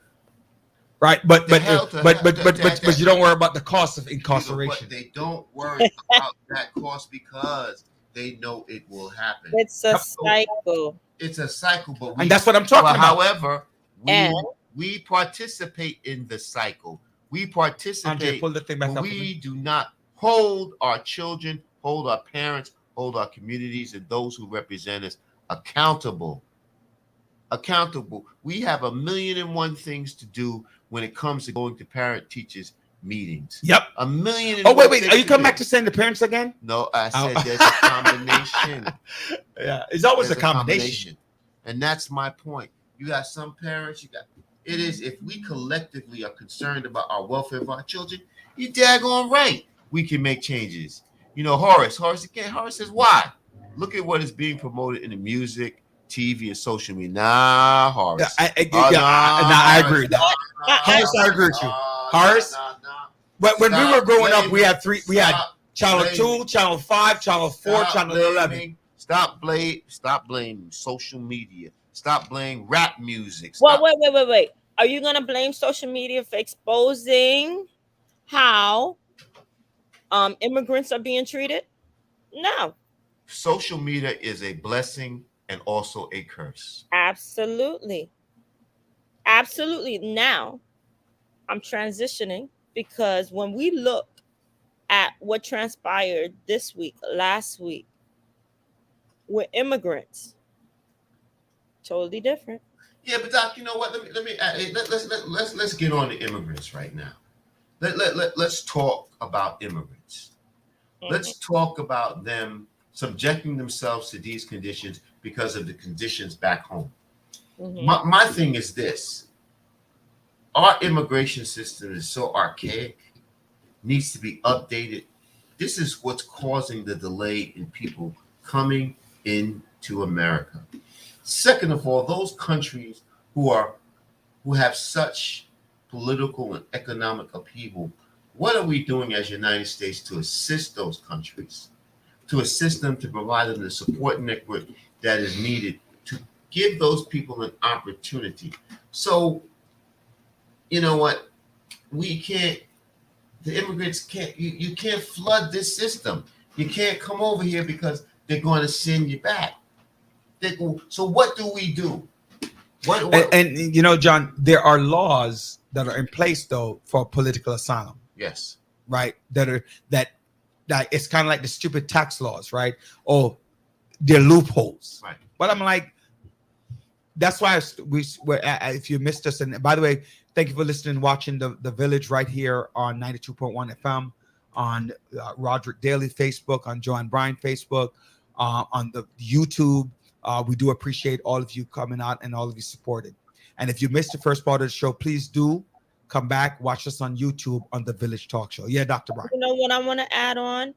[SPEAKER 3] Right, but
[SPEAKER 5] The hell to-
[SPEAKER 3] but you don't worry about the cost of incarceration.
[SPEAKER 5] But they don't worry about that cost because they know it will happen.
[SPEAKER 4] It's a cycle.
[SPEAKER 5] It's a cycle, but
[SPEAKER 3] And that's what I'm talking about.
[SPEAKER 5] However,
[SPEAKER 4] And-
[SPEAKER 5] we participate in the cycle. We participate.
[SPEAKER 3] Andre, pull the thing back
[SPEAKER 5] but
[SPEAKER 3] up.
[SPEAKER 5] we do not hold our children, hold our parents, hold our communities, and those who represent us accountable. Accountable. We have 1,000,001 things to do when it comes to going to parent-teachers meetings.
[SPEAKER 3] Yep.
[SPEAKER 5] 1,000,001.
[SPEAKER 3] Oh, wait.
[SPEAKER 5] things
[SPEAKER 3] Are you
[SPEAKER 5] to
[SPEAKER 3] coming
[SPEAKER 5] do.
[SPEAKER 3] back to saying the parents again?
[SPEAKER 5] No, I said
[SPEAKER 3] Oh.
[SPEAKER 5] there's a combination.
[SPEAKER 3] Yeah, it's always
[SPEAKER 5] There's
[SPEAKER 3] a combination.
[SPEAKER 5] And that's my point. You got some parents, it is, if we collectively are concerned about our welfare of our children, you daggone right. We can make changes. You know, Horace says, why? Look at what is being promoted in the music, TV, and social media. Nah, Horace.
[SPEAKER 3] I agree with that. Horace, I agree with you. Horace, when we were growing up, we had channel 2, channel 5, channel 4, channel 11.
[SPEAKER 5] Stop blaming social media. Stop blaming rap music.
[SPEAKER 4] Well, wait. Are you gonna blame social media for exposing how immigrants are being treated? No.
[SPEAKER 5] Social media is a blessing and also a curse.
[SPEAKER 4] Absolutely. Now, I'm transitioning because when we look at what transpired this week, last week, with immigrants, totally different.
[SPEAKER 5] Yeah, but Doc, you know what? Let's get on to immigrants right now. Let's talk about immigrants. Let's talk about them subjecting themselves to these conditions because of the conditions back home. My thing is this: our immigration system is so archaic, needs to be updated. This is what's causing the delay in people coming into America. Second of all, those countries who have such political and economic upheaval, what are we doing as United States to assist those countries, to assist them, to provide them the support network that is needed to give those people an opportunity? So, you know what? The immigrants can't, you can't flood this system. You can't come over here because they're going to send you back. So what do we do?
[SPEAKER 3] And you know, John, there are laws that are in place though for political asylum.
[SPEAKER 5] Yes.
[SPEAKER 3] Right. That it's kind of like the stupid tax laws, right? Oh, they're loopholes.
[SPEAKER 5] Right.
[SPEAKER 3] But I'm like, that's why if you missed us, and by the way, thank you for listening and watching the Village right here on 92.1 FM, on Roderick Daly Facebook, on Joanne Bryan Facebook, on the YouTube. We do appreciate all of you coming out and all of you supported. And if you missed the first part of the show, please do come back, watch us on YouTube on the Village Talk Show. Yeah, Dr. Bryan.
[SPEAKER 4] You know what I want to add on?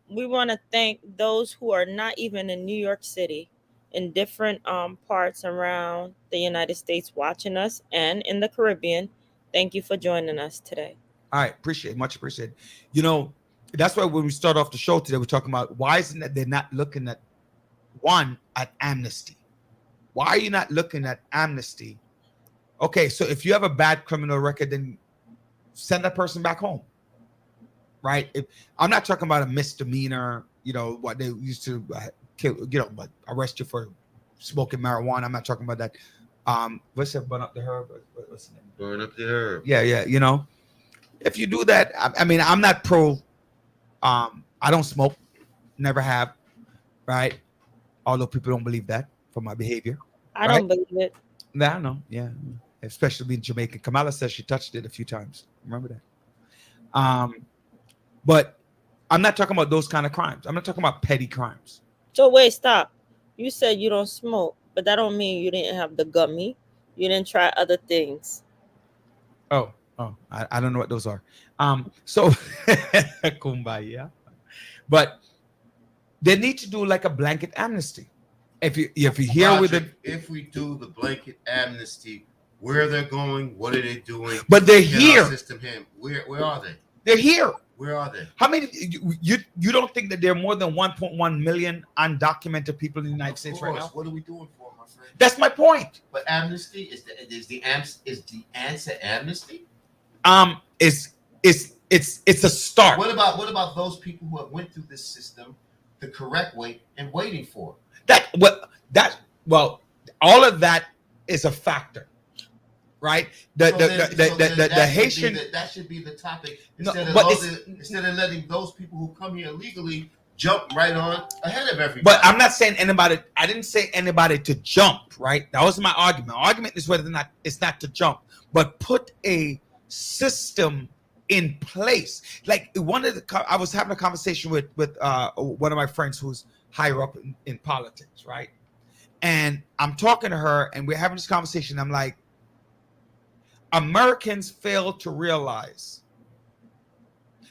[SPEAKER 4] We want to thank those who are not even in New York City, in different parts around the United States watching us, and in the Caribbean. Thank you for joining us today.
[SPEAKER 3] All right, much appreciated. You know, that's why when we start off the show today, we're talking about why isn't it they're not looking at amnesty? Why are you not looking at amnesty? Okay, so if you have a bad criminal record, then send that person back home, right? I'm not talking about a misdemeanor, you know, what they used to arrest you for smoking marijuana. I'm not talking about that. What's that? Burn up the herb. What's the name?
[SPEAKER 5] Burn up the herb.
[SPEAKER 3] Yeah. You know, if you do that, I mean, I'm not pro. I don't smoke, never have, right? Although people don't believe that from my behavior.
[SPEAKER 4] I don't believe it.
[SPEAKER 3] Yeah, I know. Yeah, especially in Jamaica. Kamala says she touched it a few times. Remember that. But I'm not talking about those kind of crimes. I'm not talking about petty crimes.
[SPEAKER 4] So wait, stop. You said you don't smoke, but that don't mean you didn't have the gummy. You didn't try other things.
[SPEAKER 3] Oh, I don't know what those are. So kumbaya. But they need to do like a blanket amnesty. If you hear with it,
[SPEAKER 5] if we do the blanket amnesty, where they're going, what are they doing.
[SPEAKER 3] But they're
[SPEAKER 5] Can our
[SPEAKER 3] here.
[SPEAKER 5] System him. Where are they?
[SPEAKER 3] They're here.
[SPEAKER 5] Where are they?
[SPEAKER 3] How many? You don't think that there are more than 1.1 million undocumented people in the United States right now?
[SPEAKER 5] What are we doing for them, my friend?
[SPEAKER 3] That's my point.
[SPEAKER 5] But amnesty is the answer amnesty?
[SPEAKER 3] It's a start.
[SPEAKER 5] What about those people who have went through this system the correct way and waiting for it?
[SPEAKER 3] Well, all of that is a factor, right? The Haitian
[SPEAKER 5] That should be the topic
[SPEAKER 3] No,
[SPEAKER 5] instead
[SPEAKER 3] but
[SPEAKER 5] of letting those people who come here legally jump right on ahead of everybody.
[SPEAKER 3] But I'm not saying anybody. I didn't say anybody to jump. Right? That was my argument. My argument is whether or not it's not to jump, but put a system in place. Like I was having a conversation with one of my friends who's higher up in politics, right? And I'm talking to her, and we're having this conversation. I'm like, Americans fail to realize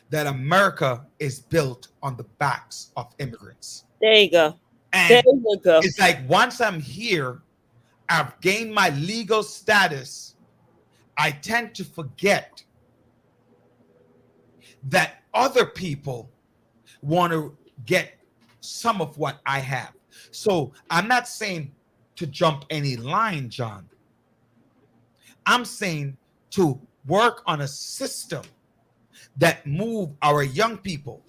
[SPEAKER 3] that America is built on the backs of immigrants.
[SPEAKER 4] There you go.
[SPEAKER 3] And
[SPEAKER 4] there you go.
[SPEAKER 3] It's like once I'm here, I've gained my legal status, I tend to forget that other people want to get some of what I have. So I'm not saying to jump any line, John. I'm saying to work on a system that move our young people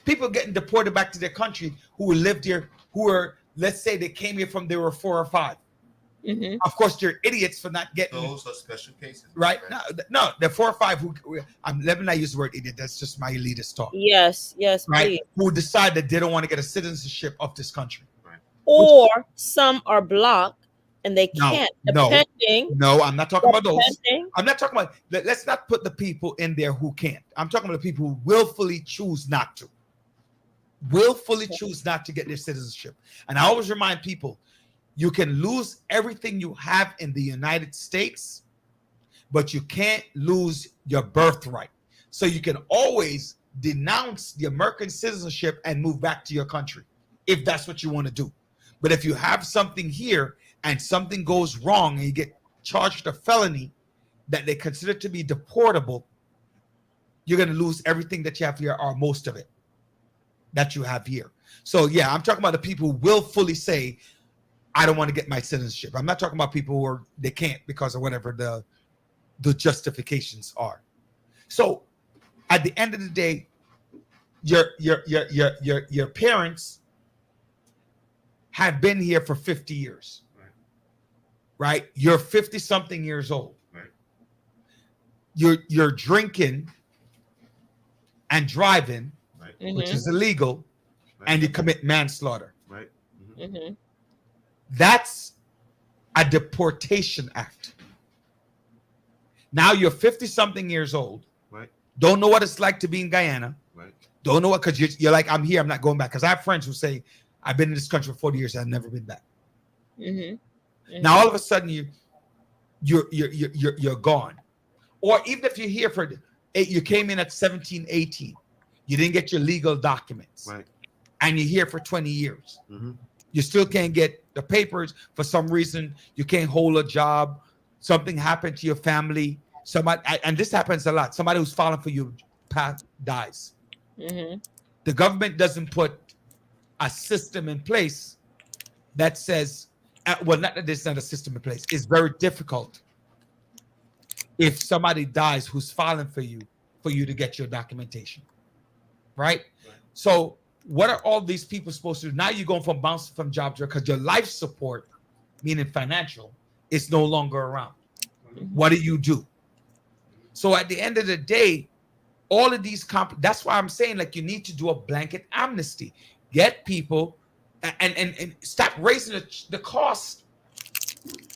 [SPEAKER 3] getting deported back to their country who lived here, who are, let's say they came here from they were 4 or 5.
[SPEAKER 4] Mm-hmm.
[SPEAKER 3] Of course, they're idiots for not getting
[SPEAKER 5] those are special cases,
[SPEAKER 3] right? No, they're 4 or 5 who let me not use the word idiot. That's just my elitist talk.
[SPEAKER 4] Yes,
[SPEAKER 3] right.
[SPEAKER 4] Please.
[SPEAKER 3] Who decide that they don't want to get a citizenship of this country,
[SPEAKER 5] right?
[SPEAKER 4] Or some are blocked and they can't.
[SPEAKER 3] No, I'm not talking about those. I'm not talking about. Let's not put the people in there who can't. I'm talking about the people who willfully choose not to. Willfully choose not to get their citizenship. And I always remind people, you can lose everything you have in the United States, but you can't lose your birthright. So you can always denounce the American citizenship and move back to your country if that's what you want to do. But if you have something here and something goes wrong and you get charged with a felony that they consider to be deportable, you're going to lose everything that you have here, or most of it that you have here. So yeah, I'm talking about the people who willfully say, I don't want to get my citizenship. I'm not talking about people who they can't because of whatever the justifications are. So at the end of the day, your parents have been here for 50 years. Right? You're 50 something years old.
[SPEAKER 5] Right.
[SPEAKER 3] You're drinking and driving,
[SPEAKER 5] right.
[SPEAKER 3] Which is illegal, right. And you commit manslaughter.
[SPEAKER 5] Right.
[SPEAKER 4] Mm-hmm. Mm-hmm.
[SPEAKER 3] That's a deportation act. Now you're 50 something years old.
[SPEAKER 5] Right.
[SPEAKER 3] Don't know what it's like to be in Guyana.
[SPEAKER 5] Right.
[SPEAKER 3] Don't know what, because you're like, I'm here, I'm not going back. Because I have friends who say, I've been in this country for 40 years, I've never been back.
[SPEAKER 4] Mm-hmm. Mm-hmm.
[SPEAKER 3] Now all of a sudden you're gone. Or even if you're here for you came in at 17, 18, you didn't get your legal documents,
[SPEAKER 5] right? And
[SPEAKER 3] you're here for 20 years.
[SPEAKER 5] Mm-hmm.
[SPEAKER 3] You still can't get the papers for some reason. You can't hold a job. Something happened to your family. Somebody, and this happens a lot. Somebody who's filing for you dies.
[SPEAKER 4] Mm-hmm.
[SPEAKER 3] The government doesn't put a system in place that says, well, not that there's not a system in place. It's very difficult if somebody dies who's filing for you to get your documentation, right? So what are all these people supposed to do? Now you're going from bouncing from job to job because your life support, meaning financial, is no longer around. Mm-hmm. What do you do? So at the end of the day, all of these that's why I'm saying, like, you need to do a blanket amnesty. Get people and stop raising the cost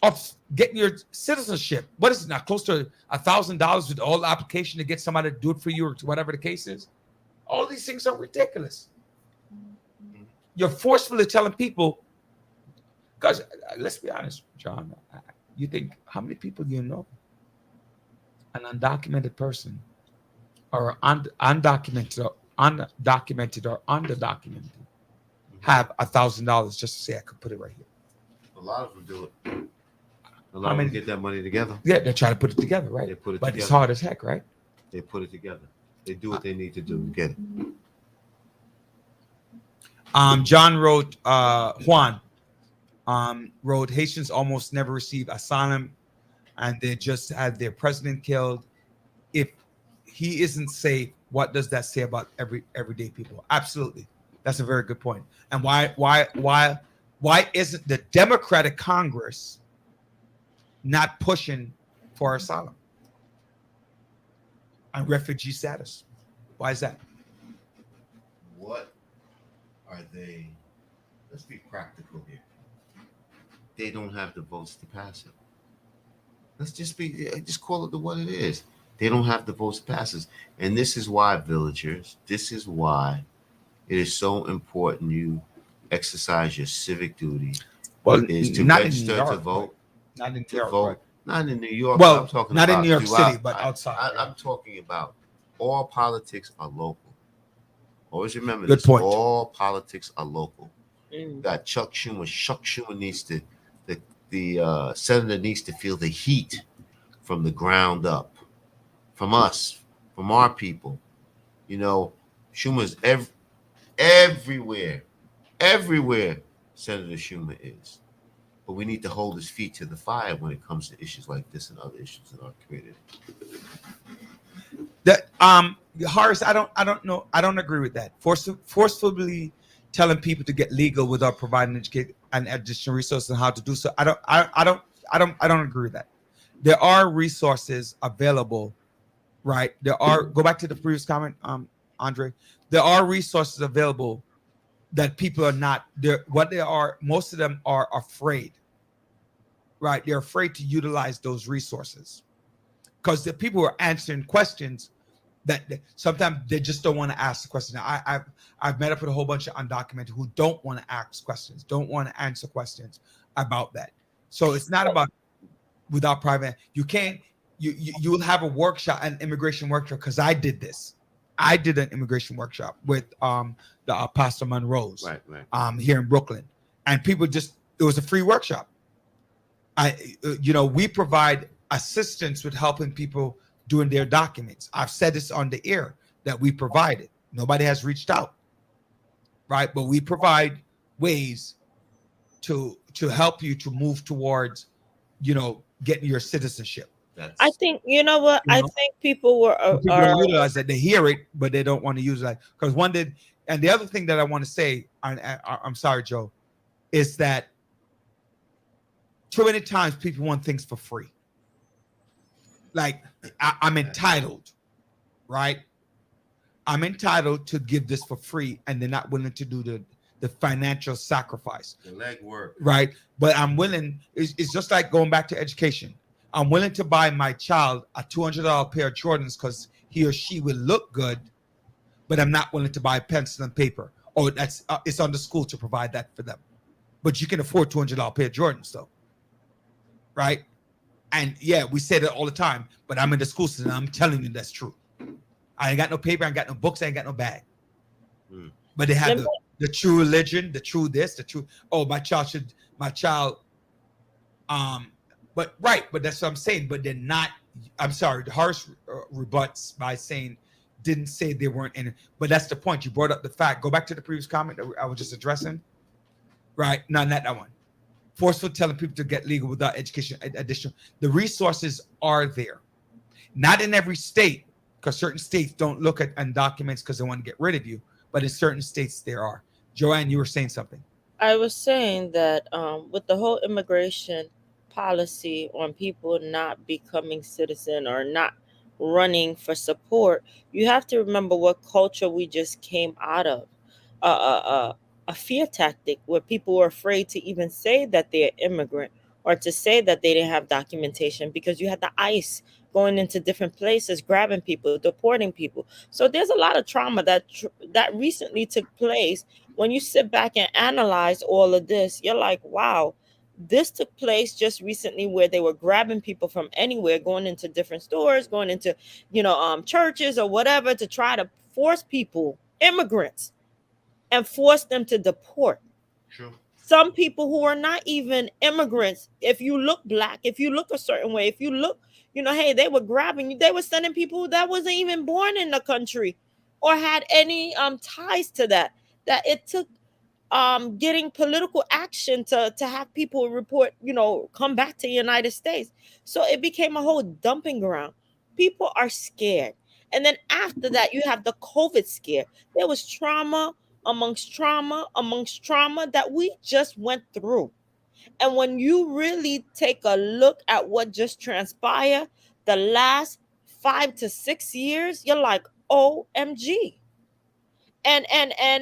[SPEAKER 3] of getting your citizenship. What is it now? Close to $1,000 with all the application to get somebody to do it for you, or whatever the case is. All these things are ridiculous. You're forcefully telling people, because let's be honest, John, you think how many people you know, an undocumented person, or undocumented or underdocumented, have $1,000 just to say I could put it right here.
[SPEAKER 5] A lot of them do it. Allow them to get that money together.
[SPEAKER 3] Yeah, they're trying to put it together, right?
[SPEAKER 5] They put it
[SPEAKER 3] but
[SPEAKER 5] together.
[SPEAKER 3] it's hard as heck, right?
[SPEAKER 5] They put it together. They do what they need to do to get it.
[SPEAKER 3] John wrote, Juan wrote, Haitians almost never receive asylum, and they just had their president killed. If he isn't safe, what does that say about everyday people? Absolutely, that's a very good point. And why isn't the Democratic Congress not pushing for asylum and refugee status? Why is that?
[SPEAKER 5] What are they? Let's be practical here. They don't have the votes to pass it. Let's just call it what it is. They don't have the votes to pass it. And this is why, villagers, this is why it is so important you exercise your civic duty.
[SPEAKER 3] Well,
[SPEAKER 5] is to
[SPEAKER 3] not
[SPEAKER 5] register
[SPEAKER 3] in New York,
[SPEAKER 5] to vote.
[SPEAKER 3] Not in New
[SPEAKER 5] To
[SPEAKER 3] York,
[SPEAKER 5] vote.
[SPEAKER 3] right?
[SPEAKER 5] Not in New York.
[SPEAKER 3] Well,
[SPEAKER 5] I'm talking
[SPEAKER 3] not in
[SPEAKER 5] about
[SPEAKER 3] New York
[SPEAKER 5] throughout.
[SPEAKER 3] City, but outside.
[SPEAKER 5] I'm talking about all politics are local. Always remember
[SPEAKER 3] Good
[SPEAKER 5] this.
[SPEAKER 3] point.
[SPEAKER 5] All politics are local.
[SPEAKER 4] Mm.
[SPEAKER 5] Got Chuck Schumer. Chuck Schumer needs to, the senator needs to feel the heat from the ground up, from us, from our people. You know, Schumer's everywhere. Senator Schumer is. But we need to hold his feet to the fire when it comes to issues like this and other issues in our community.
[SPEAKER 3] That Horace, I don't know. I don't agree with that. Forcefully telling people to get legal without providing education and additional resources on how to do so. I don't agree with that. There are resources available, right? Go back to the previous comment, Andre. There are resources available that people are not there. What they are, most of them are afraid, right? They're afraid to utilize those resources because the people are answering questions that sometimes they just don't want to ask the question. I've met up with a whole bunch of undocumented who don't want to ask questions, don't want to answer questions about that. So it's not about without private. You can't. You will have a workshop, an immigration workshop, because I did this. I did an immigration workshop with the Pastor Monroe's
[SPEAKER 5] right.
[SPEAKER 3] Here in Brooklyn, and people it was a free workshop. We provide assistance with helping people doing their documents. I've said this on the air that we provide it. Nobody has reached out, right? But we provide ways to help you to move towards, getting your citizenship.
[SPEAKER 4] I think I think people were
[SPEAKER 3] people realize that they hear it, but they don't want to use that because one did. And the other thing that I want to say, I'm sorry, Joe, is that too many times people want things for free. Like I'm entitled, right? I'm entitled to give this for free, and they're not willing to do the financial sacrifice,
[SPEAKER 5] the legwork,
[SPEAKER 3] right? But I'm willing. It's just like going back to education. I'm willing to buy my child a $200 pair of Jordans because he or she will look good, but I'm not willing to buy pencil and paper. Or it's on the school to provide that for them. But you can afford $200 pair of Jordans, though, right? And yeah, we say that all the time. But I'm in the school system. I'm telling you that's true. I ain't got no paper. I ain't got no books. I ain't got no bag. But they have the true religion, the true this, the true. Oh, my child. But that's what I'm saying. But they're not. I'm sorry. The Horace rebuts by saying didn't say they weren't in it. But that's the point. You brought up the fact. Go back to the previous comment that I was just addressing. Right? No, not that one. Forceful telling people to get legal without education additional. The resources are there. Not in every state, because certain states don't look at documents because they want to get rid of you. But in certain states there are. Joanne, you were saying something.
[SPEAKER 4] I was saying that with the whole immigration policy on people not becoming citizen or not running for support, you have to remember what culture we just came out of. A fear tactic where people were afraid to even say that they're immigrant or to say that they didn't have documentation because you had the ICE going into different places, grabbing people, deporting people. So there's a lot of trauma that recently took place. When you sit back and analyze all of this, you're like, wow, this took place just recently where they were grabbing people from anywhere, going into different stores, going into, churches or whatever to try to force people, immigrants, and force them to deport.
[SPEAKER 5] True.
[SPEAKER 4] some people who are not even immigrants, if you look black, if you look a certain way, if you look, hey, they were grabbing you, they were sending people that wasn't even born in the country or had any ties to that it took getting political action to have people report, come back to the United States. So it became a whole dumping ground. People are scared. And then after that, you have the COVID scare. There was trauma amongst trauma that we just went through. And when you really take a look at what just transpired the last 5 to 6 years, you're like, OMG. And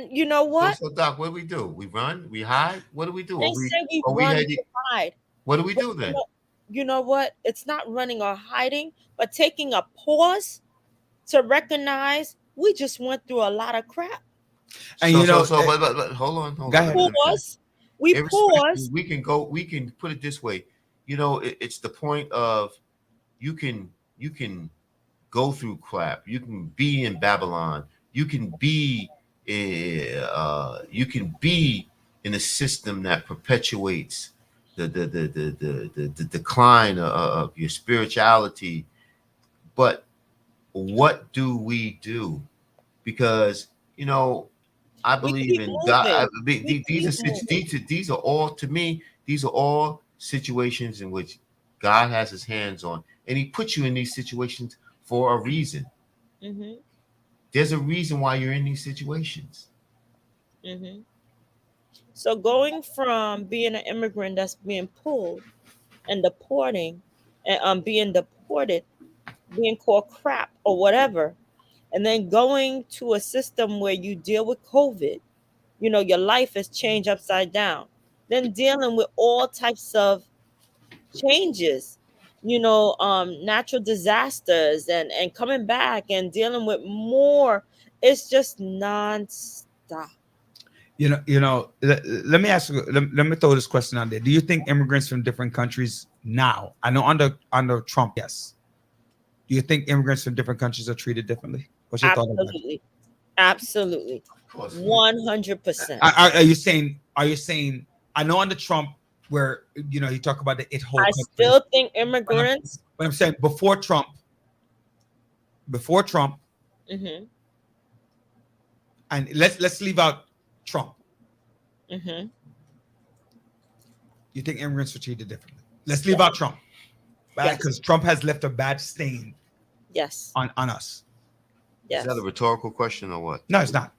[SPEAKER 4] you know what?
[SPEAKER 5] So Doc, what do we do? We run? We hide? What do we do?
[SPEAKER 4] They say we run and hide.
[SPEAKER 5] What do we do then?
[SPEAKER 4] You know what? It's not running or hiding, but taking a pause to recognize we just went through a lot of crap.
[SPEAKER 5] And but hold on.
[SPEAKER 4] Go ahead. Pause. We pause.
[SPEAKER 5] We can put it this way. It's the point of you can go through crap. You can be in Babylon. You can be in a system that perpetuates the decline of your spirituality. But what do we do? Because I believe in God. These are all, to me, these are all situations in which God has his hands on, and he puts you in these situations for a reason.
[SPEAKER 4] Mm-hmm.
[SPEAKER 5] There's a reason why you're in these situations.
[SPEAKER 4] Mm-hmm. So going from being an immigrant that's being pulled and deporting and being deported, being called crap or whatever, and then going to a system where you deal with COVID, your life is changed upside down. Then dealing with all types of changes, natural disasters and coming back and dealing with more. It's just nonstop.
[SPEAKER 3] Let me ask you, let me throw this question out there. Do you think immigrants from different countries now, I know under Trump, yes. Do you think immigrants from different countries are treated differently? What's your thought on that?
[SPEAKER 4] Absolutely. 100%.
[SPEAKER 3] Are you saying, I know under Trump, where he talked about the whole
[SPEAKER 4] I still think immigrants,
[SPEAKER 3] but I'm saying before Trump,
[SPEAKER 4] mm-hmm.
[SPEAKER 3] And let's leave out Trump.
[SPEAKER 4] Mm-hmm.
[SPEAKER 3] You think immigrants are treated differently? Let's leave out Trump, right? Because Trump has left a bad stain.
[SPEAKER 4] Yes.
[SPEAKER 3] On us.
[SPEAKER 4] Yes.
[SPEAKER 5] Is that a rhetorical question or what?
[SPEAKER 3] No, it's not.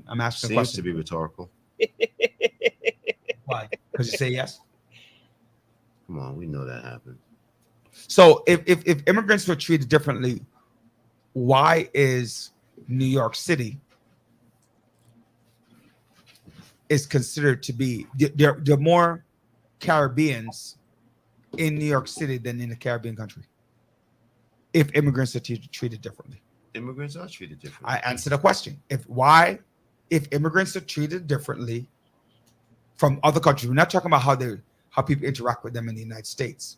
[SPEAKER 3] I'm asking a question.
[SPEAKER 5] Seems to be rhetorical.
[SPEAKER 3] Why? Because you say yes.
[SPEAKER 5] Come on, we know that happened.
[SPEAKER 3] So if immigrants were treated differently, why is New York City is considered to be there are more Caribbeans in New York City than in a Caribbean country? If immigrants are treated differently.
[SPEAKER 5] Immigrants are treated differently.
[SPEAKER 3] I answer the question. If immigrants are treated differently from other countries, we're not talking about how people interact with them in the United States.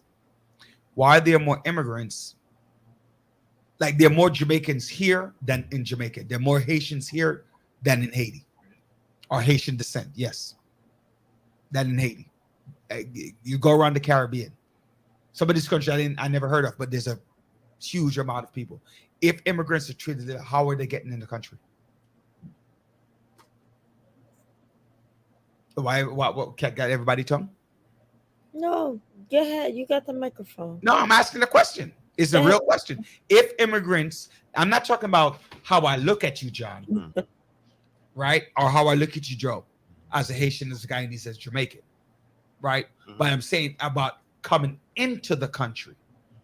[SPEAKER 3] Why are there more immigrants? Like there are more Jamaicans here than in Jamaica. There are more Haitians here than in Haiti, or Haitian descent, yes, than in Haiti. You go around the Caribbean. Some of these countries I never heard of, but there's a huge amount of people. If immigrants are treated, how are they getting in the country? Why? What? Got everybody tongue?
[SPEAKER 4] No, go ahead. You got the microphone.
[SPEAKER 3] No, I'm asking a question. It's a real question. If immigrants, I'm not talking about how I look at you, John, right? Or how I look at you, Joe, as a Haitian, as a guy, and he says Jamaican, right? Mm-hmm. But I'm saying about coming into the country.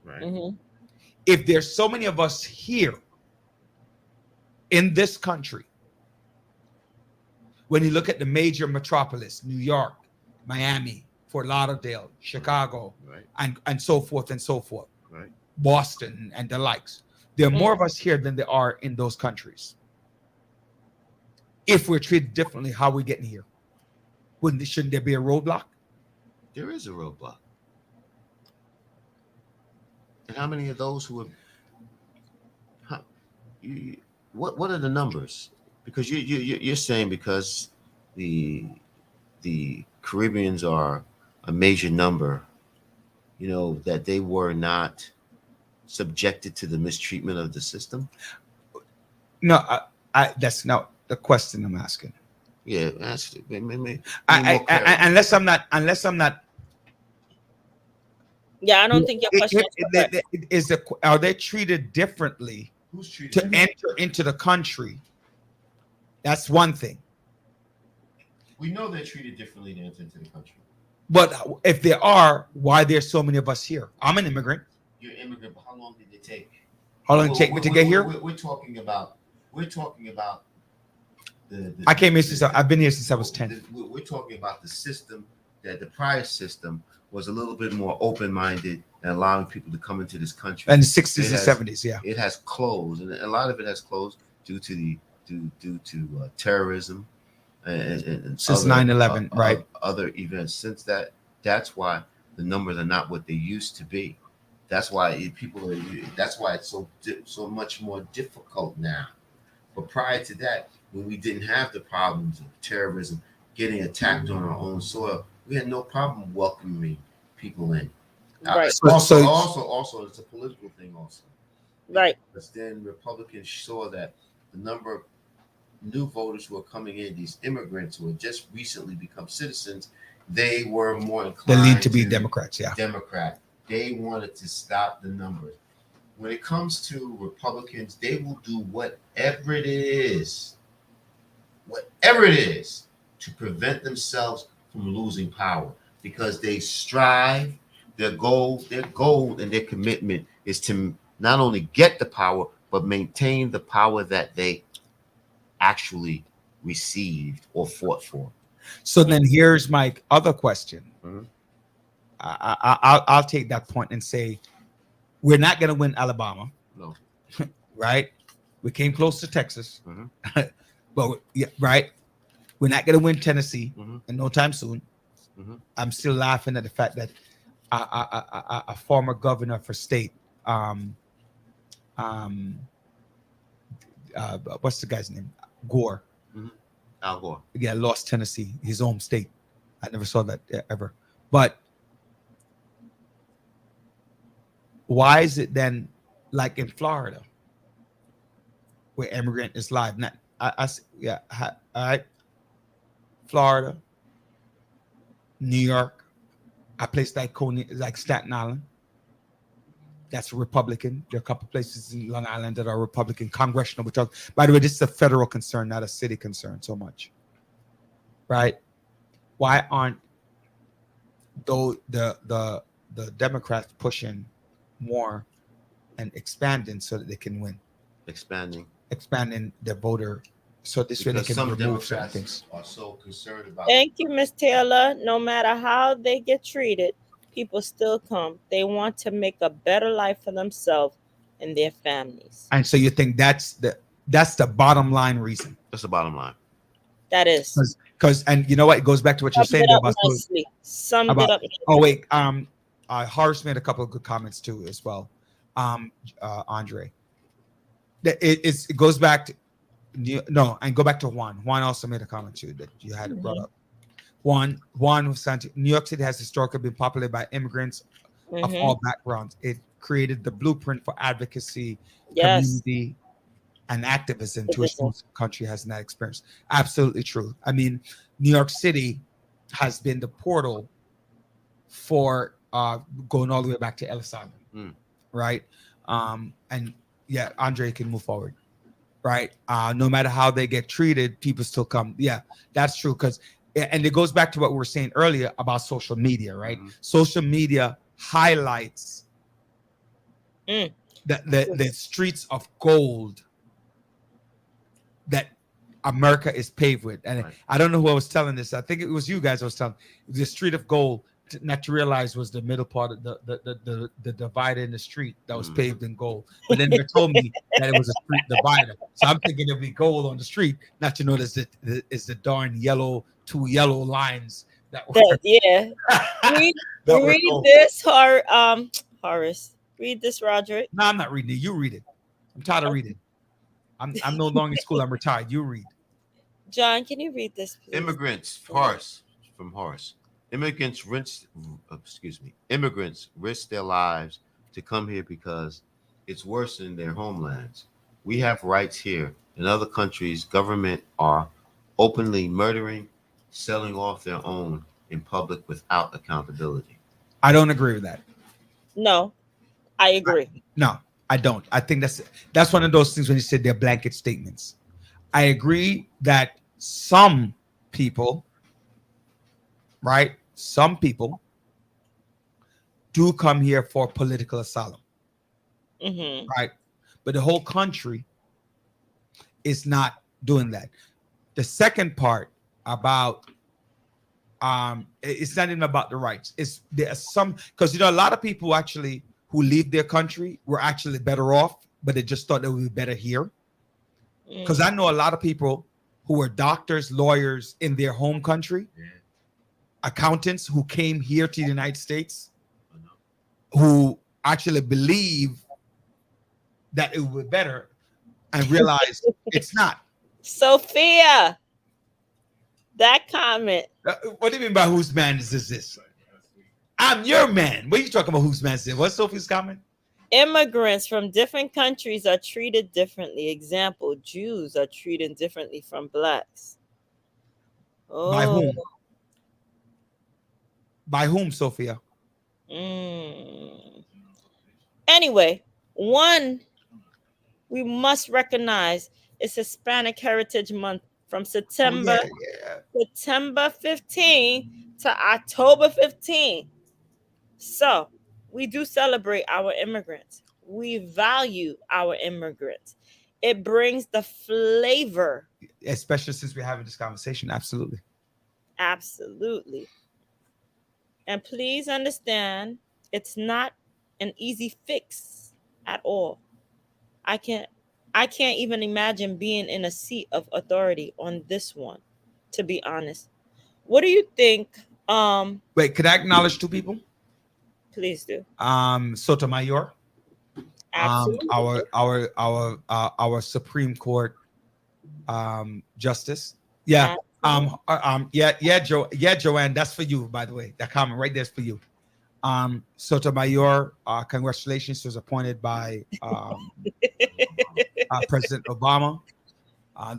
[SPEAKER 5] Right.
[SPEAKER 4] Mm-hmm.
[SPEAKER 3] If there's so many of us here in this country, when you look at the major metropolis, New York, Miami, Fort Lauderdale, Chicago,
[SPEAKER 5] right.
[SPEAKER 3] and so forth and so forth,
[SPEAKER 5] right.
[SPEAKER 3] Boston and the likes, there are more of us here than there are in those countries. If we're treated differently, how are we getting here? Shouldn't there be a roadblock?
[SPEAKER 5] There is a roadblock. And how many of those who have? What are the numbers? Because you're saying because the Caribbeans are a major number, you know, that they were not subjected to the mistreatment of the system?
[SPEAKER 3] No, that's not the question I'm asking.
[SPEAKER 5] Yeah, ask it.
[SPEAKER 3] Unless I'm not.
[SPEAKER 4] Yeah, I don't think your question
[SPEAKER 3] are they treated differently
[SPEAKER 5] Who's treated
[SPEAKER 3] to
[SPEAKER 5] differently?
[SPEAKER 3] enter into the country? That's one thing.
[SPEAKER 5] We know they're treated differently to enter into the country.
[SPEAKER 3] But if there are, why there's so many of us here? I'm an immigrant.
[SPEAKER 5] You're an immigrant, but how long did it take?
[SPEAKER 3] How long did it take me to get here?
[SPEAKER 5] We're talking about the
[SPEAKER 3] I came here since I've been here since I was 10.
[SPEAKER 5] We're talking about the system, that the prior system was a little bit more open-minded and allowing people to come into this country.
[SPEAKER 3] And the 60s and 70s, yeah.
[SPEAKER 5] It has closed, and a lot of it has closed due to terrorism and
[SPEAKER 3] since 9/11, right?
[SPEAKER 5] Other events. Since that's why the numbers are not what they used to be. That's why that's why it's so much more difficult now. But prior to that, when we didn't have the problems of terrorism, getting attacked on our own soil, we had no problem welcoming people in.
[SPEAKER 4] Right.
[SPEAKER 5] Also, it's a political thing also.
[SPEAKER 4] Right.
[SPEAKER 5] Because then Republicans saw that the number of new voters who are coming in, these immigrants who had just recently become citizens, they were more inclined
[SPEAKER 3] They lean to be Democrats, yeah.
[SPEAKER 5] Democrat. They wanted to stop the numbers. When it comes to Republicans, they will do whatever it is to prevent themselves from losing power, because they strive, their goal and their commitment is to not only get the power, but maintain the power that they actually received or fought for.
[SPEAKER 3] So then here's my other question.
[SPEAKER 5] Mhm.
[SPEAKER 3] I'll take that point and say we're not going to win Alabama.
[SPEAKER 5] No.
[SPEAKER 3] Right? We came close to Texas.
[SPEAKER 5] Mhm.
[SPEAKER 3] But yeah, right? We're not going to win Tennessee
[SPEAKER 5] Mhm.
[SPEAKER 3] in no time soon.
[SPEAKER 5] Mhm.
[SPEAKER 3] I'm still laughing at the fact that a former governor for state, what's the guy's name? Gore.
[SPEAKER 5] Al Gore.
[SPEAKER 3] Yeah, lost Tennessee, his home state. I never saw that ever. But why is it then like in Florida, where immigrant is live? Not, all right. Florida, New York, a place like Coney, like Staten Island, that's Republican. There are a couple places in Long Island that are Republican, congressional. By the way, this is a federal concern, not a city concern so much. Right? Why aren't the Democrats pushing more and expanding so that they can win?
[SPEAKER 5] Expanding
[SPEAKER 3] their voter, so this way they
[SPEAKER 5] because
[SPEAKER 3] can
[SPEAKER 5] some
[SPEAKER 3] remove certain
[SPEAKER 5] Democrats
[SPEAKER 3] things.
[SPEAKER 5] are so concerned about.
[SPEAKER 4] Thank you, Miss Taylor. No matter how they get treated, people still come. They want to make a better life for themselves and their families.
[SPEAKER 3] And so you think that's the bottom line reason?
[SPEAKER 5] That's the bottom line.
[SPEAKER 4] That is.
[SPEAKER 3] Because and you know what? It goes back to what you're saying about. Oh wait, Horace made a couple of good comments too as well. Andre, it goes back to and go back to Juan. Juan also made a comment too that you had brought up. Juan was saying New York City has historically been populated by immigrants of all backgrounds. It created the blueprint for advocacy, community, and activism to which the country has not experienced. Absolutely true. I mean, New York City has been the portal for going all the way back to El Salvador, right? And yeah, Andre can move forward, right? No matter how they get treated, people still come. Yeah, that's true. And it goes back to what we were saying earlier about social media, right? Social media highlights the streets of gold that America is paved with. And I don't know who I was telling this. I think it was you guys I was telling. The street of gold, not to realize was the middle part of the divider in the street that was paved in gold. But then they told me that it was a street divider. So I'm thinking it'll be gold on the street, not to notice that it's the darn two yellow lines that were.
[SPEAKER 4] Read this, Horace. Read this, Roderick.
[SPEAKER 3] No, I'm not reading it. You read it. I'm tired of reading. I'm no longer in school. I'm retired. You read.
[SPEAKER 4] John, can you read this, please?
[SPEAKER 5] Immigrants, Horace. from Horace. Immigrants risk their lives to come here because it's worse in their homelands. We have rights here. In other countries, government are openly murdering, selling off their own in public without accountability.
[SPEAKER 3] I don't agree with that.
[SPEAKER 4] No, I agree.
[SPEAKER 3] No, I don't. I think that's one of those things when you said they're blanket statements. I agree that some people, right? Some people do come here for political asylum, right? But the whole country is not doing that. The second part about it's not even about the rights. It's there are some, because a lot of people actually who leave their country were actually better off, but they just thought they would be better here. Because I know a lot of people who were doctors, lawyers in their home country, accountants who came here to the United States, who actually believe that it would be better and realize it's not.
[SPEAKER 4] Sophia, that comment.
[SPEAKER 3] What do you mean by whose man is this? I'm your man. What are you talking about? Whose man is this? What's Sophie's comment?
[SPEAKER 4] Immigrants from different countries are treated differently. Example, Jews are treated differently from blacks. Oh.
[SPEAKER 3] By whom? By whom, Sophia?
[SPEAKER 4] Anyway, one we must recognize is Hispanic Heritage Month from September 15 to October 15. So we do celebrate our immigrants. We value our immigrants. It brings the flavor.
[SPEAKER 3] Especially since we're having this conversation. Absolutely.
[SPEAKER 4] Absolutely. And please understand, it's not an easy fix at all. I can't even imagine being in a seat of authority on this one, to be honest. What do you think?
[SPEAKER 3] Wait, could I acknowledge two people?
[SPEAKER 4] Please do.
[SPEAKER 3] Sotomayor,
[SPEAKER 4] Absolutely.
[SPEAKER 3] our Supreme Court justice. Yeah. Joanne, that's for you, by the way. That comment right there's for you. Sotomayor, congratulations, she was appointed by President Obama,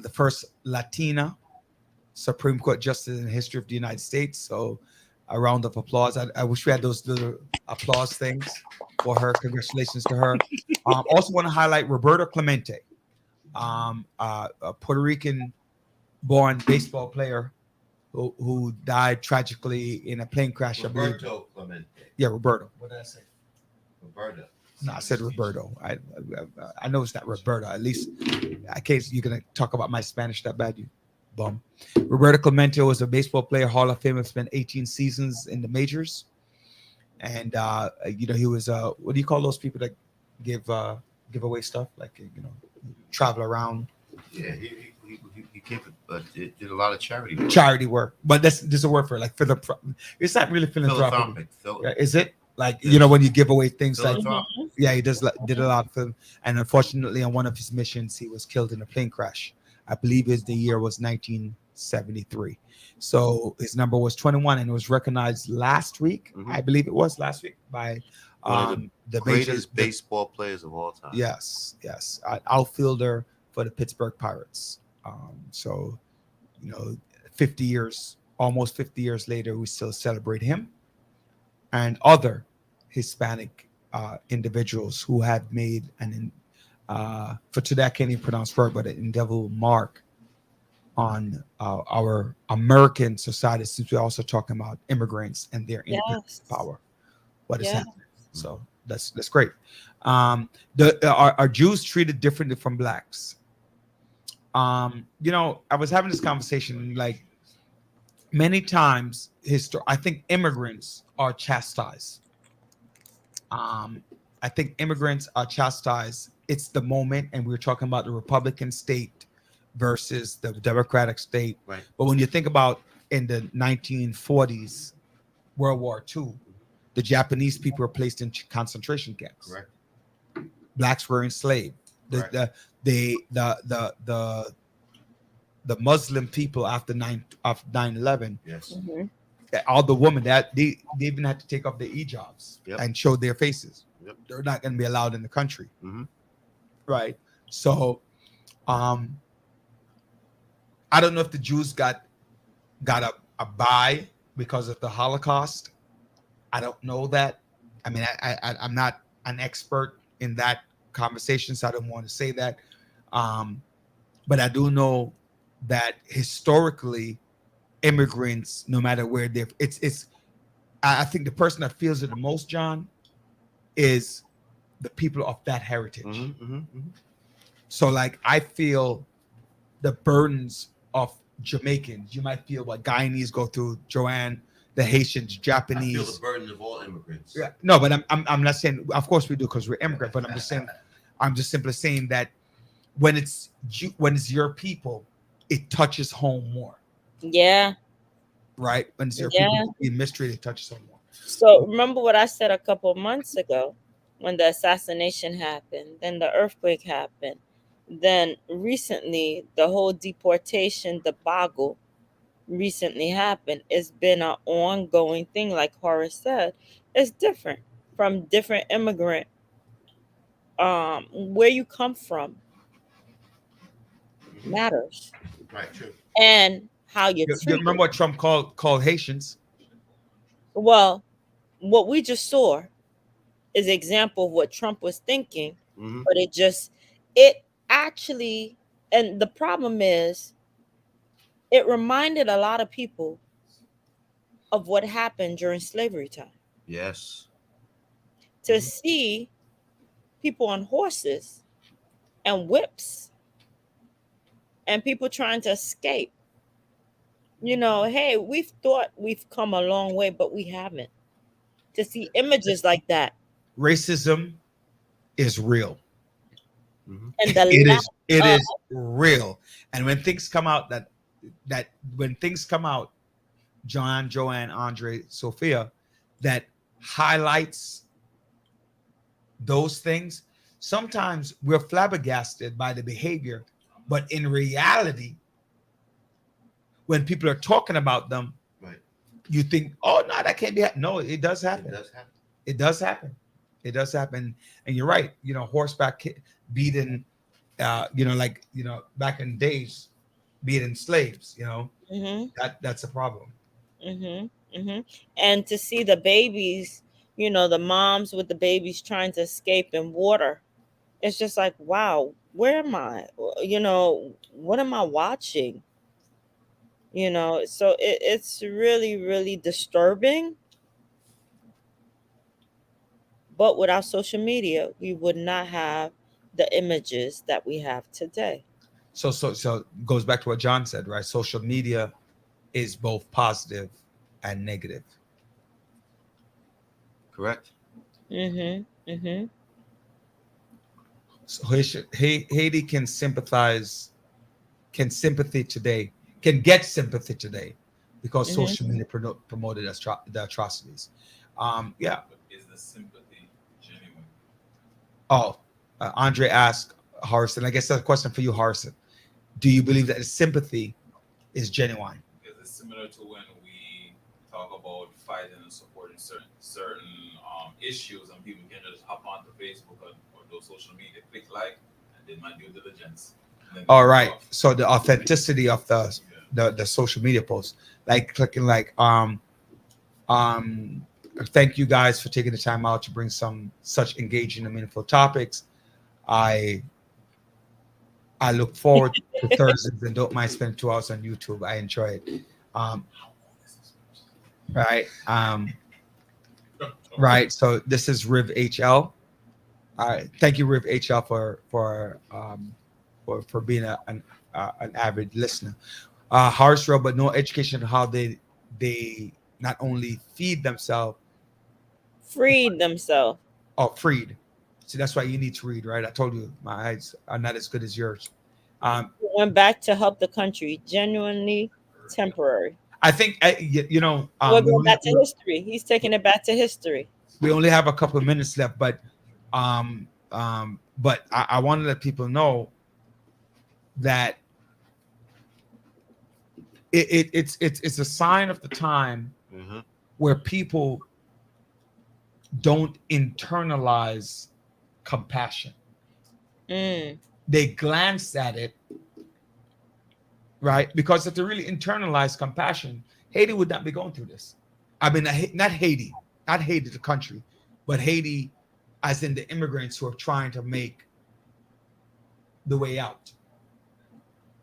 [SPEAKER 3] the first Latina Supreme Court justice in the history of the United States. So a round of applause. I wish we had those little applause things for her. Congratulations to her. Also want to highlight Roberto Clemente, a Puerto Rican born baseball player who died tragically in a plane crash.
[SPEAKER 5] Roberto Clemente.
[SPEAKER 3] Yeah, Roberto. What did I say?
[SPEAKER 5] Roberto.
[SPEAKER 3] No, I said Roberto. I know it's not Roberto. At least, in case you're gonna talk about my Spanish that bad, you bum. Roberto Clemente was a baseball player, Hall of Famer, spent 18 seasons in the majors, and he was what do you call those people that give away stuff, like travel around?
[SPEAKER 5] Yeah, he did a lot of charity work.
[SPEAKER 3] Charity work, but there's a word for it, like it's not really philanthropic. Is it like when you give away things like he did a lot of film, and unfortunately on one of his missions he was killed in a plane crash. I believe the year was 1973. So his number was 21, and it was recognized last week. I believe it was last week by
[SPEAKER 5] the greatest baseball players of all time.
[SPEAKER 3] Yes, outfielder for the Pittsburgh Pirates. almost 50 years later, we still celebrate him and other Hispanic individuals who have made for today I can't even pronounce word, but an indelible mark on our American society, since we're also talking about immigrants and their independent power. What is happening? So that's great. Are Jews treated differently from blacks? I was having this conversation, like many times I think immigrants are chastised. I think immigrants are chastised. It's the moment, and we're talking about the Republican state versus the Democratic state.
[SPEAKER 5] Right.
[SPEAKER 3] But when you think about in the 1940s, World War II, the Japanese people were placed in concentration camps.
[SPEAKER 5] Correct.
[SPEAKER 3] Blacks were enslaved. The Muslim people after 9/11
[SPEAKER 5] yes.
[SPEAKER 3] all the women that they even had to take off their hijabs and show their faces. They're not going to be allowed in the country, right? So, I don't know if the Jews got a buy because of the Holocaust. I don't know that. I mean, I'm not an expert in that conversation, so I don't want to say that. But I do know that historically, immigrants, no matter where they're, I think the person that feels it the most, John, is the people of that heritage. So, like, I feel the burdens of Jamaicans. You might feel what Guyanese go through, Joanne, the Haitians, Japanese.
[SPEAKER 5] I feel the burden of all immigrants.
[SPEAKER 3] Yeah, no, but I'm not saying. Of course, we do because we're immigrant. But I'm just saying. I'm just simply saying that when it's your people, it touches home more.
[SPEAKER 4] Yeah.
[SPEAKER 3] Right. When it's your people being mistreated, it touches home more.
[SPEAKER 4] So remember what I said a couple of months ago when the assassination happened, then the earthquake happened, then recently the whole deportation debacle recently happened. It's been an ongoing thing, like Horace said. It's different from different immigrant. Where you come from matters.
[SPEAKER 5] Right, true.
[SPEAKER 4] And how
[SPEAKER 3] You
[SPEAKER 4] treated.
[SPEAKER 3] remember what Trump called Haitians?
[SPEAKER 4] Well, what we just saw is an example of what Trump was thinking, but it actually, and the problem is, it reminded a lot of people of what happened during slavery time.
[SPEAKER 5] Yes.
[SPEAKER 4] To see people on horses and whips and people trying to escape. You know, hey, we've thought we've come a long way, but we haven't. To see images like that.
[SPEAKER 3] Racism is real.
[SPEAKER 4] And
[SPEAKER 3] it is real. And when things come out Joanne, Andre, Sophia, that highlights those things, sometimes we're flabbergasted by the behavior, but in reality, when people are talking about them, you think, oh no, that can't be no, it does happen. It does happen. And you're right, horseback beating back in days, beating slaves, that's a problem.
[SPEAKER 4] And to see the babies, the moms with the babies trying to escape in water, it's just like, wow, where am I? What am I watching? So it's really, really disturbing. But without social media, we would not have the images that we have today.
[SPEAKER 3] So it goes back to what John said, right? Social media is both positive and negative.
[SPEAKER 5] Correct.
[SPEAKER 3] So Haiti can get sympathy today because social media promoted the atrocities. Yeah.
[SPEAKER 8] But is the sympathy genuine?
[SPEAKER 3] Andre asked Harrison. I guess that's a question for you, Harrison. Do you believe that the sympathy is genuine?
[SPEAKER 8] Because it's similar to when we talk about fighting and supporting certain issues, and people can just hop onto Facebook or those social media, click like, and did my due diligence.
[SPEAKER 3] All right. So the authenticity of the social media posts, like clicking like thank you guys for taking the time out to bring some such engaging and meaningful topics. I look forward to Thursdays and don't mind spending 2 hours on YouTube. I enjoy it. Right. Right. So this is Riv HL. Thank you, Riv HL, for being an avid listener. Harsh Row, but no education on how they not only feed themselves,
[SPEAKER 4] freed themselves.
[SPEAKER 3] Oh, freed. See, that's why you need to read, right? I told you my eyes are not as good as yours.
[SPEAKER 4] Went back to help the country. Genuinely temporary.
[SPEAKER 3] I think
[SPEAKER 4] we're going back to history. He's taking it back to history.
[SPEAKER 3] We only have a couple of minutes left, but I want to let people know that it's a sign of the time where people don't internalize compassion. They glance at it, right? Because if they really internalize compassion, Haiti would not be going through this. I mean, not Haiti the country, but Haiti as in the immigrants who are trying to make the way out,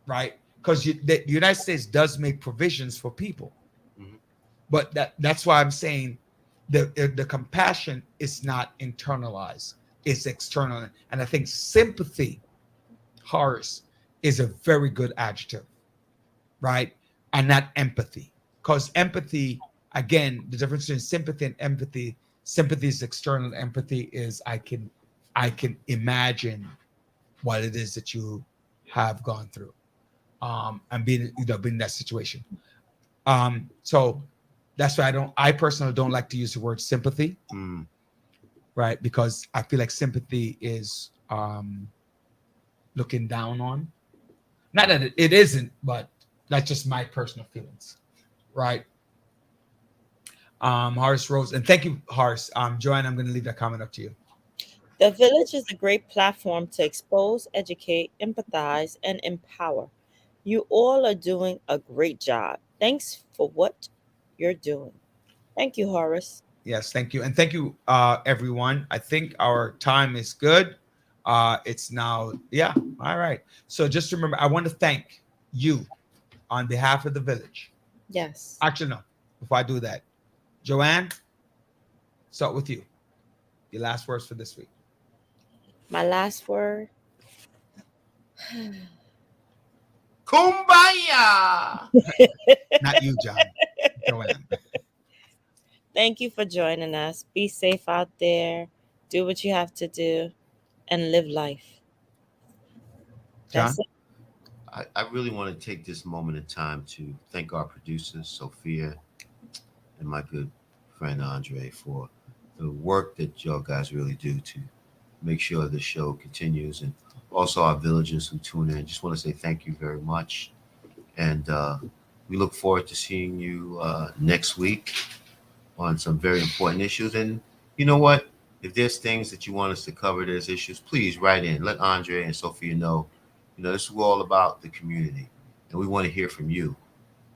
[SPEAKER 3] right? Because the United States does make provisions for people, but that's why I'm saying the compassion is not internalized, it's external. And I think sympathy, Horace, is a very good adjective, right? And not empathy, because empathy, again, the difference between sympathy and empathy. Sympathy is external. Empathy is I can imagine what it is that you have gone through, and being in that situation. So that's why I personally don't like to use the word sympathy, right? Because I feel like sympathy is looking down on. Not that it isn't, but that's just my personal feelings, right? Horace Rose, and thank you, Horace. Joanne, I'm going to leave that comment up to you.
[SPEAKER 4] The Village is a great platform to expose, educate, empathize, and empower. You all are doing a great job. Thanks for what you're doing. Thank you, Horace.
[SPEAKER 3] Yes, thank you. And thank you, everyone. I think our time is good. It's now, yeah, all right. So just remember, I want to thank you on behalf of the Village.
[SPEAKER 4] Yes.
[SPEAKER 3] Actually, no, before I do that, Joanne, start with you. Your last words for this week.
[SPEAKER 4] My last word.
[SPEAKER 5] Kumbaya.
[SPEAKER 3] Not you, John. Joanne.
[SPEAKER 4] Thank you for joining us. Be safe out there. Do what you have to do and live life.
[SPEAKER 3] John?
[SPEAKER 5] I really want to take this moment in time to thank our producers, Sophia, and my good friend Andre, for the work that y'all guys really do to make sure the show continues, and also our villagers who tune in. Just want to say thank you very much, and we look forward to seeing you next week on some very important issues. And you know what? If there's things that you want us to cover, there's issues, please write in. Let Andre and Sophia know. You know, this is all about the community, and we want to hear from you.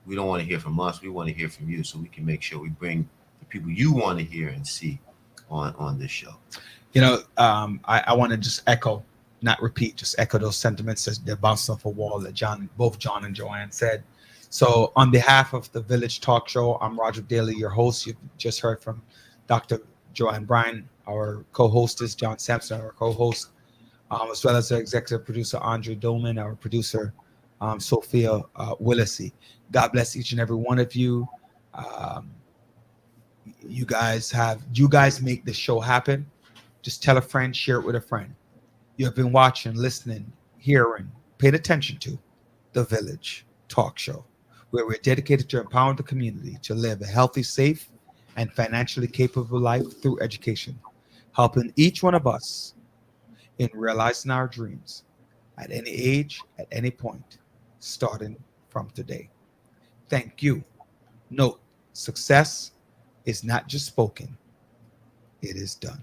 [SPEAKER 5] We don't want to hear from us. We want to hear from you, so we can make sure we bring the people you want to hear and see on this show.
[SPEAKER 3] You know, I want to just echo, not repeat, just echo those sentiments that they're bouncing off a wall that both John and Joanne said. So on behalf of the Village Talk Show, I'm Roger Daly, your host. You've just heard from Dr. Joanne Bryan, our co-hostess, John Sampson, our co-host, as well as our executive producer, Andre Dolman, our producer, Sophia Willisey. God bless each and every one of you. You guys make the show happen. Just tell a friend, share it with a friend. You have been watching, listening, hearing, paid attention to the Village Talk Show, where we're dedicated to empowering the community to live a healthy, safe, and financially capable life through education, helping each one of us in realizing our dreams at any age, at any point, starting from today. Thank you. Note, success is not just spoken, it is done.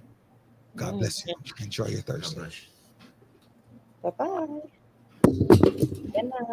[SPEAKER 3] God bless you. Enjoy your Thursday.
[SPEAKER 4] Bye-bye. Good night.